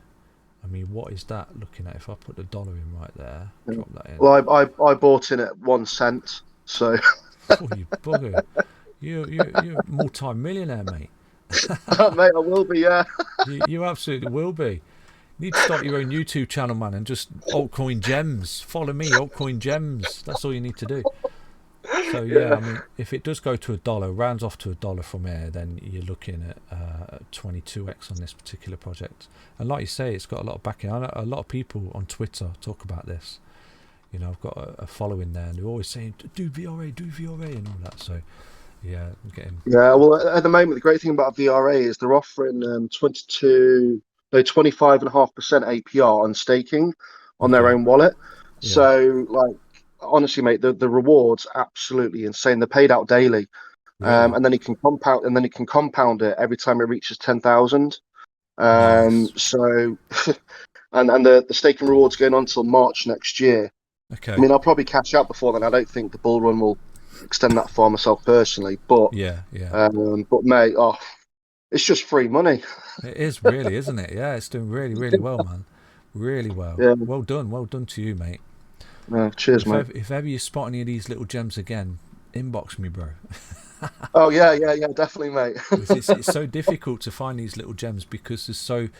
S1: I mean, what is that looking at? If I put the dollar in right there, drop that in.
S8: Well, I bought in at 1 cent, so.
S1: Oh, you bugger! You're a multi-millionaire, mate.
S8: Mate, I will be. Yeah.
S1: You absolutely will be. You need to start your own YouTube channel, man, and just altcoin gems. Follow me, altcoin gems. That's all you need to do. So yeah, I mean, if it does go to $1, rounds off to $1 from here, then you're looking at 22x on this particular project. And like you say, it's got a lot of backing. I know a lot of people on Twitter talk about this. You know, I've got a following there, and they're always saying, do VRA, and all that. So, yeah, I'm getting...
S8: Yeah, well, at the moment, the great thing about VRA is they're offering 25.5% APR on staking on their own wallet. Yeah. So, like, honestly, mate, the reward's absolutely insane. They're paid out daily, and then you can compound it every time it reaches 10,000. Nice. So, and the staking reward's going on until March next year.
S1: Okay.
S8: I mean, I'll probably cash out before then. I don't think the bull run will extend that far myself personally, but but mate, it's just free money.
S1: It is really, isn't it? Yeah, it's doing really, really well, man. Really well. Yeah. Well done to you, mate.
S8: Cheers, mate.
S1: If ever you spot any of these little gems again, inbox me, bro.
S8: Oh yeah, definitely, mate.
S1: it's so difficult to find these little gems because there's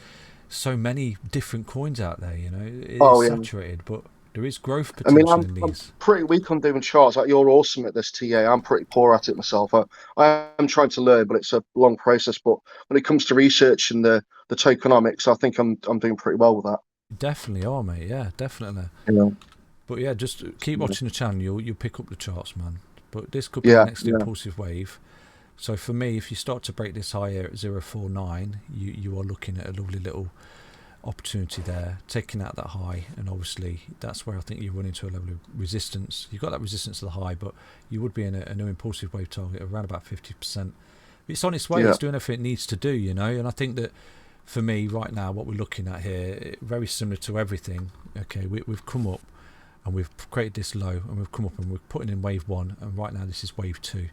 S1: so many different coins out there. You know, it's saturated, but there is growth potential in these. I'm
S8: pretty weak on doing charts. Like, you're awesome at this, TA. I'm pretty poor at it myself. I am trying to learn, but it's a long process. But when it comes to research and the tokenomics, I think I'm doing pretty well with that.
S1: Definitely are, mate. Yeah, definitely.
S8: Yeah.
S1: But yeah, just keep watching the channel. You'll pick up the charts, man. But this could be the next impulsive wave. So for me, if you start to break this high here at 0.49, you are looking at a lovely little opportunity there, taking out that high, and obviously that's where I think you run into a level of resistance. You've got that resistance to the high, but you would be in a new impulsive wave target of around about 50%. It's on its way. It's doing everything it needs to do, you know. And I think that for me right now, what we're looking at here, very similar to everything. Okay, we've come up and we've created this low, and we've come up and we're putting in wave 1, and right now this is wave 2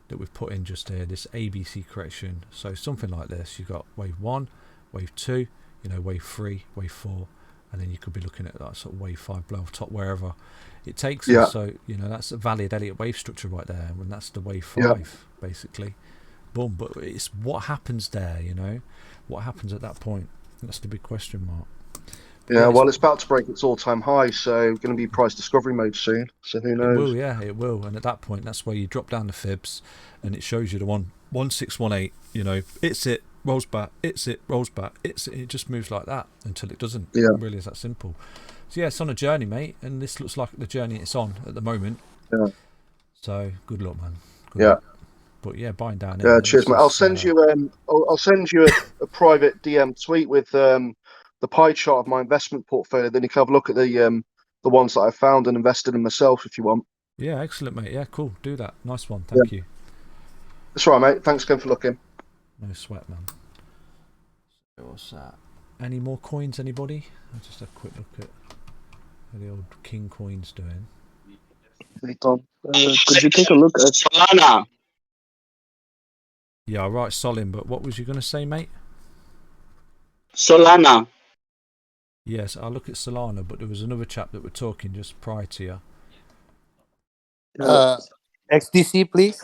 S1: that we've put in just here, this ABC correction. So something like this, you've got wave 1, wave 2, you know, wave 3, wave 4, and then you could be looking at that sort of wave 5 blow off top wherever it takes us. So, you know, that's a valid Elliott wave structure right there, and that's the wave 5 basically. Boom. But it's what happens there, you know, what happens at that point. That's the big question mark.
S8: Yeah, well, it's about to break its all-time high, so going to be price discovery mode soon. So who knows?
S1: It will, yeah, it will. And at that point, that's where you drop down the fibs, and it shows you the 1618. You know, it's it, rolls back, it's it, rolls back, it's it. It just moves like that until it doesn't.
S8: Yeah.
S1: It really is that simple. So yeah, it's on a journey, mate, and this looks like the journey it's on at the moment.
S8: Yeah.
S1: So good luck, man.
S8: Good luck.
S1: But yeah, buying down.
S8: Yeah, cheers, mate. I'll send you a private DM tweet with the pie chart of my investment portfolio. Then you can have a look at the ones that I found and invested in myself if you want.
S1: Yeah, excellent, mate. Yeah, cool. Do that. Nice one. Thank you.
S8: That's right, mate. Thanks again for looking.
S1: No sweat, man. So what's that? Any more coins, anybody? I'll just have a quick look at how the old King coin's doing.
S8: Could you take a look at
S15: Solana?
S1: Yeah, right, Solin. But what was you going to say, mate?
S15: Solana.
S1: Yes, I'll look at Solana, but there was another chap that were talking just prior to you.
S16: XDC, please.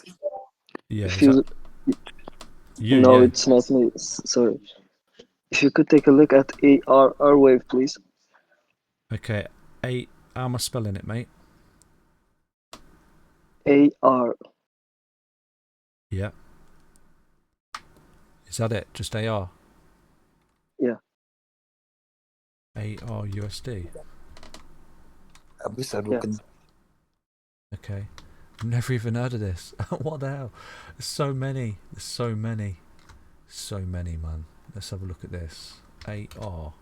S1: Yeah.
S17: If you, no, it's not me. Sorry. If you could take a look at ARR wave, please.
S1: Okay. How am I spelling it, mate?
S17: AR.
S1: Yeah. Is that it? Just AR?
S17: Yeah.
S1: AR USD.
S17: Yes.
S1: Okay. I've never even heard of this. What the hell? There's so many. There's so many. So many, man. Let's have a look at this. AR.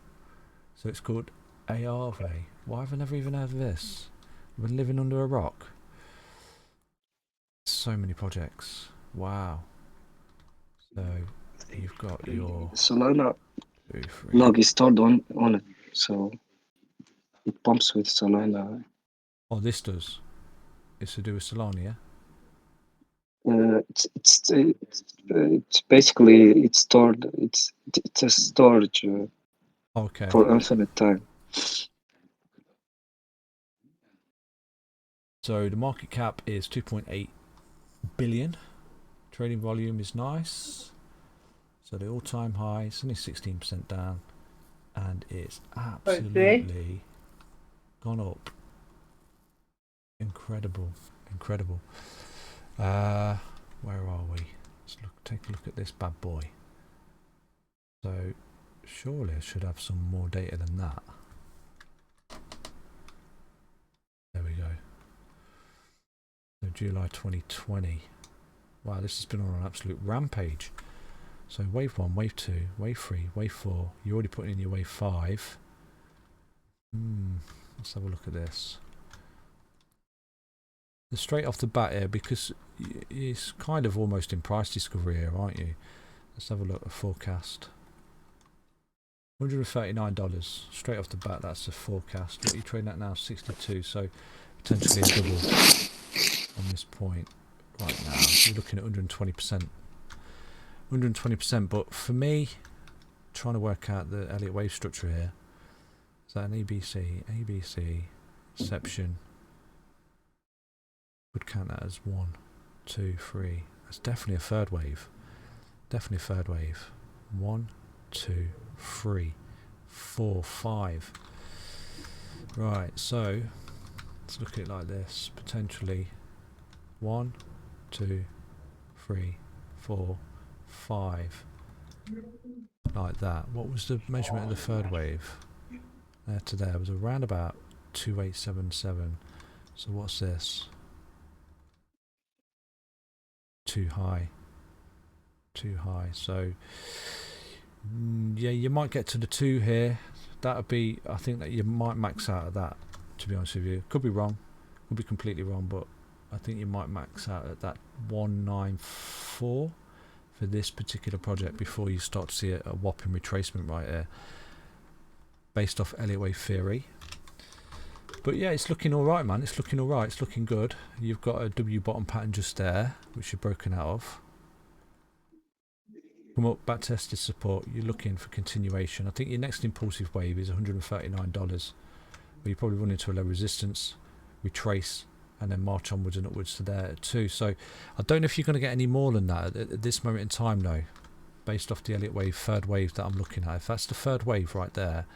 S1: So it's called ARV. Why have I never even heard of this? I've been living under a rock. So many projects. Wow. So you've got your
S17: Solana log is stored on it, so it pumps with Solana.
S1: Oh, this does. It's to do with Solana, yeah?
S17: It's basically it's stored. It's a storage
S1: Okay.
S17: for infinite time.
S1: So the market cap is 2.8 billion. Trading volume is nice. So the all-time high is only 16% down, and it's absolutely gone up. Incredible, incredible. Where are we? Let's take a look at this bad boy. So surely I should have some more data than that. There we go. So July 2020. Wow, this has been on an absolute rampage. So wave 1, wave 2, wave 3, wave 4. You're already putting in your wave 5. Let's have a look at this. Straight off the bat here, because it's kind of almost in price discovery here, aren't you? Let's have a look at forecast. $139 straight off the bat. That's the forecast. What are you trading at now? 62. So potentially a double on this point right now. You're looking at 120%. 120%. But for me, trying to work out the Elliott wave structure here. Is that an ABC? ABC, exception. Would count that as 1, 2, 3. That's definitely a third wave. Definitely a third wave. 1, 2, 3, 4, 5. Right, so let's look at it like this. Potentially 1, 2, 3, 4, 5. Like that. What was the measurement of the third wave? There to there was around about 2877. So what's this? Too high. So yeah, you might get to the 2 here. That would be, I think that you might max out at that, to be honest with you. Could be wrong, could be completely wrong, but I think you might max out at that 194 for this particular project before you start to see a whopping retracement right here based off Elliott wave theory. But yeah, it's looking alright, man. It's looking alright. It's looking good. You've got a W bottom pattern just there, which you're broken out of. Come up, back tested support. You're looking for continuation. I think your next impulsive wave is $139, where you probably run into a low resistance, retrace, and then march onwards and upwards to there too. So I don't know if you're going to get any more than that at this moment in time, though, based off the Elliott wave, third wave that I'm looking at. If that's the third wave right there,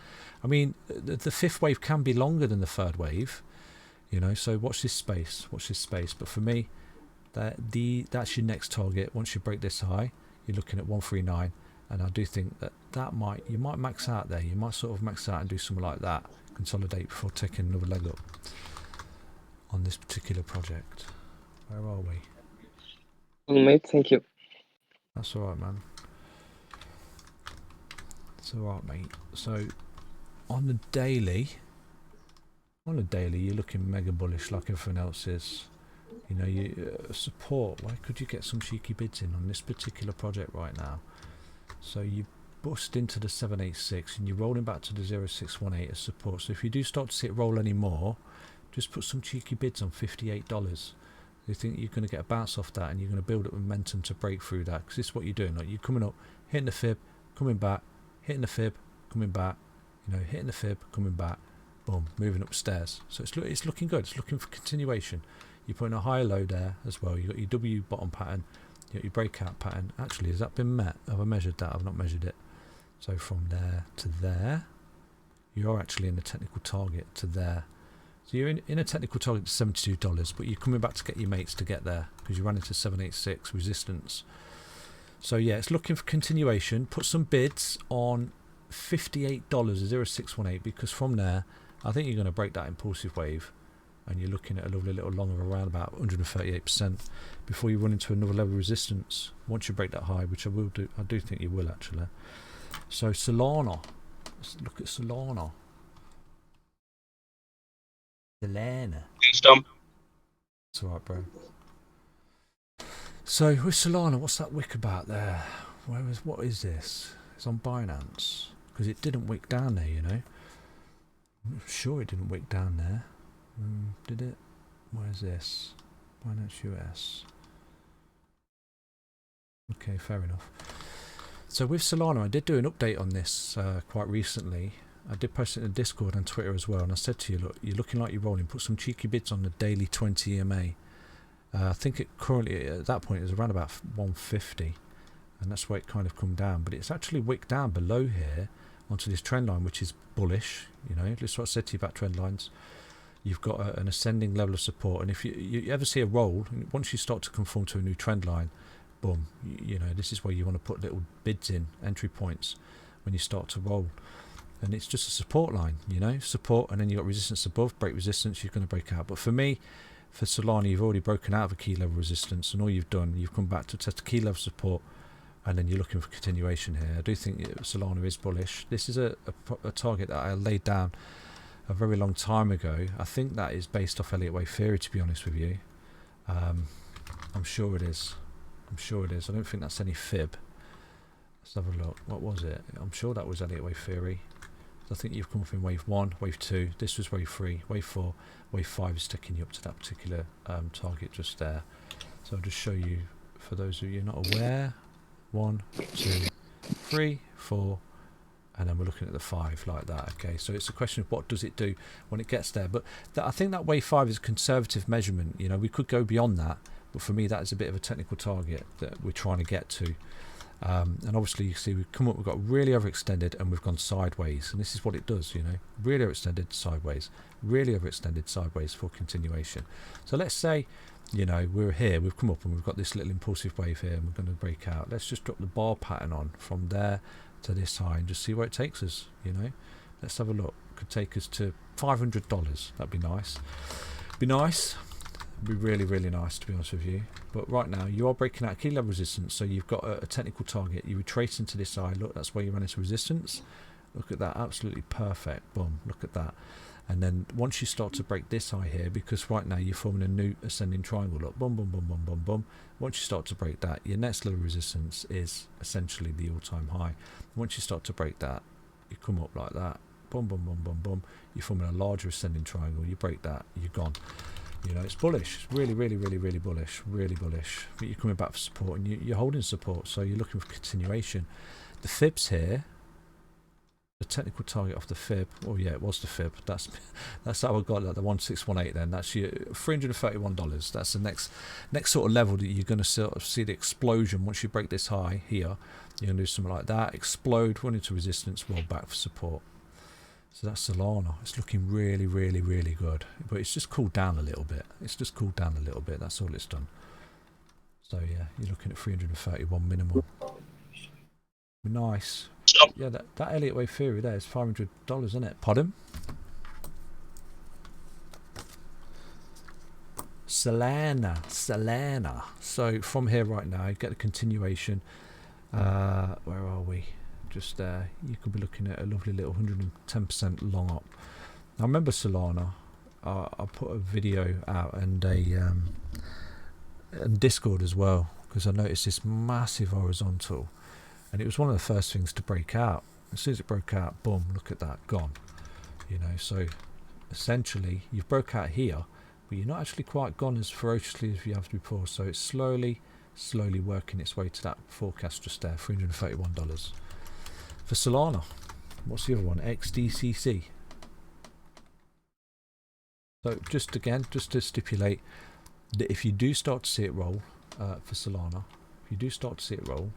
S1: I mean, the fifth wave can be longer than the third wave, you know, so watch this space, But for me, that's your next target. Once you break this high, you're looking at 139, and I do think you might max out there. You might sort of max out and do something like that, consolidate before taking another leg up on this particular project. Where are we?
S17: Mate, thank you.
S1: That's alright, man. It's alright, mate. So on the daily, you're looking mega bullish like everything else is. You know, you support. Why could you get some cheeky bids in on this particular project right now? So you bust into the 786 and you're rolling back to the 0618 as support. So if you do start to see it roll any more, just put some cheeky bids on $58. You think you're going to get a bounce off that, and you're going to build up momentum to break through that, because this is what you're doing. Like, you're coming up, hitting the fib, coming back, hitting the fib, coming back, you know, hitting the fib, coming back, boom, moving upstairs. So it's looking good. It's looking for continuation. You're putting a higher low there as well. You've got your W bottom pattern, you've got your breakout pattern. Actually, has that been met? Have I measured that? I've not measured it. So from there to there, you're actually in the technical target to there. So you're in a technical target to $72, but you're coming back to get your mates to get there because you ran into 786 resistance. So yeah, it's looking for continuation. Put some bids on $58 0618 because from there, I think you're going to break that impulsive wave, and you're looking at a lovely little long of around about 138% before you run into another level of resistance. Once you break that high, which I do think you will actually. So Solana, let's look at Solana.
S15: Thanks, Tom.
S1: It's alright, bro. So with Solana, what's that wick about there? What is this? It's on Binance because it didn't wick down there, you know. I'm sure it didn't wick down there. Did it? Where is this? Binance US. Okay, fair enough. So with Solana, I did do an update on this quite recently. I did post it in the Discord and Twitter as well, and I said to you, look, you're looking like you're rolling. Put some cheeky bids on the daily 20 EMA. I think it currently at that point is around about 150, and that's where it kind of come down. But it's actually wicked down below here onto this trend line, which is bullish. You know, that's what I said to you about trend lines. You've got an ascending level of support, and if you ever see a roll, once you start to conform to a new trend line, boom, you know, this is where you want to put little bids in, entry points, when you start to roll. And it's just a support line, you know, support, and then you've got resistance above, break resistance, you're going to break out. But for me, for Solana, you've already broken out of a key level resistance, and all you've done, you've come back to test a key level support, and then you're looking for continuation here. I do think Solana is bullish. This is a target that I laid down a very long time ago. I think that is based off Elliott Wave theory, to be honest with you. I'm sure it is. I'm sure it is. I don't think that's any fib. Let's have a look. What was it? I'm sure that was Elliott Wave theory. So I think you've come up in wave 1, wave 2, this was wave 3, wave 4, wave 5 is taking you up to that particular target just there. So I'll just show you, for those of you not aware, 1, 2, 3, 4, and then we're looking at the 5 like that. Okay, so it's a question of what does it do when it gets there. But I think that wave 5 is a conservative measurement. You know, we could go beyond that, but for me that is a bit of a technical target that we're trying to get to. And obviously you see we've come up, we've got really overextended and we've gone sideways, and this is what it does, you know, really overextended sideways, really overextended sideways for continuation. So let's say, you know, we're here, we've come up and we've got this little impulsive wave here and we're going to break out. Let's just drop the bar pattern on from there to this high and just see where it takes us, you know. Let's have a look. Could take us to $500. That'd be nice. Be nice. Be really, really nice, to be honest with you. But right now you are breaking out key level resistance, so you've got a technical target. You retrace into this eye. Look, that's where you run into resistance. Look at that, absolutely perfect. Boom, look at that. And then once you start to break this eye here, because right now you're forming a new ascending triangle. Look, boom, boom, boom, boom, boom, boom. Once you start to break that, your next level of resistance is essentially the all-time high. Once you start to break that, you come up like that. Boom, boom, boom, boom, boom. You're forming a larger ascending triangle. You break that, you're gone. You know, it's bullish. It's really, really, really, really bullish. Really bullish. But you're coming back for support, and you're holding support, so you're looking for continuation. The fibs here, the technical target off the fib. Oh yeah, it was the fib. That's how I got that. The 1618. Then that's your $331. That's the next sort of level that you're going to sort of see the explosion once you break this high here. You're going to do something like that. Explode, run into resistance, roll back for support. So that's Solana. It's looking really, really, really good. But it's just cooled down a little bit. It's just cooled down a little bit. That's all it's done. So yeah, you're looking at 331 minimal. Nice. Yeah, that Elliott Wave theory there is $500, isn't it? Pardon? Solana. So from here right now, you get the continuation. Where are we? Just there, you could be looking at a lovely little 110% long up. Now remember Solana, I put a video out and and Discord as well, because I noticed this massive horizontal, and it was one of the first things to break out. As soon as it broke out, boom, look at that, gone. You know, so essentially you've broke out here, but you're not actually quite gone as ferociously as you have before. So it's slowly working its way to that forecast just there, $331. For Solana, what's the other one? XDCC. So just to stipulate that if you do start to see it roll for Solana, if you do start to see it roll,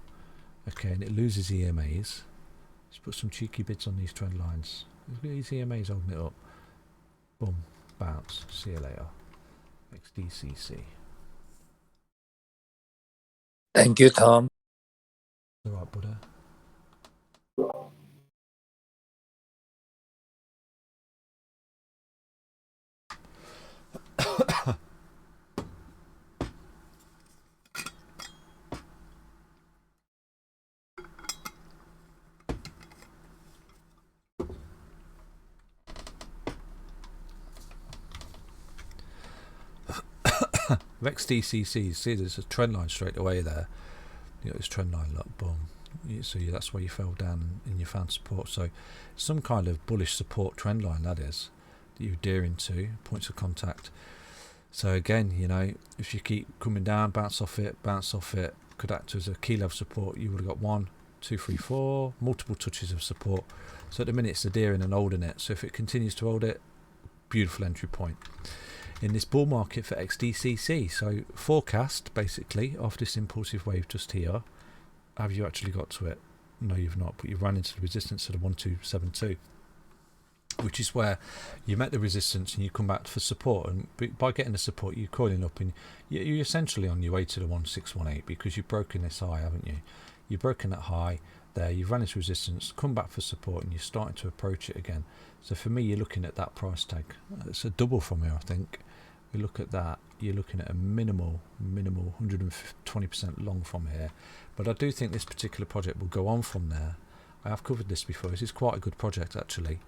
S1: okay, and it loses EMAs, let's put some cheeky bits on these trend lines. Look at these EMAs holding it up. Boom, bounce. See you later. XDCC.
S18: Thank you, Tom.
S1: All right, Buddha. XDCC, see there's a trend line straight away there. You got this trend line, look, boom. So that's where you fell down and you found support. So some kind of bullish support trend line, that is, that you're adhering to, points of contact. So again, you know, if you keep coming down, bounce off it, could act as a key level support. You would have got 1, 2, 3, 4, multiple touches of support. So at the minute it's adhering and holding it. So if it continues to hold it, beautiful entry point in this bull market for XDCC. So forecast basically off this impulsive wave just here. Have you actually got to it? No, you've not, but you've run into the resistance at a 1272, which is where you met the resistance and you come back for support, and by getting the support you're coiling up and you're essentially on your way to the 1618 because you've broken this high, haven't you? You've broken that high there, you've run into resistance, come back for support, and you're starting to approach it again. So for me, you're looking at that price tag. It's a double from here, I think. We look at that, you're looking at a minimal 120% long from here. But I do think this particular project will go on from there. I have covered this before. This is quite a good project actually.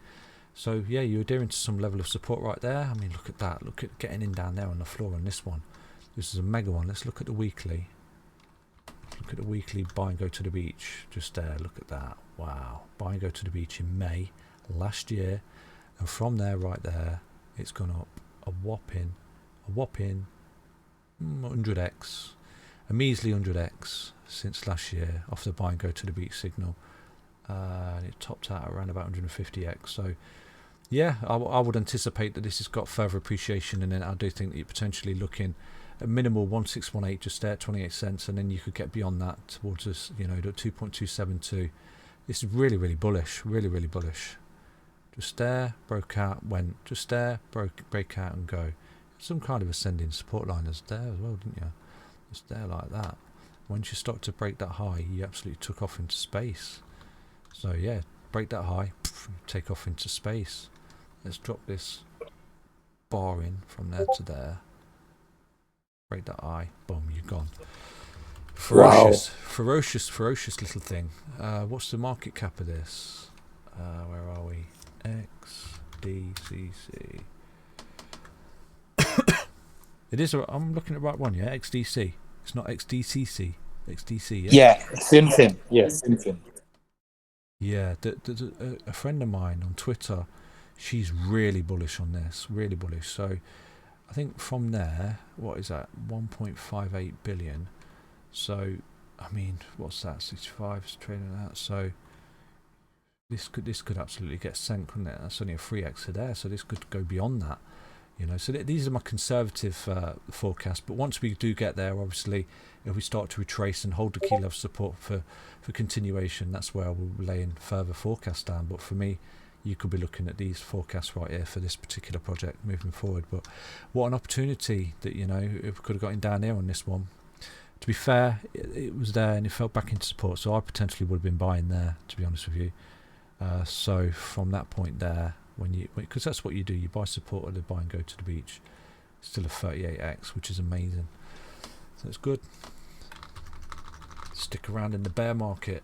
S1: So yeah, you're adhering to some level of support right there. I mean, look at that. Look at getting in down there on the floor on this one. This is a mega one. Let's look at the weekly. Look at the weekly buy and go to the beach. Just there, look at that. Wow. Buy and go to the beach in May last year. And from there, right there, it's gone up a whopping 100x. A measly 100x since last year off the buy and go to the beach signal. And it topped out around about 150x. So yeah, I would anticipate that this has got further appreciation, and then I do think that you're potentially looking at minimal 1618 just there at 28 cents, and then you could get beyond that towards this, you know, the 2.272. This is really bullish, really bullish. Just there, broke out, went, just there, break out and go. Some kind of ascending support line is there as well, didn't you? Just there like that. Once you start to break that high, you absolutely took off into space. So yeah, break that high, take off into space. Let's drop this bar in from there to there. Break that high, boom, you're gone. Ferocious, wow. ferocious little thing. What's the market cap of this? Where are we? XDCC. It is. I'm looking at the right one, yeah. XDC. It's not XDCC. XDC. Yeah.
S18: Yeah. Same. Yeah. Same.
S1: Yeah. A friend of mine on Twitter, she's really bullish on this. Really bullish. So, I think from there, what is that? 1.58 billion. So, I mean, what's that? 65 is trading out. So, this could absolutely get sent, couldn't it? That's only a 3x there. So this could go beyond that. You know, so these are my conservative forecasts. But once we do get there, obviously, if we start to retrace and hold the key level support for continuation, that's where we'll lay in further forecasts down. But for me, you could be looking at these forecasts right here for this particular project moving forward. But what an opportunity that, you know, if we could have gotten down there on this one. To be fair, it was there and it fell back into support. So I potentially would have been buying there, to be honest with you. So from that point there, because that's what you do, you buy support at the buy and go to the beach. Still a 38x, which is amazing. So it's good. Stick around in the bear market,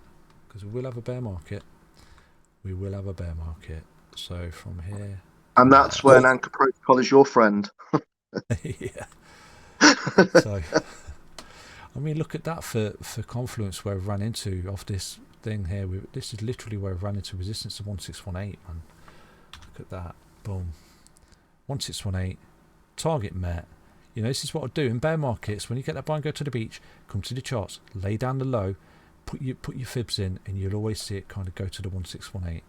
S1: because we will have a bear market. We will have a bear market. So from here,
S8: and that's when Anchor Protocol is your friend.
S1: Yeah. So I mean, look at that for Confluence, where we've ran into off this thing here. This is literally where we've ran into resistance of 1618, man. Look at that. Boom. 1618. Target met. You know, this is what I'll do in bear markets. When you get that buy and go to the beach, come to the charts, lay down the low, put your fibs in, and you'll always see it kind of go to the 1618.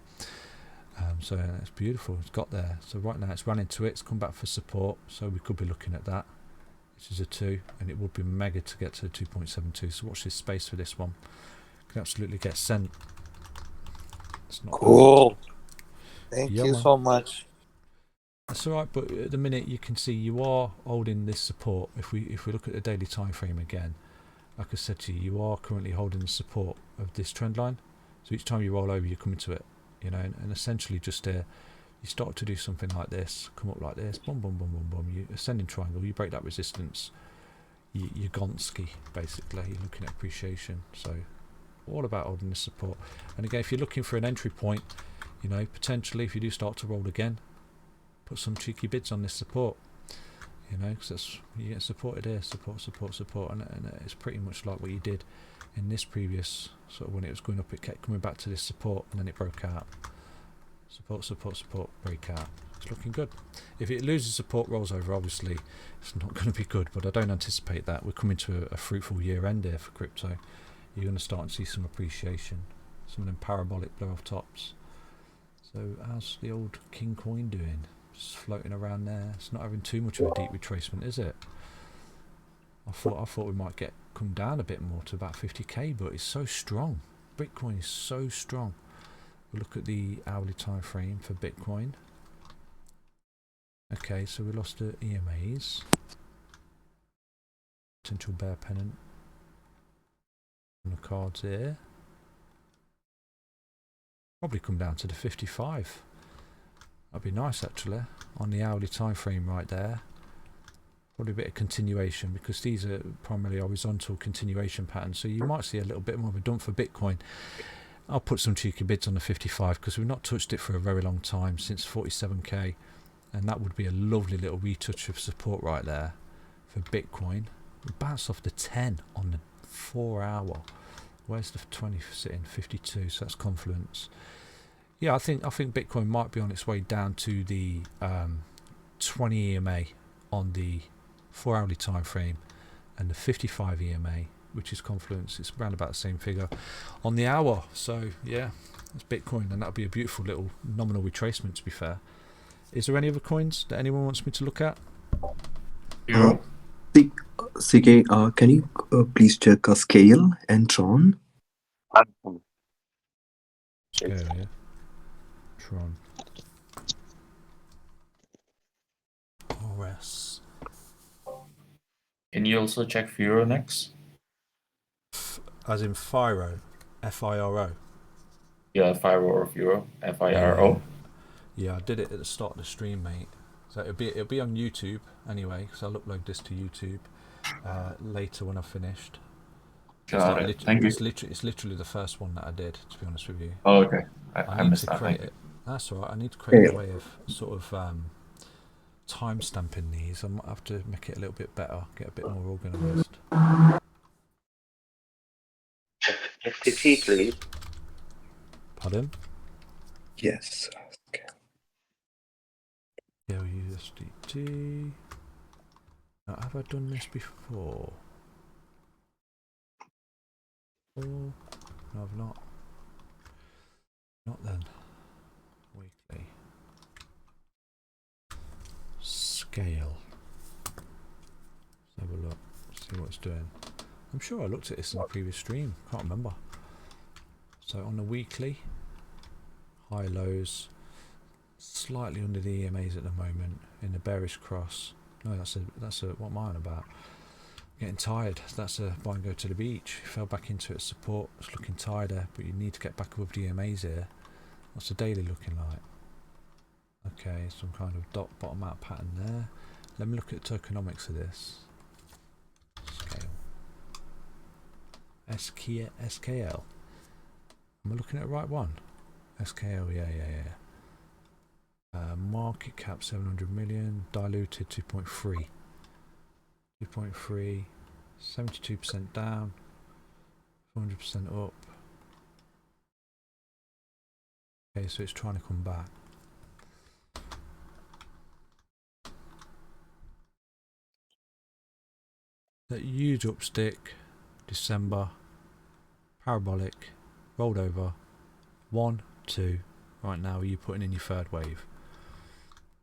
S1: So it's beautiful. It's got there. So right now it's run into it. It's come back for support. So we could be looking at that. This is a 2, and it would be mega to get to 2.72. So watch this space for this one. Can absolutely get sent. It's not
S16: Cool.
S1: bad.
S16: Thank
S1: Yeah,
S16: you
S1: man.
S16: so much.
S1: That's all right, but at the minute you can see you are holding this support. If we look at the daily time frame again, like I said to you, you are currently holding the support of this trend line. So each time you roll over, you come into it, you know, and essentially just you start to do something like this, come up like this, boom, boom, boom, boom, boom. You ascending triangle, you break that resistance, you Gonski basically. You're looking at appreciation. So all about holding the support. And again, if you're looking for an entry point, you know, potentially if you do start to roll again, put some cheeky bids on this support, you know, because you get supported here, support, and it's pretty much like what you did in this previous sort of when it was going up. It kept coming back to this support, and then it broke out. Support, break out. It's looking good. If it loses support, rolls over, obviously it's not going to be good, but I don't anticipate that. We're coming to a fruitful year end here for crypto. You're going to start to see some appreciation, some of them parabolic blow off tops. So how's the old King coin doing? Just floating around there. It's not having too much of a deep retracement, is it? I thought we might come down a bit more to about 50k, but it's so strong. Bitcoin is so strong. We'll look at the hourly time frame for Bitcoin. Okay, so we lost the EMAs. Potential bear pennant on the cards here. Probably come down to the 55. That'd be nice actually on the hourly time frame right there. Probably a bit of continuation because these are primarily horizontal continuation patterns. So you might see a little bit more of a dump for Bitcoin. I'll put some cheeky bids on the 55 because we've not touched it for a very long time, since 47k, and that would be a lovely little retouch of support right there for Bitcoin. We bounce off the 10 on the 4 hour. Where's the 20 sitting? 52, so that's confluence. Yeah, I think Bitcoin might be on its way down to the 20 EMA on the 4 hourly time frame, and the 55 EMA, which is confluence. It's around about the same figure on the hour. So yeah, it's Bitcoin, and that'll be a beautiful little nominal retracement, to be fair. Is there any other coins that anyone wants me to look at?
S19: CK, can you please check Scale and Tron?
S1: Scale, yeah. Tron. OS.
S20: Can you also check Firo next?
S1: As in Firo, F-I-R-O.
S20: Yeah, Firo or Firo, F-I-R-O.
S1: Yeah, I did it at the start of the stream, mate. So it'll be on YouTube anyway, because I'll upload this to YouTube later when I've finished.
S20: Got it. Thank you.
S1: It's literally the first one that I did, to be honest with you.
S20: Oh, okay. I
S1: need
S20: missed
S1: to
S20: that.
S1: create it. That's all right. I need to create a way of sort of time stamping these. I might have to make it a little bit better, get a bit more organised.
S21: XDC, please.
S1: Pardon?
S19: Yes. Okay.
S1: USDT. Now, have I done this before? No, I've not. Not then. Weekly. Scale. Let's have a look. See what it's doing. I'm sure I looked at this in a previous stream. Can't remember. So on the weekly, high lows, slightly under the EMAs at the moment in the bearish cross. No, that's a what am I on about? Getting tired. That's a buy and go to the beach. Fell back into its support. It's looking tighter, but you need to get back above the EMAs here. What's the daily looking like? Okay, some kind of dot bottom out pattern there. Let me look at the tokenomics of this. Scale. SKL. Am I looking at the right one? SKL, yeah. Market cap 700 million, diluted 2.3. 2.3, 72% down, 400% up. Okay, so it's trying to come back. That huge upstick, December, parabolic, rolled over, 1, 2, right now? Are you putting in your third wave?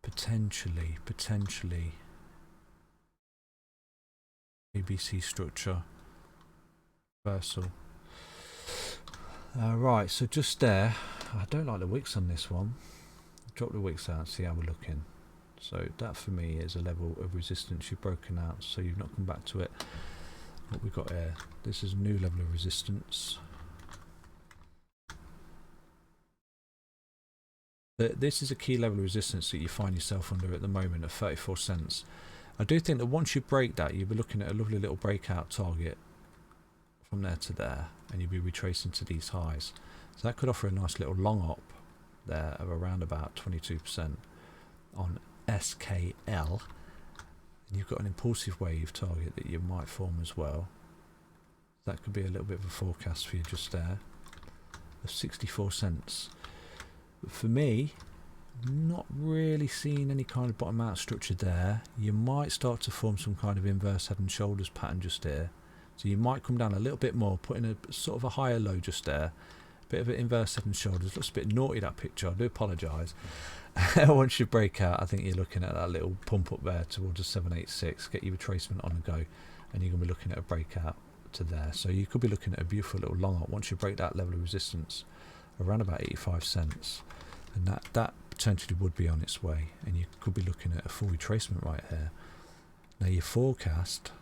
S1: Potentially. ABC structure. Reversal. Right, so just there. I don't like the wicks on this one. Drop the wicks out, see how we're looking. So that for me is a level of resistance you've broken out, so you've not come back to it. What we've got here, this is a new level of resistance. This is a key level of resistance that you find yourself under at the moment at 34 cents. I do think that once you break that, you'll be looking at a lovely little breakout target from there to there, and you'll be retracing to these highs. So that could offer a nice little long op there of around about 22% on SKL. And you've got an impulsive wave target that you might form as well. That could be a little bit of a forecast for you just there of 64 cents. But for me, not really seeing any kind of bottom out structure there. You might start to form some kind of inverse head and shoulders pattern just here. So you might come down a little bit more, put in a sort of a higher low just there. Bit of an inverse head and shoulders. Looks a bit naughty, that picture. I do apologise. Once you break out, I think you're looking at that little pump up there towards a 786. Get your retracement on the go, and you're going to be looking at a breakout to there. So you could be looking at a beautiful little long up once you break that level of resistance around about 85 cents, and that potentially would be on its way, and you could be looking at a full retracement right here. Now your forecast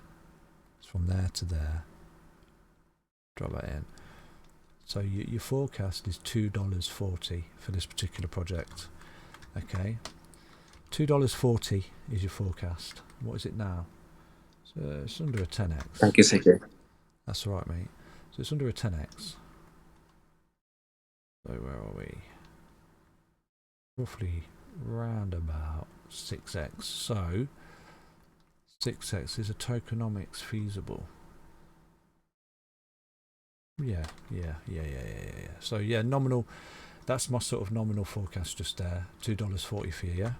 S1: is from there to there. Drop that in. So your forecast is $2.40 for this particular project. Okay, $2.40 is your forecast. What is it now? So it's under a 10x.
S19: Thank you, CK.
S1: That's all right, mate. So it's under a 10x. So where are we? Roughly round about 6x. So 6x is a tokenomics feasible. Yeah. So yeah, nominal. That's my sort of nominal forecast just there. $2.40 for you, yeah?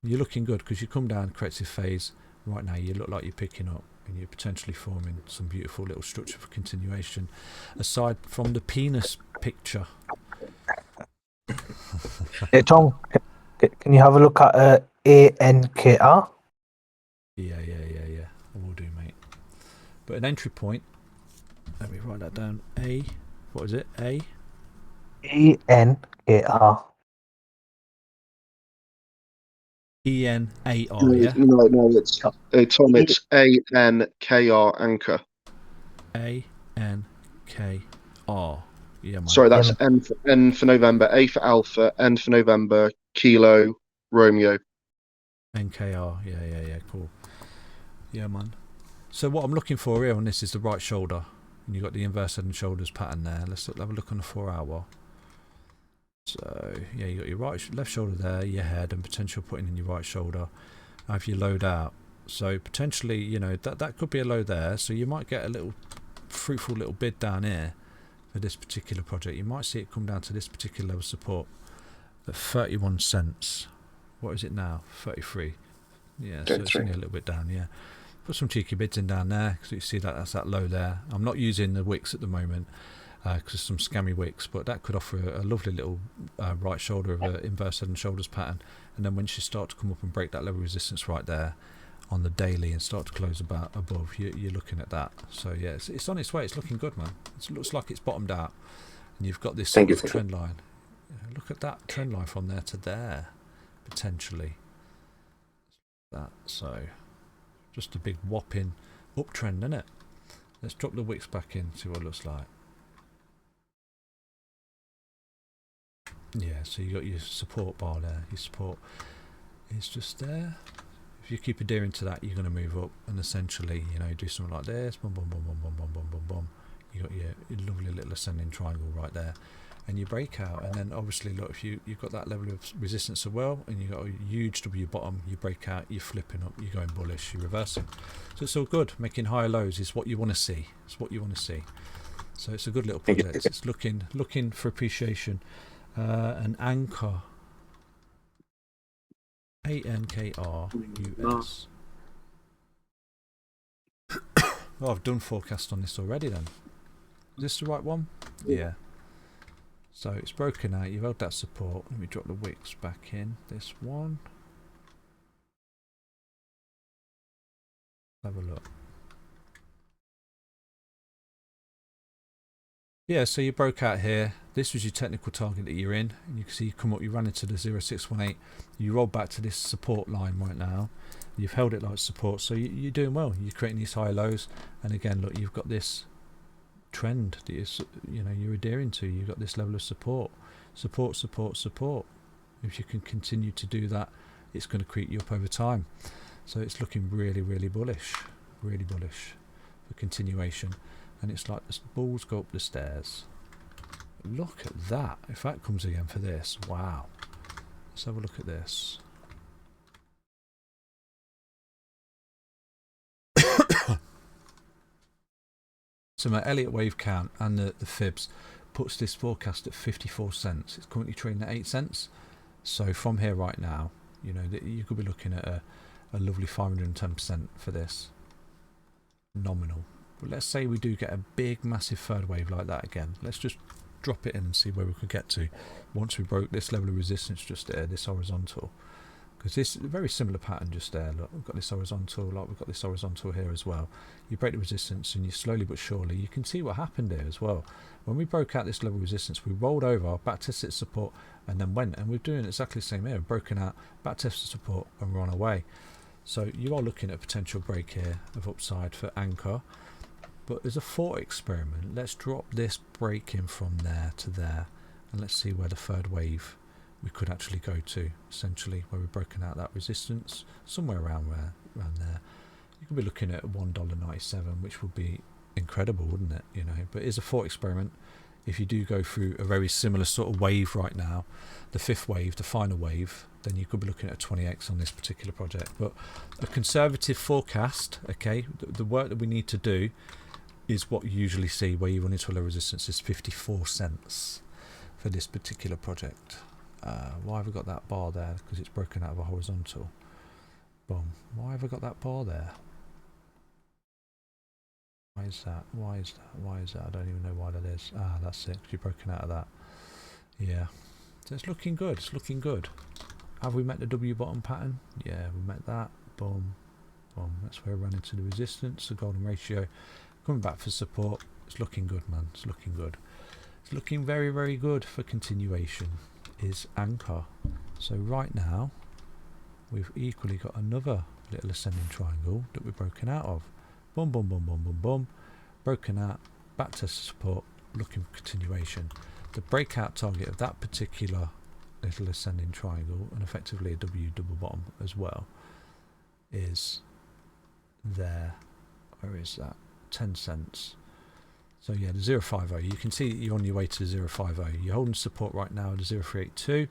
S1: You're looking good because you come down corrective phase. Right now you look like you're picking up and you're potentially forming some beautiful little structure for continuation. Aside from the penis picture.
S16: Hey Tom, can you have a look at ANKR?
S1: Yeah. I will do, mate. But an entry point. Let me write that down. What is it?
S16: ENKR.
S1: ENAR, yeah?
S8: No, it's Tom, it's ANKR anchor.
S1: ANKR. Yeah, man.
S8: Sorry, that's N for November, A for Alpha, N for November, Kilo, Romeo.
S1: NKR, yeah, cool. Yeah, man. So what I'm looking for here on this is the right shoulder. And you've got the inverse head and shoulders pattern there. Let's have a look on the 4 hour. So yeah, you got your left shoulder there, your head, and potential putting in your right shoulder. Have your load out. So potentially, you know, that could be a low there. So you might get a little fruitful little bid down here for this particular project. You might see it come down to this particular level of support at 31 cents. What is it now? 33. Yeah, so it's only a little bit down. Yeah. Put some cheeky bids in down there because you see that's that low there. I'm not using the wicks at the moment because some scammy wicks, but that could offer a lovely little right shoulder of an inverse head and shoulders pattern. And then once you start to come up and break that level of resistance right there on the daily and start to close about above, you're looking at that. So yeah, it's on its way. It's looking good, man. It looks like it's bottomed out, and you've got this sort of trend line. Look at that trend line from there to there, potentially. That so. Just a big whopping uptrend, isn't it? Let's drop the wicks back in, see what it looks like. Yeah, so you got your support bar there. Your support is just there. If you keep adhering to that, you're going to move up, and essentially, you know, you do something like this. Boom, boom, boom, boom, boom, boom, boom, boom, boom. You got your lovely little ascending triangle right there, and you break out. And then obviously, look, if you've got that level of resistance as well, and you've got a huge W bottom, you break out, you're flipping up, you're going bullish, you're reversing. So it's all good. Making higher lows is what you want to see. It's what you want to see. So it's a good little project. It's looking for appreciation. An anchor. ANKR US. Oh, I've done forecast on this already then. Is this the right one? Yeah. So it's broken out. You've held that support. Let me drop the wicks back in. This one. Have a look. Yeah, so you broke out here. This was your technical target that you're in, and you can see you come up, you run into the 0618, you roll back to this support line right now. You've held it like support, so you're doing well. You're creating these high lows, and again, look, you've got this trend that you're adhering to. You've got this level of support. If you can continue to do that, it's going to creep you up over time. So it's looking really, really bullish for continuation. And it's like the balls go up the stairs. Look at that. If that comes again for this, wow. Let's have a look at this. So my Elliott wave count and the fibs puts this forecast at 54 cents. It's currently trading at 8 cents. So from here right now, you could be looking at a lovely 510% for this. Nominal. But let's say we do get a big massive third wave like that again. Let's just drop it in and see where we could get to once we broke this level of resistance just there, this horizontal. Because this is a very similar pattern just there. Look, we've got this horizontal, like we've got this horizontal here as well. You break the resistance and you slowly but surely, you can see what happened here as well. When we broke out this level of resistance, we rolled over, back tested support, and then went. And we're doing exactly the same here. We've broken out, back tested support, and we're on our way. So you are looking at a potential break here of upside for anchor. But as a thought experiment, let's drop this break in from there to there, and let's see where the third wave we could actually go to, essentially, where we've broken out that resistance, somewhere around there. You could be looking at $1.97, which would be incredible, wouldn't it? But it's a thought experiment. If you do go through a very similar sort of wave right now, the fifth wave, the final wave, then you could be looking at a 20x on this particular project. But a conservative forecast, okay, the work that we need to do is what you usually see where you run into a low resistance is 54 cents for this particular project. Why have we got that bar there? Because it's broken out of a horizontal. Boom. Why have I got that bar there? Why is that? I don't even know why that is. Ah, that's it. You're broken out of that. Yeah. So it's looking good. Have we met the W bottom pattern? Yeah, we met that. Boom. That's where we run into the resistance, the golden ratio. Coming back for support. It's looking good, man. It's looking good. It's looking very, very good for continuation. Is anchor. So right now, we've equally got another little ascending triangle that we're broken out of. Boom, boom, boom, boom, boom, boom. Broken out. Back test support. Looking for continuation. The breakout target of that particular little ascending triangle, and effectively a W double bottom as well, is there. Where is that? 10 cents. So yeah, the 050, you can see you're on your way to the 050. You're holding support right now at the 0382,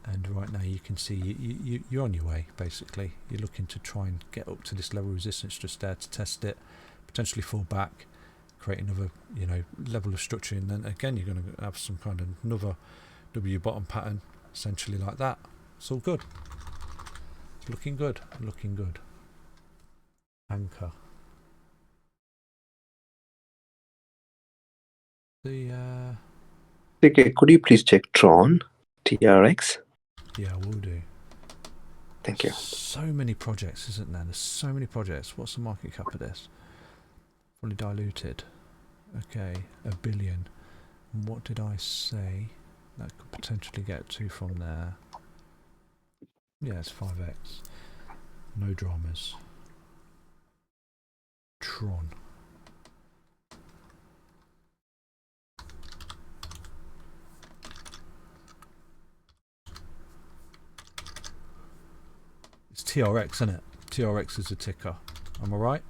S1: and right now you can see you're on your way, basically. You're looking to try and get up to this level of resistance just there to test it, potentially fall back, create another level of structure, and then again you're going to have some kind of another W bottom pattern, essentially like that. It's all good. It's looking good. Anchor.
S19: Okay, could you please check Tron, TRX?
S1: Yeah, we'll do.
S19: Thank you.
S1: So many projects, isn't there? There's so many projects. What's the market cap of this? Fully diluted. Okay, $1 billion. And what did I say that could potentially get to from there? Yeah, it's 5x. No dramas. Tron. It's TRX, isn't it? TRX is a ticker. Am I right?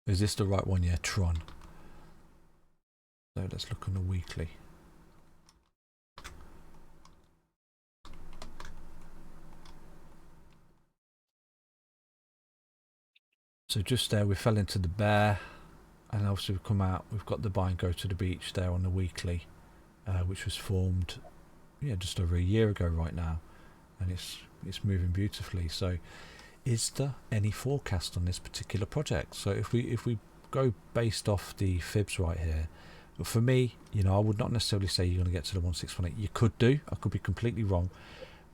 S1: Is this the right one? Yeah, Tron. So let's look on the weekly. So just there we fell into the bear, and obviously we've come out, we've got the buy and go to the beach there on the weekly, which was formed just over a year ago right now, and it's moving beautifully. So is there any forecast on this particular project? So if we go based off the fibs right here. But for me, you know, I would not necessarily say you're going to get to the 1618. You could do. I could be completely wrong.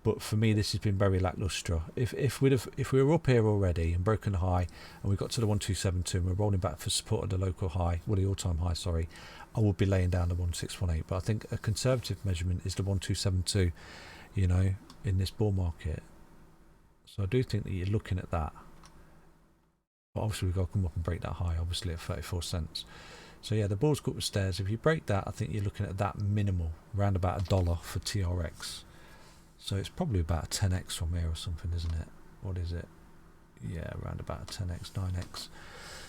S1: But for me, this has been very lacklustre. If we were up here already and broken the high, and we got to the 1272 and we're rolling back for support of the local high, well, the all-time high, sorry, I would be laying down the 1618. But I think a conservative measurement is the 1272, you know, in this bull market. So I do think that you're looking at that. But obviously we've got to come up and break that high, obviously at 34 cents. So yeah, the bulls go up the stairs. If you break that, I think you're looking at that minimal, around about $1 for TRX. So it's probably about a 10x from here or something, isn't it? What is it? Yeah, around about a 10x, 9x.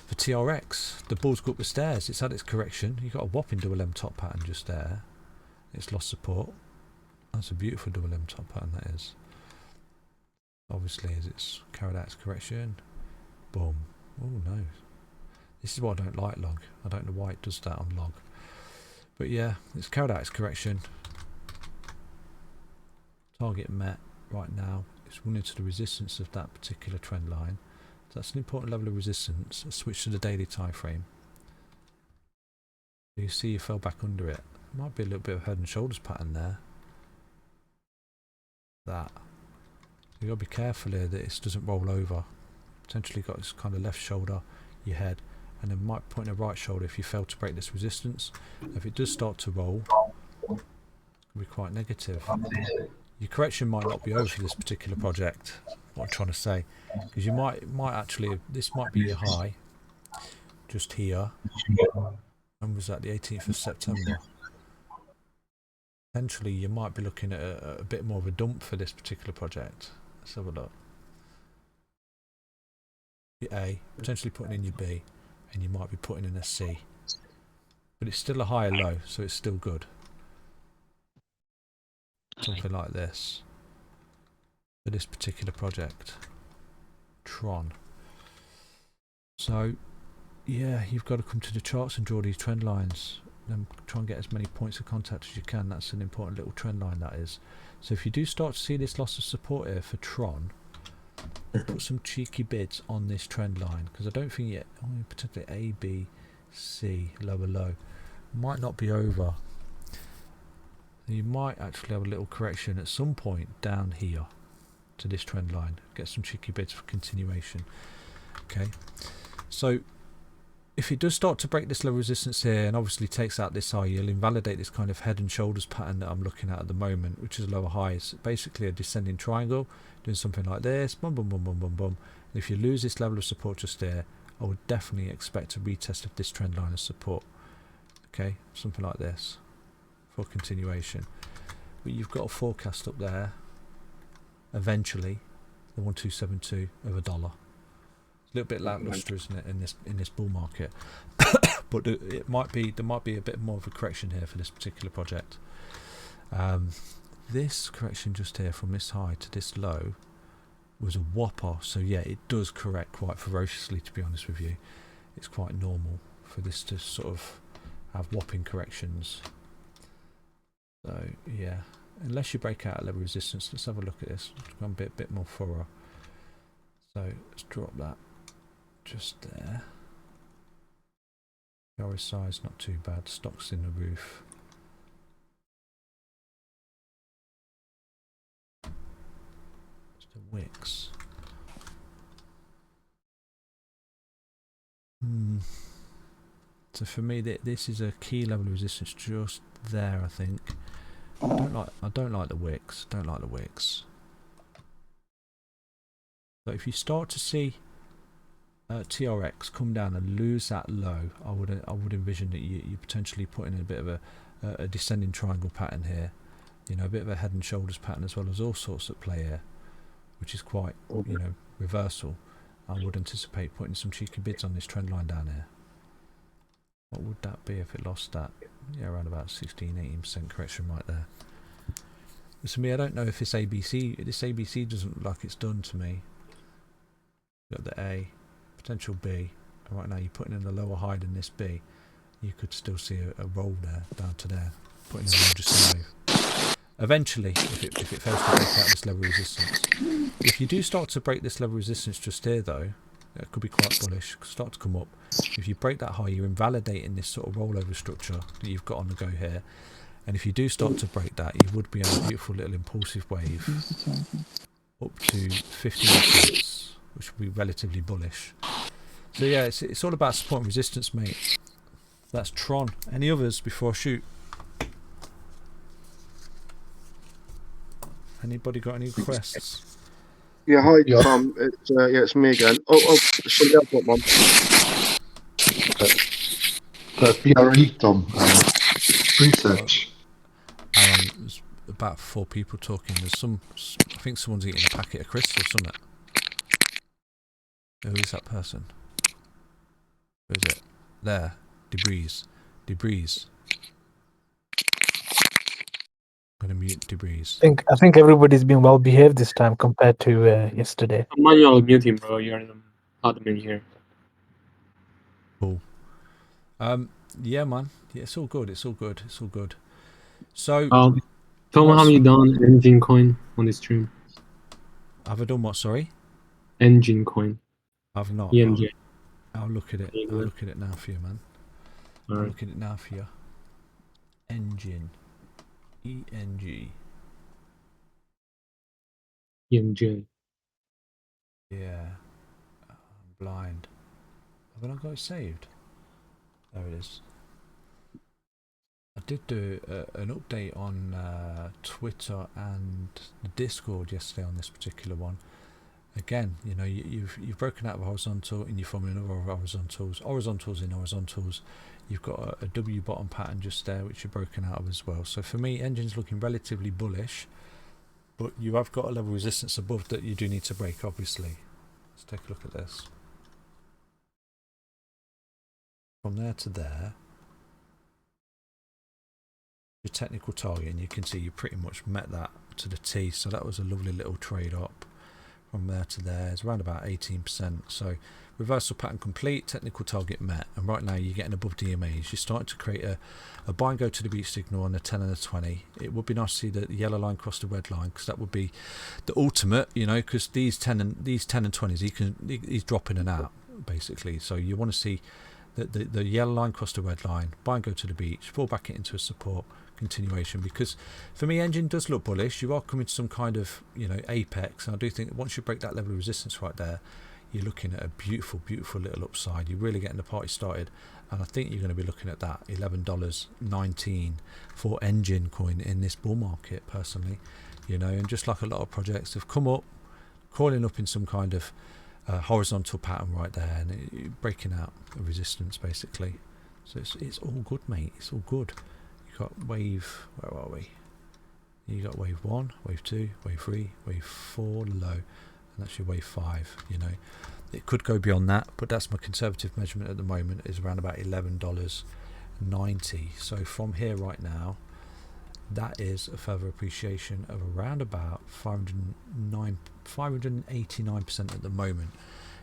S1: For TRX, the bulls go up the stairs. It's had its correction. You've got a whopping double M top pattern just there. It's lost support. That's a beautiful double M top pattern, that is. Obviously, as it's carried out its correction. Boom. Oh no. This is what I don't like, log. I don't know why it does that on log. But yeah, it's carried out its correction. Target met right now. It's running to the resistance of that particular trend line. So that's an important level of resistance. Let's switch to the daily time frame. You see you fell back under it. Might be a little bit of head and shoulders pattern there. That. You've got to be careful here that it doesn't roll over. Potentially got this kind of left shoulder, your head, and then might point a right shoulder if you fail to break this resistance. If it does start to roll, it can be quite negative. Your correction might not be over for this particular project, what I'm trying to say, because you might actually, this might be your high, just here, and was that the 18th of September. Potentially you might be looking at a bit more of a dump for this particular project. Let's have a look. Your A, potentially putting in your B, and you might be putting in a C. But it's still a higher low, so it's still good. Something like this for this particular project. Tron. So yeah, you've got to come to the charts and draw these trend lines. Then try and get as many points of contact as you can. That's an important little trend line, that is. So if you do start to see this loss of support here for Tron, put some cheeky bids on this trend line, because I don't think yet, particularly A, B, C, lower low, might not be over. You might actually have a little correction at some point down here to this trend line. Get some cheeky bids for continuation. Okay, so if it does start to break this low resistance here and obviously takes out this high, you'll invalidate this kind of head and shoulders pattern that I'm looking at the moment, which is lower highs. Basically a descending triangle, doing something like this, boom, boom, boom, boom, boom, boom. And if you lose this level of support just there, I would definitely expect a retest of this trend line of support. Okay, something like this for continuation. But you've got a forecast up there, eventually, the 1272 of $1. It's a little bit lackluster, isn't it, in this bull market? But there might be a bit more of a correction here for this particular project. This correction just here from this high to this low was a whopper. So yeah, it does correct quite ferociously, to be honest with you. It's quite normal for this to sort of have whopping corrections. So yeah, unless you break out a level of resistance, let's have a look at this. Let's go a bit more thorough. So let's drop that just there. RSI is not too bad. Stocks in the roof. Just a wicks. So for me, this is a key level of resistance just there. I think. I don't like the wicks. Don't like the wicks. So if you start to see TRX come down and lose that low, I would envision that you potentially put in a bit of a descending triangle pattern here. You know, a bit of a head and shoulders pattern as well as all sorts at play here, which is quite, you know, reversal. I would anticipate putting some cheeky bids on this trend line down here. What would that be if it lost that? Yeah, around about 16-18% correction right there. But to me, I don't know if this ABC doesn't look like it's done to me. You've got the A, potential B, and right now you're putting in a lower high than this B. You could still see a roll there, down to there, putting in a larger scenario. Eventually, if it fails to break out this level of resistance. If you do start to break this level of resistance just here though, That could be quite bullish. Could start to come up. If you break that high, you're invalidating this sort of rollover structure that you've got on the go here. And if you do start to break that, you would be on a beautiful little impulsive wave up to 15 cents, which would be relatively bullish. So yeah, it's all about support and resistance, mate. That's Tron. Any others before I shoot? Anybody got any requests?
S8: Yeah, hi Tom. It's me again. Somebody else want one.
S4: PRE, Tom. Research.
S1: There's about 4 people talking. There's some. I think someone's eating a packet of crisps or something. Who is that person? Who is it? There. Debris. I'm gonna mute Debris.
S16: I think everybody's been well behaved this time compared to yesterday.
S22: Manual mute him, bro. You're an admin here.
S1: Cool. Yeah, man. Yeah, it's all good. So,
S22: Tom, how many done engine coin on this stream?
S1: Have I done what? Sorry.
S22: Engine coin.
S1: I've not.
S22: ENG.
S1: I'll look at it. I'll look at it now for you, man. I'll look at it now for you. Engine. ENG.
S22: ENG.
S1: Yeah. I'm blind. Have I not got it saved? There it is. I did do an update on Twitter and the Discord yesterday on this particular one. Again, you know, you've broken out of a horizontal and you're forming another horizontals in horizontals. You've got a W bottom pattern just there which you're broken out of as well. So for me, engine's looking relatively bullish, but you have got a level of resistance above that you do need to break, obviously. Let's take a look at this. From there to there, your technical target, and you can see you pretty much met that to the T. So that was a lovely little trade up. From there to there is around about 18%. So reversal pattern complete, technical target met, and right now you're getting above DMAs. You're starting to create a buy and go to the beach signal on the 10 and the 20. It would be nice to see the yellow line cross the red line, because that would be the ultimate, you know, because these 10 and 20s he's dropping and out basically. So you want to see the yellow line cross the red line, buy and go to the beach, fall back into a support continuation, because for me engine does look bullish. You are coming to some kind of, you know, apex, and I do think that once you break that level of resistance right there, you're looking at a beautiful little upside. You're really getting the party started, and I think you're going to be looking at that $11.19 for engine coin in this bull market personally, you know. And just like a lot of projects have come up, crawling up in some kind of horizontal pattern right there, and breaking out a resistance basically. So it's all good, mate. It's all good. Got wave, where are we? You got wave 1, wave 2, wave 3, wave 4 low, and that's your wave 5. You know, it could go beyond that, but that's my conservative measurement at the moment, is around about $11.90. So from here right now, that is a further appreciation of around about 589% at the moment,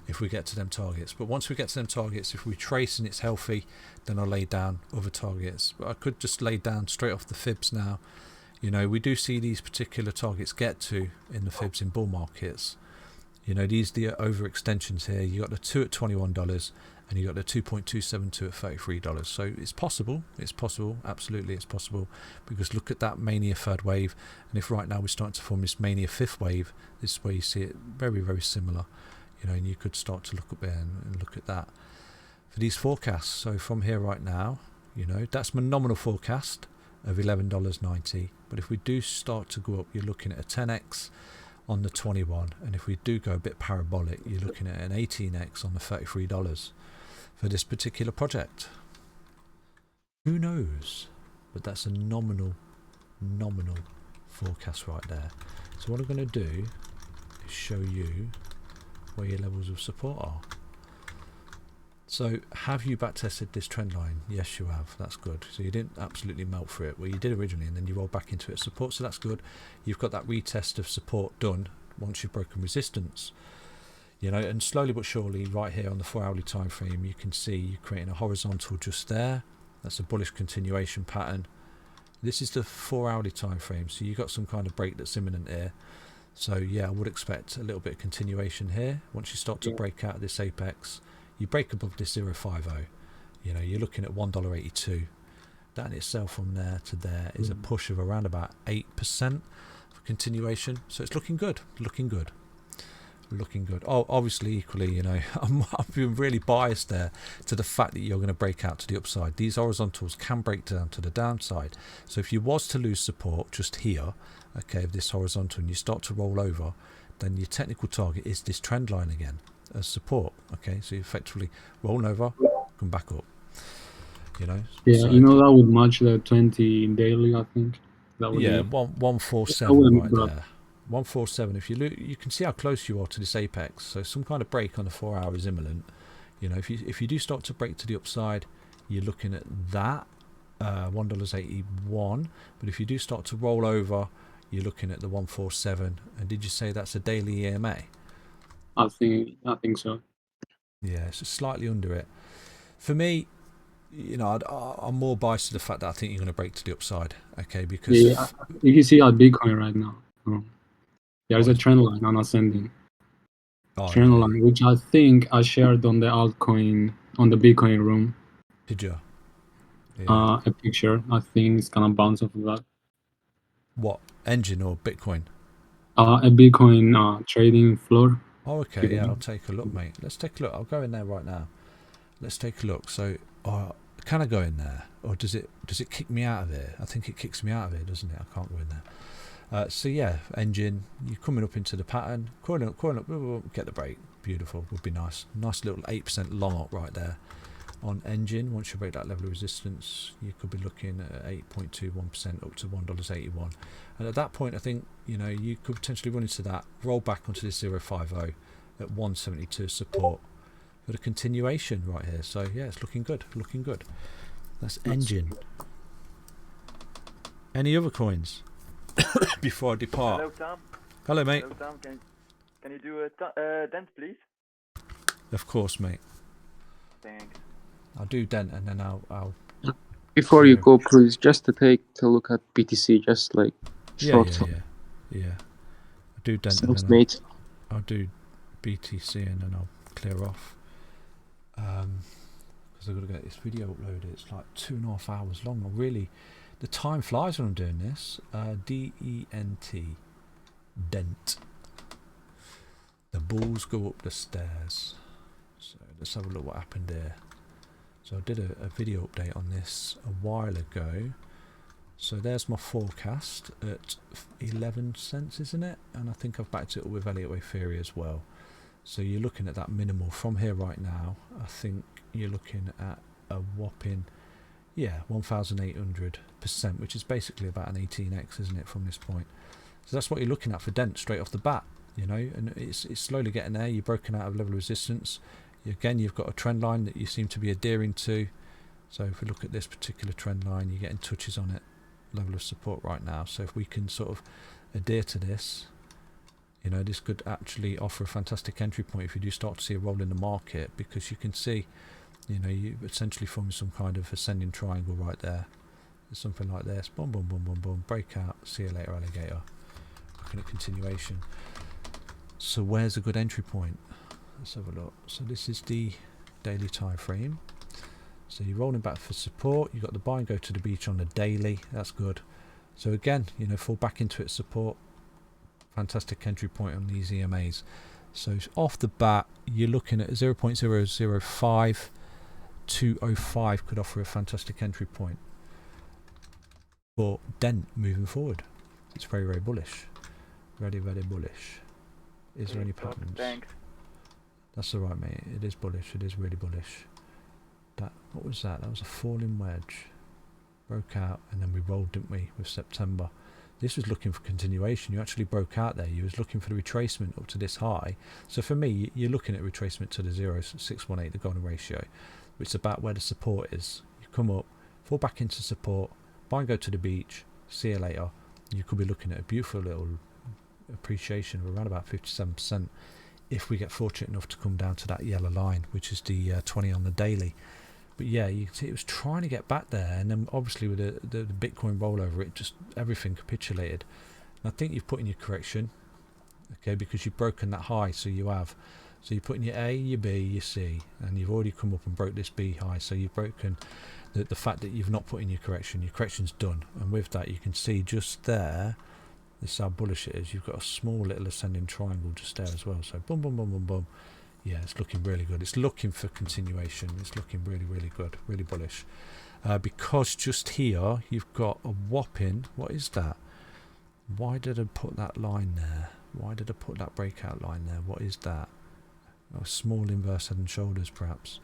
S1: if we get to them targets. But once we get to them targets, if we trace and it's healthy, then I'll lay down other targets. But I could just lay down straight off the fibs now. You know, we do see these particular targets get to in the fibs in bull markets. You know, these the overextensions here. You got the 2 at $21, and you got the 2.272 at $33. So it's possible, absolutely it's possible, because look at that mania third wave, and if right now we're starting to form this mania fifth wave, this is where you see it very similar. You know, and you could start to look up there and look at that for these forecasts. So from here right now, you know, that's my nominal forecast of $11.90. But if we do start to go up, you're looking at a 10x on the 21, and if we do go a bit parabolic, you're looking at an 18x on the $33 for this particular project. Who knows? But that's a nominal forecast right there. So what I'm going to do is show you where your levels of support are. So have you backtested this trend line? Yes, you have. That's good. So you didn't absolutely melt through it. Well, you did originally, and then you rolled back into it support, so that's good. You've got that retest of support done once you've broken resistance. You know, and slowly but surely, right here on the 4-hourly time frame, you can see you're creating a horizontal just there. That's a bullish continuation pattern. This is the 4-hourly time frame, so you've got some kind of break that's imminent here. So yeah, I would expect a little bit of continuation here. Once you start to break out of this apex, you break above this 0.50, you know, you're looking at $1.82. That in itself from there to there is a push of around about 8% for continuation. So it's looking good, looking good. Oh, obviously, equally, you know, I've been really biased there to the fact that you're going to break out to the upside. These horizontals can break down to the downside. So if you was to lose support just here, okay, of this horizontal, and you start to roll over, then your technical target is this trend line again as support. Okay, so you effectively roll over, come back up. You know.
S22: Yeah,
S1: so,
S22: you know that would match the 20 daily, I think. That would
S1: yeah,
S22: be,
S1: 147 right there. 147. If you look, you can see how close you are to this apex. So some kind of break on the 4 hour is imminent. You know, if you do start to break to the upside, you're looking at that $1.81. But if you do start to roll over, you're looking at the 147. And did you say that's a daily EMA?
S22: I think so.
S1: Yeah, it's slightly under it. For me, you know, I'm more biased to the fact that I think you're going to break to the upside. Okay, because
S22: you can see our Bitcoin right now. There's a trend line on ascending. Trend line, which I think I shared on the altcoin, on the Bitcoin room.
S1: Did you? Yeah.
S22: A picture. I think it's gonna bounce off of that.
S1: What, engine or Bitcoin?
S22: A Bitcoin trading floor.
S1: Oh, okay. Yeah, I'll take a look, mate. Let's take a look. I'll go in there right now. Let's take a look. So, can I go in there, or does it kick me out of it? I think it kicks me out of it, doesn't it? I can't go in there. So yeah, engine, you're coming up into the pattern, coiling up, get the break, beautiful, would be nice little 8% long up right there on engine. Once you break that level of resistance, you could be looking at 8.21% up to $1.81, and at that point I think, you know, you could potentially run into that, roll back onto this 0.50 at 172 support for the continuation right here. So yeah, it's looking good. That's engine. Any other coins before I depart?
S6: Hello, Tom.
S1: Hello, mate.
S6: Hello, Tom. Can you do a Dent, please?
S1: Of course, mate.
S6: Thanks.
S1: I'll do Dent, and then I'll
S22: Before you go, please, just to take a look at BTC, just like short term.
S1: Yeah. I'll do Dent,
S22: Sounds
S1: and then
S22: mate.
S1: I'll do BTC, and then I'll clear off. Because I've got to get this video uploaded. It's like 2.5 hours long. The time flies when I'm doing this. D-E-N-T. Dent. The balls go up the stairs. So let's have a look what happened there. So I did a video update on this a while ago. So there's my forecast at 11 cents, isn't it? And I think I've backed it up with Elliott Wave Theory as well. So you're looking at that minimal from here right now. I think you're looking at a whopping 1,800%, which is basically about an 18x, isn't it, from this point? So that's what you're looking at for Dent straight off the bat, you know, and it's slowly getting there. You're broken out of level of resistance. Again, you've got a trend line that you seem to be adhering to. So if we look at this particular trend line, you're getting touches on it, level of support right now. So if we can sort of adhere to this, you know, this could actually offer a fantastic entry point if you do start to see a roll in the market, because you can see, you know, you essentially forming some kind of ascending triangle right there. It's something like this. Boom, boom, boom, boom, boom. Breakout. See you later, alligator. Looking at continuation. So where's a good entry point? Let's have a look. So this is the daily time frame. So you're rolling back for support. You've got the buy and go to the beach on the daily. That's good. So again, you know, fall back into its support. Fantastic entry point on these EMAs. So off the bat, you're looking at 0.005. 205 could offer a fantastic entry point for Dent moving forward. It's very, very bullish. Very, very bullish. Is there any patterns?
S6: Thanks.
S1: That's alright, mate. It is bullish. It is really bullish. What was that? That was a falling wedge. Broke out, and then we rolled, didn't we, with September. This was looking for continuation. You actually broke out there. You was looking for the retracement up to this high. So for me, you're looking at retracement to the 0.618, the golden ratio, which is about where the support is. You come up, fall back into support, buy and go to the beach, see you later. You could be looking at a beautiful little appreciation of around about 57% if we get fortunate enough to come down to that yellow line, which is the 20 on the daily. But yeah, you can see it was trying to get back there, and then obviously with the Bitcoin rollover, it just everything capitulated. And I think you've put in your correction. okay, because you've broken that high. So you have, so you're putting your A, your B, your C, and you've already come up and broke this B high. So you've broken the fact that you've not put in your correction's done, and with that you can see just there, this is how bullish it is. You've got a small little ascending triangle just there as well. So boom, boom, boom, boom, boom. Yeah, it's looking really good. It's looking for continuation. It's looking really, really good, really bullish. Because just here you've got a whopping, what is that? Why did I put that line there? Why did I put that breakout line there? What is that? Oh, a small inverse head and shoulders perhaps.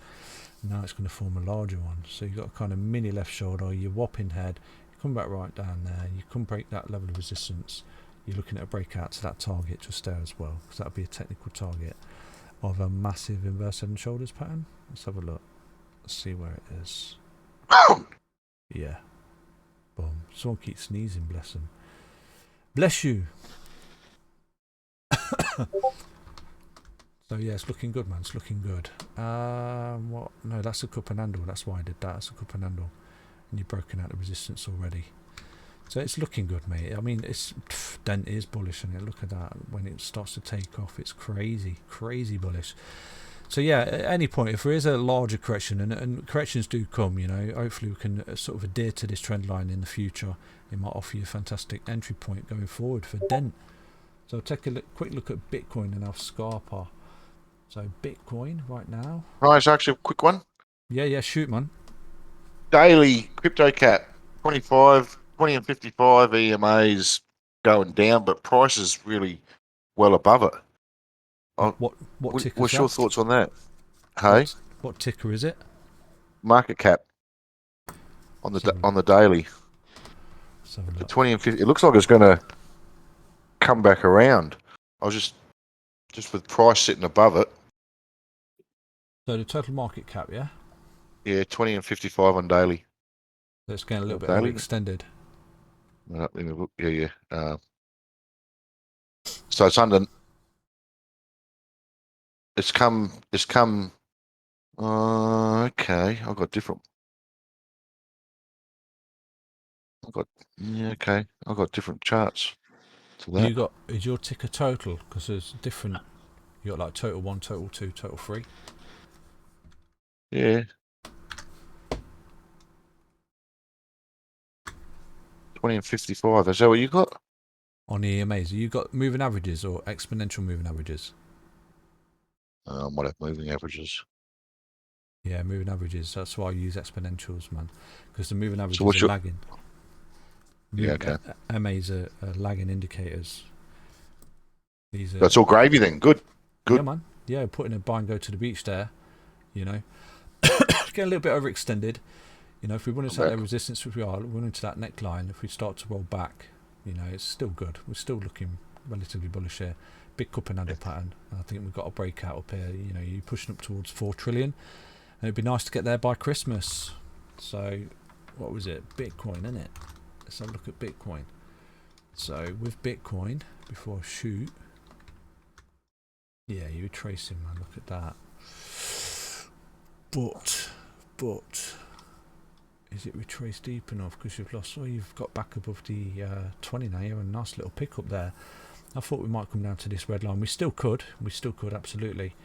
S1: Now it's going to form a larger one. So you've got a kind of mini left shoulder, your whopping head, you come back right down there, you can break that level of resistance. You're looking at a breakout to that target just there as well, because that would be a technical target of a massive inverse head and shoulders pattern. Let's have a look. Let's see where it is. Yeah. Boom. Someone keeps sneezing, bless them. Bless you. So yeah, it's looking good, man. It's looking good. What? No, that's a cup and handle. That's why I did that. That's a cup and handle. And you've broken out the resistance already. So it's looking good, mate. I mean, Dent is bullish, and look at that. When it starts to take off, it's crazy, crazy bullish. So yeah, at any point, if there is a larger correction, and corrections do come, you know, hopefully we can sort of adhere to this trend line in the future. It might offer you a fantastic entry point going forward for Dent. So take a quick look at Bitcoin and our Scarpa. So Bitcoin right now.
S7: Right, actually, a quick one.
S1: Yeah, shoot, man.
S7: Daily crypto cap 25, 20 and 55 EMAs going down, but price is really well above it.
S1: What ticker?
S7: What's your thoughts on that? Hey,
S1: what ticker is it?
S7: Market cap on the daily. The 20 and 50. It looks like it's going to come back around. I was just with price sitting above it.
S1: So the total market cap, yeah.
S7: Yeah, 20 and 55 on daily.
S1: So it's getting a little bit overextended.
S7: Let me look. Yeah. So it's under. It's come. Okay, I've got different. I've got different charts to that.
S1: Is your ticker total? Because there's different. You got like total 1, total 2, total 3.
S7: Yeah. 20 and 55. Is that what you got?
S1: On the EMAs, you got moving averages or exponential moving averages?
S7: What are moving averages?
S1: Yeah, moving averages. That's why I use exponentials, man. Because the moving averages are lagging.
S7: Yeah, okay.
S1: MAs are lagging indicators. These are.
S7: That's all gravy then. Good.
S1: Yeah, man. Yeah, putting a buy and go to the beach there. You know, get a little bit overextended. You know, if we run into that resistance, which we are, run into that neckline. If we start to roll back, you know, it's still good. We're still looking relatively bullish here. Big cup and handle pattern. I think we've got a breakout up here. You know, you're pushing up towards 4 trillion. And it'd be nice to get there by Christmas. So, what was it? Bitcoin, isn't it? Let's have a look at Bitcoin. So, with Bitcoin, before I shoot, yeah, you're tracing, man. Look at that. But, is it retraced deep enough? Because you've lost, you've got back above the 20 now. You have a nice little pickup there. I thought we might come down to this red line. We still could, absolutely.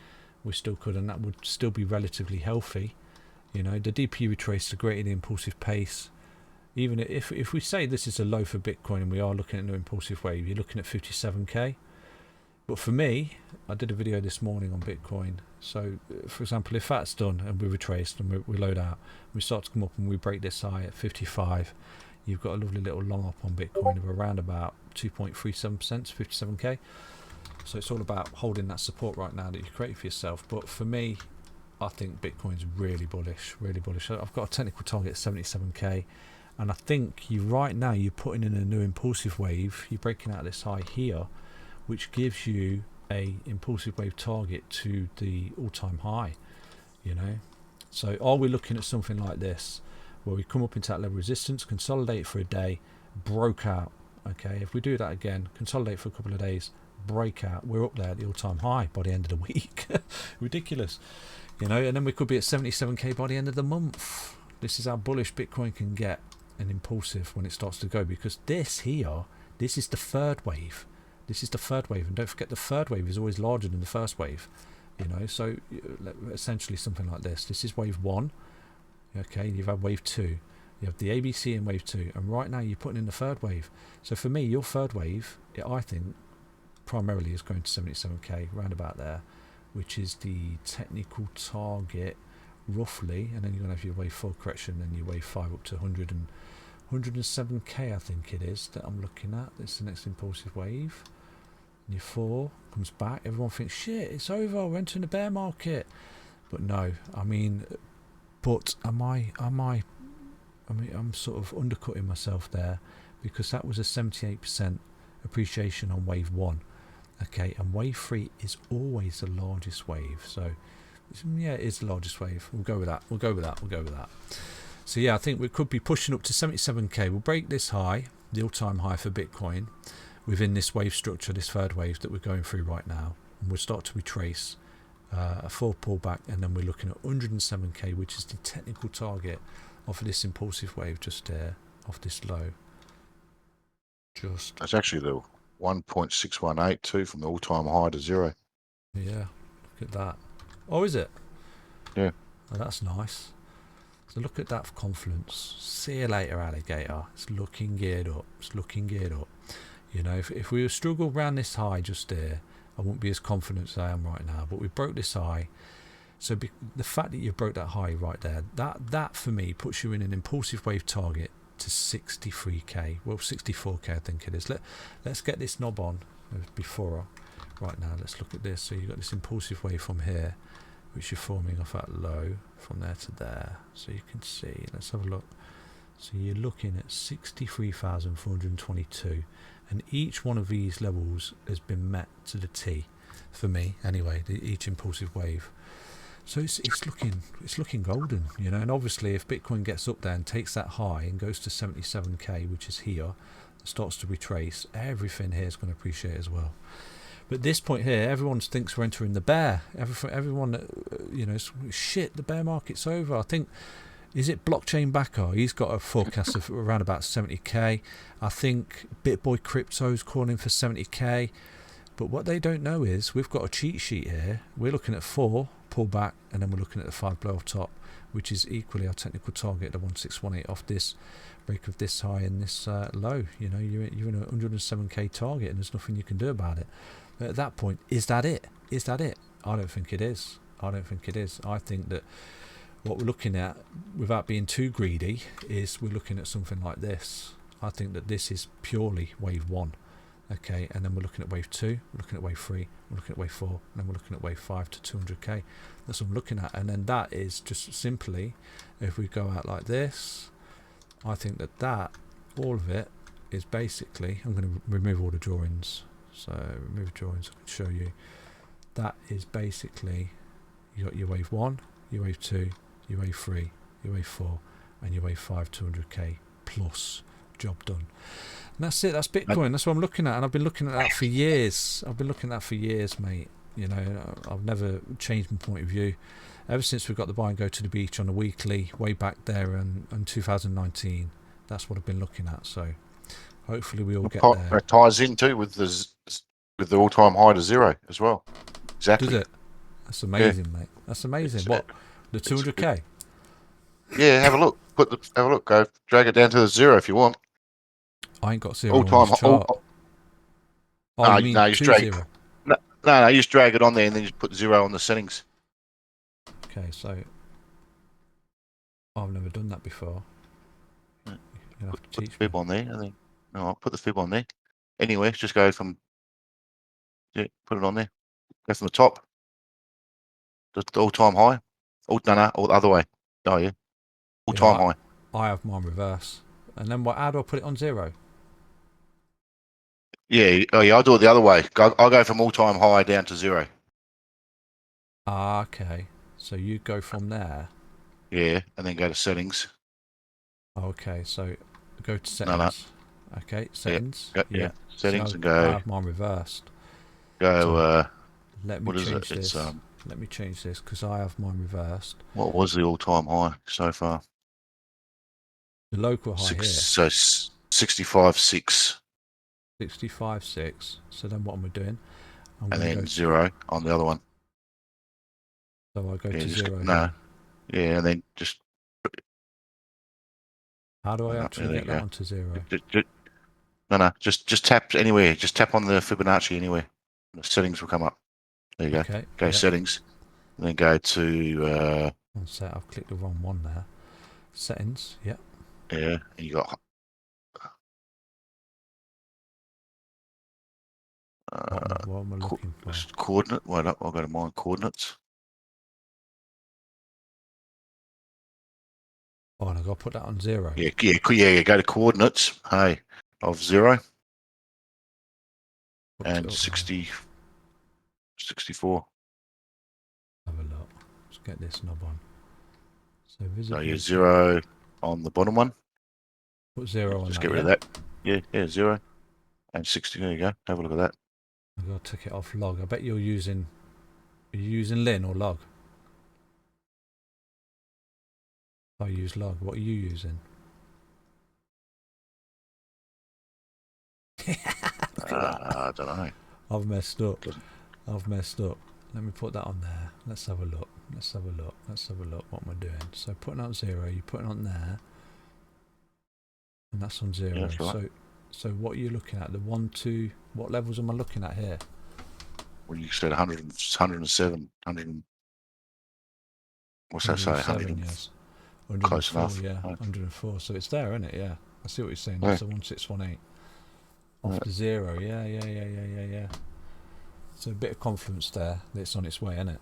S1: We still could, and that would still be relatively healthy. You know, the DP retraced to greater the impulsive pace. Even if we say this is a low for Bitcoin and we are looking at an impulsive wave, you're looking at 57k. But for me, I did a video this morning on Bitcoin. So, for example, if that's done and we retraced and we load out, we start to come up and we break this high at 55, you've got a lovely little long up on Bitcoin of around about 2.37%, 57k. So it's all about holding that support right now that you create for yourself. But for me, I think Bitcoin's really bullish, really bullish. I've got a technical target at 77k, and I think right now you're putting in a new impulsive wave. You're breaking out this high here, which gives you a impulsive wave target to the all-time high. You know, so are we looking at something like this, where we come up into that level of resistance, consolidate for a day, broke out? Okay, if we do that again, consolidate for a couple of days, break out, we're up there at the all-time high by the end of the week. Ridiculous, you know. And then we could be at 77k by the end of the month. This is how bullish Bitcoin can get and impulsive when it starts to go, because this here, this is the third wave. This is the third wave, and don't forget the third wave is always larger than the first wave. You know, so essentially something like this. This is wave 1. Okay, you've had wave 2. You have the ABC and wave 2, and right now you're putting in the third wave. So for me, your third wave, I think, primarily is going to 77k, round about there, which is the technical target, roughly. And then you're going to have your wave 4 correction, and your wave 5 up to 107k, I think it is, that I'm looking at. That's the next impulsive wave. And your 4 comes back. Everyone thinks, shit, it's over, we're entering the bear market. But no, I mean, I'm sort of undercutting myself there, because that was a 78% appreciation on wave 1. Okay, and wave 3 is always the largest wave. So yeah, it is the largest wave. We'll go with that. We'll go with that. So yeah, I think we could be pushing up to 77k. We'll break this high, the all-time high for Bitcoin, within this wave structure, this third wave that we're going through right now, and we'll start to retrace a full pullback, and then we're looking at 107k, which is the technical target of this impulsive wave just there, off this low.
S7: That's actually the 1.6182 from the all-time high to zero.
S1: Yeah, look at that. Oh, is it?
S7: Yeah.
S1: Oh, that's nice. So look at that confluence. See you later, alligator. It's looking geared up. You know, if we were struggle around this high just there, I wouldn't be as confident as I am right now. But we broke this high. So the fact that you broke that high right there, that for me puts you in an impulsive wave target to 63k. Well, 64k I think it is. Let's get this knob on before right now. Let's look at this. So you've got this impulsive wave from here, which you're forming off that low from there to there. So you can see, let's have a look. So you're looking at 63,422, and each one of these levels has been met to the T for me anyway, each impulsive wave. So it's looking golden, you know. And obviously if Bitcoin gets up there and takes that high and goes to 77k, which is here, starts to retrace, everything here is going to appreciate as well. But at this point here, everyone thinks we're entering the bear. Everyone, you know, shit, the bear market's over. I think, is it Blockchain Backer? He's got a forecast of around about 70k. I think BitBoy Crypto's calling for 70k. But what they don't know is we've got a cheat sheet here. We're looking at 4 pullback, and then we're looking at the 5 blow off top, which is equally our technical target, the 1618 off this break of this high and this low. You know, you're in a 107k target, and there's nothing you can do about it. But at that point, is that it? I don't think it is. I think that what we're looking at, without being too greedy, is we're looking at something like this. I think that this is purely wave 1. Okay, and then we're looking at wave 2, we're looking at wave 3, we're looking at wave 4, and then we're looking at wave 5 to 200k. That's what I'm looking at. And then that is just simply, if we go out like this, I think that all of it is basically, I'm going to remove all the drawings. So remove drawings, I can show you. That is basically, you got your wave 1, your wave 2, your wave 3, your wave 4, and your wave 5 200k plus. Job done. And that's it. That's Bitcoin. That's what I'm looking at, and I've been looking at that for years. Mate. You know, I've never changed my point of view ever since we got the buy and go to the beach on a weekly way back there in 2019. That's what I've been looking at. So hopefully we all get there.
S7: That ties in too with the all-time high to zero as well. Exactly.
S1: Does it? That's amazing, mate. That's amazing. What? The 200k?
S7: Yeah. Have a look. Have a look. Go drag it down to the zero if you want.
S1: I ain't got zero on this chart.
S7: No, you just drag it. No, you just drag it on there and then you just put 0 on the settings.
S1: Okay, so I've never done that before.
S7: Put the fib on there. I think. No, I'll put the fib on there. Anyway, just go from. Yeah, put it on there. Go from the top. The all-time high. Or the other way. Oh yeah. All-time high.
S1: I have mine reverse. And then how do I put it on 0?
S7: Yeah, I'll do it the other way. I'll go from all-time high down to 0.
S1: Ah, okay. So you go from there?
S7: Yeah, and then go to settings.
S1: Okay, so go to settings. No. Okay, settings.
S7: Yeah. Settings,
S1: so
S7: and go.
S1: I have mine reversed.
S7: Go,
S1: so let me
S7: what is
S1: change
S7: it?
S1: this. Let me change this, because I have mine reversed.
S7: What was the all-time high so far?
S1: The local high here.
S7: So 65.6.
S1: 65.6. So then what am I doing? I'm
S7: and
S1: going to
S7: then
S1: go
S7: 0 on the other one.
S1: So I go
S7: Yeah,
S1: to
S7: just
S1: 0
S7: no.
S1: here.
S7: Yeah, and then just.
S1: How do I
S7: there
S1: actually
S7: you
S1: get that
S7: go.
S1: onto 0?
S7: No, just tap anywhere. Just tap on the Fibonacci anywhere. The settings will come up. There you go.
S1: Okay.
S7: Go
S1: yeah.
S7: settings, and then go to.
S1: One sec, I've clicked the wrong one there. Settings. Yeah.
S7: Yeah, and you got.
S1: What am I looking for?
S7: Coordinate. Wait up. I'll go to mine. Coordinates.
S1: Oh, and I've got to put that on 0.
S7: Yeah. Go to coordinates. Hey, of 0 and 60, 64.
S1: Have a look. Let's get this knob on. So
S7: So
S1: visibility.
S7: yeah, 0 on the bottom one.
S1: Put 0 on
S7: Just
S1: that.
S7: get rid of that. Yeah, 0 and 60. There you go. Have a look at that.
S1: I've got to take it off log. I bet you're using. Are you using Lin or log? I use log. What are you using?
S7: I don't know.
S1: I've messed up. Let me put that on there. Let's have a look. What am I doing? So putting on 0, you're putting on there. And that's on 0.
S7: Yeah, that's right.
S1: So what are you looking at? The 1, 2, what levels am I looking at here?
S7: Well, you said 100, 107, 100. What's that say? 100.
S1: Yes.
S7: Close
S1: 104,
S7: enough.
S1: yeah.
S7: Right.
S1: 104. So it's there, isn't it? Yeah. I see what you're saying.
S7: Yeah.
S1: That's a 1618. Off to 0. Yeah. So a bit of confidence there that it's on its way, isn't it?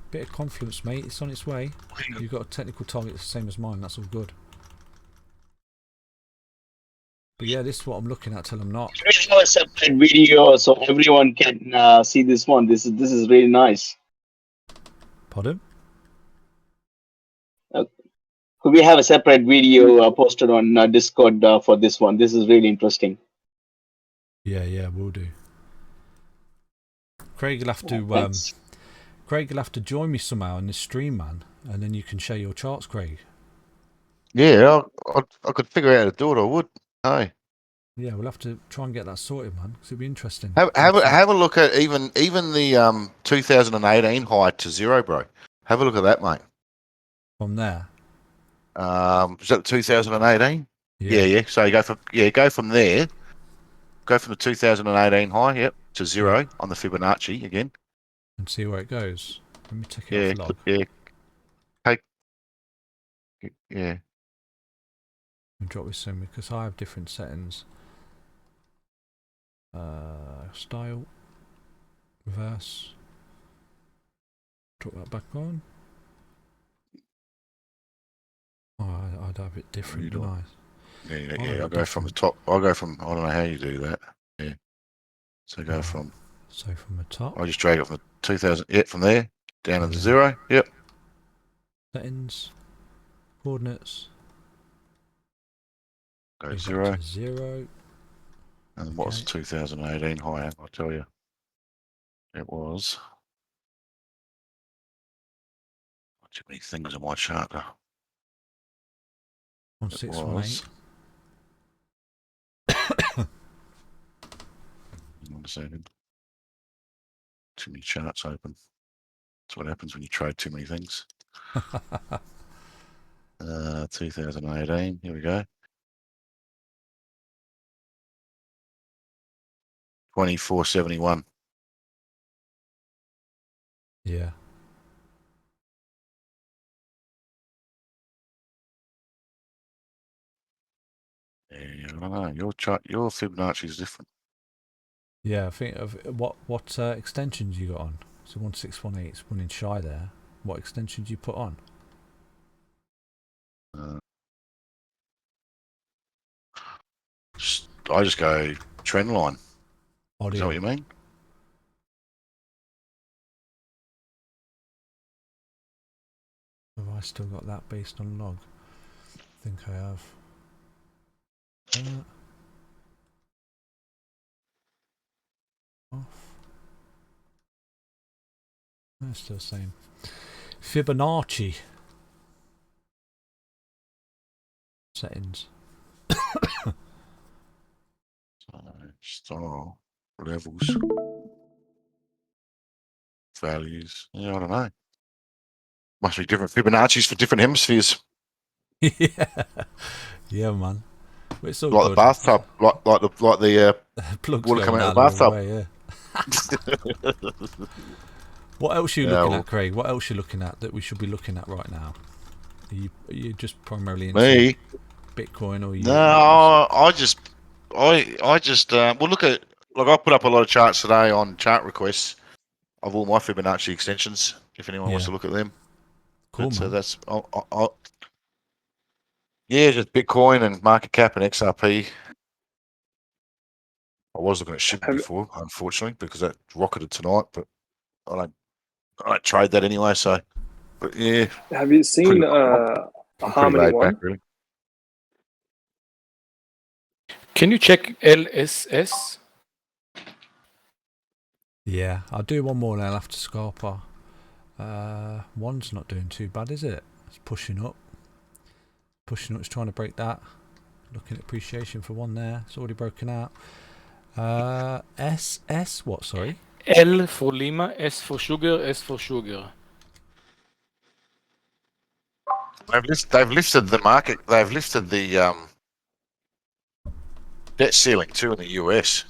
S1: Bit of confidence, mate. It's on its way. You've got a technical target the same as mine. That's all good. But yeah, this is what I'm looking at till I'm not.
S5: We have a separate video so everyone can see this one. This is really nice.
S1: Pardon?
S5: Could we have a separate video posted on Discord for this one? This is really interesting.
S1: Yeah, we'll do. Craig will have to.
S5: Thanks.
S1: Craig will have to join me somehow in this stream, man, and then you can share your charts, Craig.
S7: Yeah, I could figure out how to do it. I would. Hey.
S1: Yeah, we'll have to try and get that sorted, man, because it'd be interesting.
S7: Have a look at even the 2018 high to 0, bro. Have a look at that, mate.
S1: From there.
S7: Is that 2018?
S1: Yeah.
S7: Yeah. So you go from there. Go from the 2018 high, yep, to 0 on the Fibonacci again.
S1: And see where it goes. Let me take it off log.
S7: Yeah.
S1: And drop this in because I have different settings. Style. Reverse. Drop that back on. Oh, I'd have it different, don't I?
S7: Yeah. I'll go from the top. I don't know how you do that. Yeah. So go from.
S1: So from the top.
S7: I just drag it from the 2000. Yeah, from there down to the 0. Yep.
S1: Settings. Coordinates.
S7: Go 0.
S1: 0.
S7: And what's the 2018 high? I'll tell you. It was. Too many things on my chart now.
S1: 1618.
S7: 1 second. Too many charts open. That's what happens when you trade too many things. 2018. Here we go. 2471.
S1: Yeah.
S7: Yeah, I don't know. Your chart, your Fibonacci is different.
S1: Yeah, I think of what extensions you got on. So 1618 is running shy there. What extensions you put on?
S7: I just go trend line.
S1: Audio.
S7: Is that what you mean?
S1: Have I still got that based on log? I think I have. Off. That's still the same. Fibonacci. Settings.
S7: Style, levels, values. Yeah, I don't know. Must be different Fibonacci's for different hemispheres.
S1: Yeah, man. But it's all
S7: Like
S1: good.
S7: the bathtub, like the
S1: Plugs
S7: water
S1: going
S7: coming out
S1: out
S7: of
S1: the
S7: the
S1: wrong
S7: bathtub.
S1: way, yeah. What else are you
S7: Yeah,
S1: looking
S7: well-
S1: at, Craig? What else are you looking at that we should be looking at right now? Are you just primarily into
S7: Me?
S1: Bitcoin, or you?
S7: No, I just we'll look at, like, I put up a lot of charts today on chart requests of all my Fibonacci extensions. If anyone wants
S1: Yeah.
S7: to look at them,
S1: Cool,
S7: but,
S1: man.
S7: that's yeah, just Bitcoin and market cap and XRP. I was looking at SHIB before, unfortunately, because that rocketed tonight. But I don't trade that anyway. So, but yeah,
S17: Have you seen
S7: I'm pretty
S17: Harmony
S7: laid
S17: One?
S7: back, really.
S18: Can you check LSS?
S1: Yeah, I'll do one more and I'll have to Scarpa. One's not doing too bad, is it? It's pushing up. Pushing up, it's trying to break that. Looking at appreciation for one there. It's already broken out. SS, what, sorry?
S18: L for Lima, S for sugar, S for sugar.
S7: They've lifted the market. They've lifted the debt ceiling too in the US.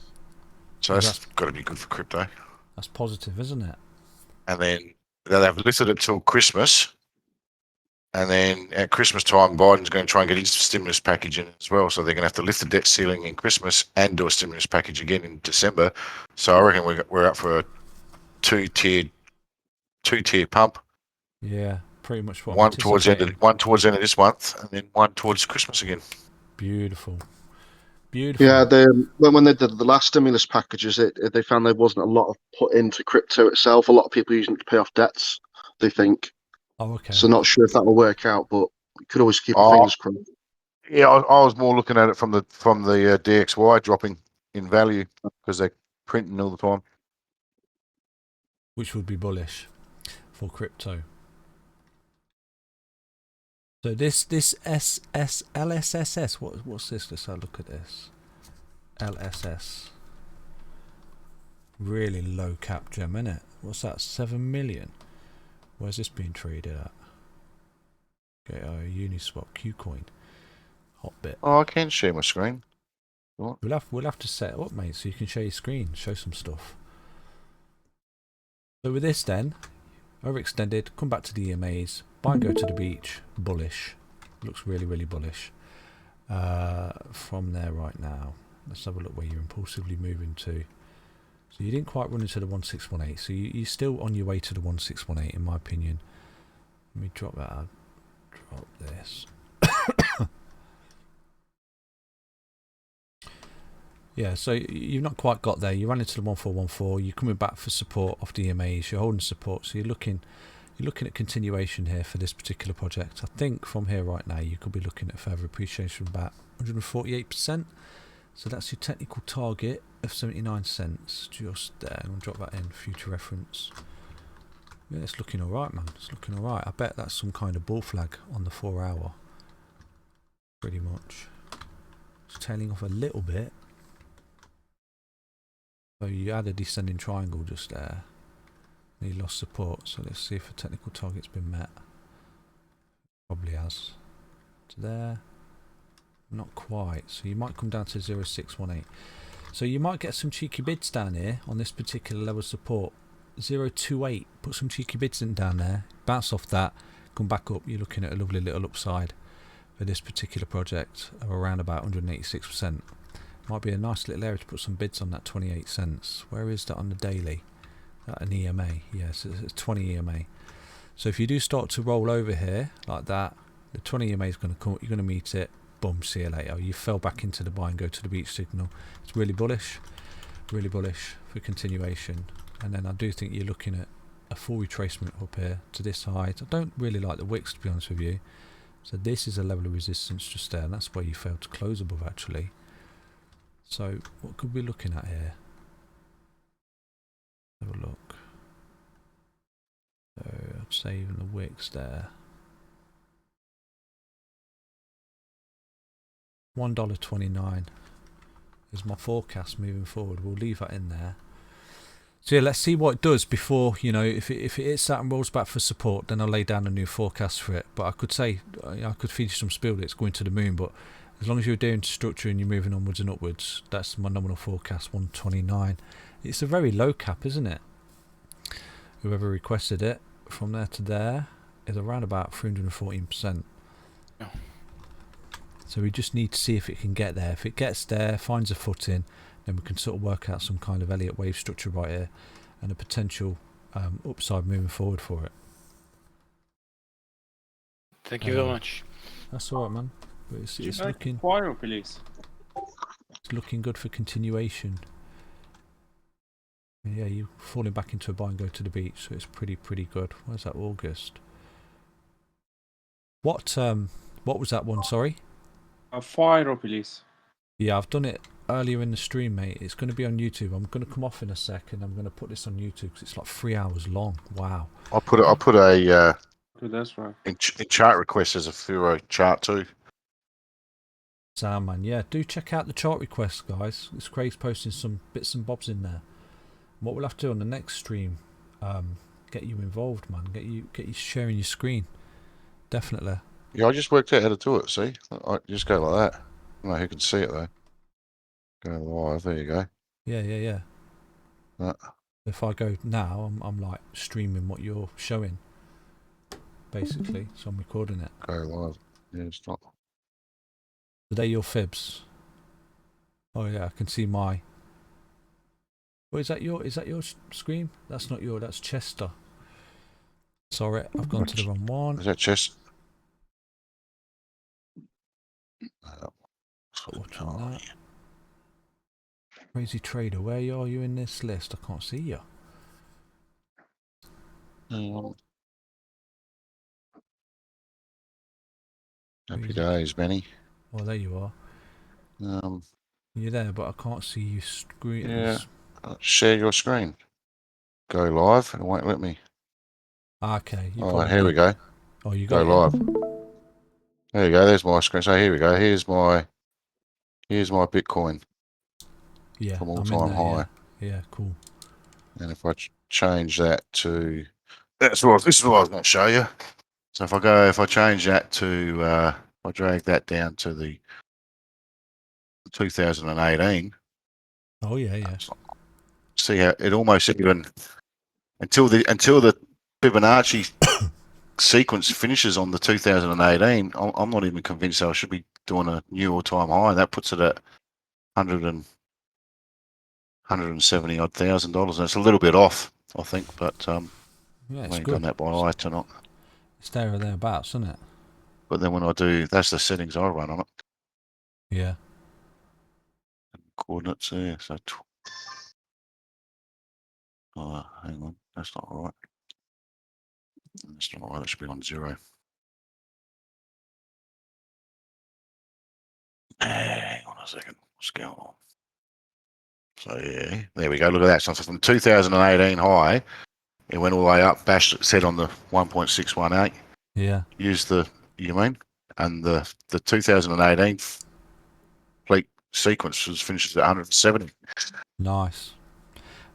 S7: So that's got to be good for crypto.
S1: That's positive, isn't it?
S7: And then they've lifted it till Christmas. And then at Christmas time, Biden's going to try and get his stimulus package in as well. So they're going to have to lift the debt ceiling in Christmas and do a stimulus package again in December. So I reckon we're up for a two-tier pump.
S1: Yeah, pretty much what
S7: One
S1: I'm
S7: towards the end of this month, and then one towards Christmas again.
S1: Beautiful. Beautiful.
S8: Yeah, when they did the last stimulus packages, they found there wasn't a lot of put into crypto itself. A lot of people using it to pay off debts, they think.
S1: Oh, okay.
S8: So not sure if that will work out, but we could always keep our fingers crossed.
S7: Yeah, I was more looking at it from the DXY dropping in value because they're printing all the time.
S1: Which would be bullish for crypto. So this LSSS, what's this? Let's have a look at this. LSS. Really low cap gem, isn't it? What's that? 7 million. Where's this being traded at? Okay, Uniswap, Qcoin, Hotbit.
S7: Oh, I can share my screen. What?
S1: We'll have to set it up, mate, so you can share your screen, show some stuff. So with this then, overextended, come back to the EMAs, buy and go to the beach, bullish. Looks really, really bullish. From there right now, let's have a look where you're impulsively moving to. So you didn't quite run into the 1618, so you're still on your way to the 1618 in my opinion. Let me drop that out. Drop this. Yeah, so you've not quite got there. You ran into the 1414. You're coming back for support off the EMAs. You're holding support, so you're looking at continuation here for this particular project. I think from here right now you could be looking at further appreciation about 148%. So that's your technical target of 79 cents. Just there. I'm gonna drop that in for future reference. Yeah, it's looking alright, man. It's looking alright. I bet that's some kind of bull flag on the 4 hour. Pretty much. It's tailing off a little bit. So you had a descending triangle just there. And you lost support. So let's see if a technical target's been met. Probably has. To there. Not quite. So you might come down to 0618. So you might get some cheeky bids down here on this particular level of support. 028. Put some cheeky bids in down there. Bounce off that. Come back up. You're looking at a lovely little upside for this particular project of around about 186%. Might be a nice little area to put some bids on that 28 cents. Where is that on the daily? An EMA. Yes, it's 20 EMA. So if you do start to roll over here like that, the 20 EMA is going to come. You're going to meet it. Boom. See you later. You fell back into the buy and go to the beach signal. It's really bullish for continuation. And then I do think you're looking at a full retracement up here to this height. I don't really like the wicks, to be honest with you. So this is a level of resistance just there, and that's where you failed to close above actually. So what could we be looking at here? Have a look. So I'd say even the wicks there. $1.29 is my forecast moving forward. We'll leave that in there. So yeah, let's see what it does before, you know, if it hits that and rolls back for support, then I'll lay down a new forecast for it. But I could say, I could feed you some spiel that it's going to the moon, but as long as you're doing structure and you're moving onwards and upwards, that's my nominal forecast, 129. It's a very low cap, isn't it? Whoever requested it, from there to there, is around about 314%.
S18: Yeah.
S1: So we just need to see if it can get there. If it gets there, finds a footing, then we can sort of work out some kind of Elliott wave structure right here and a potential upside moving forward for it.
S18: Thank you very much.
S1: That's all right, man. But it's looking.
S9: Firo, please.
S1: It's looking good for continuation. Yeah, you falling back into a buy and go to the beach, so it's pretty good. Where's that August? What was that one? Sorry.
S9: Firo, please.
S1: Yeah, I've done it earlier in the stream, mate. It's going to be on YouTube. I'm going to come off in a second. I'm going to put this on YouTube because it's like 3 hours long. Wow.
S7: I'll put a
S9: That's right.
S7: in chart request as a Firo chart too.
S1: Sound, man. Yeah, do check out the chart requests, guys. It's Craig's posting some bits and bobs in there. What we'll have to do on the next stream, get you involved, man. Get you sharing your screen. Definitely.
S7: Yeah, I just worked out how to do it. See, I just go like that. I don't know who can see it though. Go live. There you go.
S1: Yeah. If I go now, I'm like streaming what you're showing, basically. So I'm recording it.
S7: Go live. Yeah, it's not.
S1: Are they your fibs? Oh yeah, I can see my. Oh, is that your screen? That's not your. That's Chester. Sorry, I've gone to the wrong one.
S7: Is that Chester?
S1: Watch on that. Crazy Trader, where are you in this list? I can't see you.
S7: Happy days, Benny.
S1: Oh, there you are. You're there, but I can't see you screen.
S7: Yeah. Share your screen. Go live. It won't let me.
S1: Okay.
S7: Oh, here we go.
S1: Oh, you got
S7: go live. There you go. There's my screen. So here we go. Here's my Bitcoin.
S1: Yeah.
S7: From all-time high.
S1: Yeah. Cool.
S7: And if I change that to, this is what I was going to show you. So if I change that to, I drag that down to the 2018.
S1: Oh yeah.
S7: See how it almost even until the Fibonacci sequence finishes on the 2018. I'm not even convinced I should be doing a new all-time high. That puts it at $170 odd thousand. And it's a little bit off, I think, but
S1: yeah, it's
S7: I ain't
S1: good.
S7: done that by eye tonight.
S1: It's there or thereabouts, isn't it?
S7: But then when I do, that's the settings I run on it.
S1: Yeah.
S7: Coordinates there. So, hang on, that's not right. That's not right. That should be on 0. Hang on a second. What's going on? So yeah, there we go. Look at that. So from 2018 high, it went all the way up. Bashed it, set on the 1.618.
S1: Yeah.
S7: Used the and the 2018 fleet sequence finishes at 170.
S1: Nice.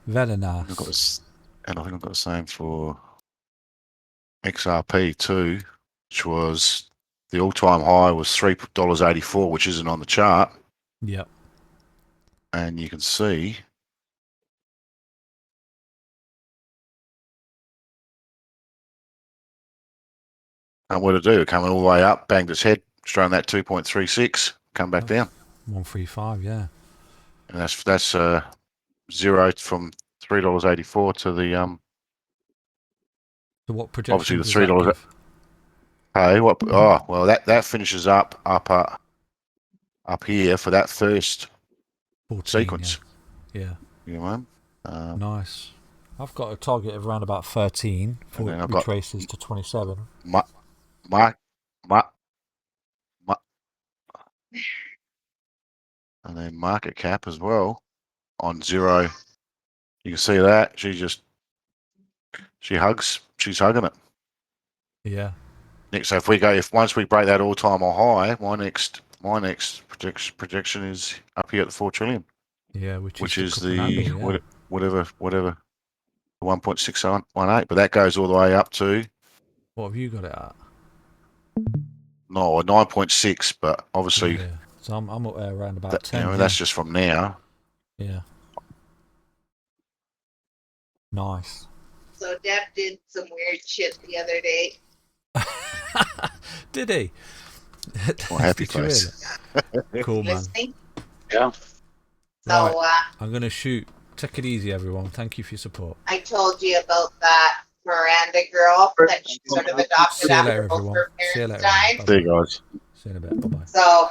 S1: Very nice.
S7: And I think I've got the same for XRP too, which was the all-time high was $3.84, which isn't on the chart.
S1: Yep.
S7: And you can see and what to do, coming all the way up, banged its head, straight on that 2.36, come back down.
S1: 135, yeah.
S7: And that's 0 from $3.84 to the
S1: So what projection?
S7: Obviously the $3. Hey, what? Oh, well, that finishes up here for that first
S1: 14,
S7: sequence.
S1: Yeah.
S7: You know,
S1: nice. I've got a target of around about 13 for it retraces to 27.
S7: And then market cap as well on 0. You can see that she's hugging it.
S1: Yeah.
S7: So once we break that all-time high, my next projection is up here at the 4 trillion.
S1: Yeah, which
S7: is
S1: the
S7: the
S1: handle, yeah.
S7: whatever 1.618, but that goes all the way up to.
S1: What have you got it at?
S7: No, 9.6, but obviously.
S1: Yeah. So I'm up there around about 10.
S7: You know, that's just from now.
S1: Yeah. Nice.
S3: So Dev did some weird shit the other day.
S1: Did he?
S7: Well, happy face.
S1: Really? Cool, man.
S3: Listening?
S11: Yeah.
S3: So
S1: right. I'm going to shoot. Take it easy, everyone. Thank you for your support.
S3: I told you about that Miranda girl that she sort of adopted
S1: See you later,
S3: after both
S1: everyone.
S3: her
S1: See you
S3: parents
S1: later.
S3: died.
S7: See you guys.
S1: See you in a bit. Bye-bye.
S3: So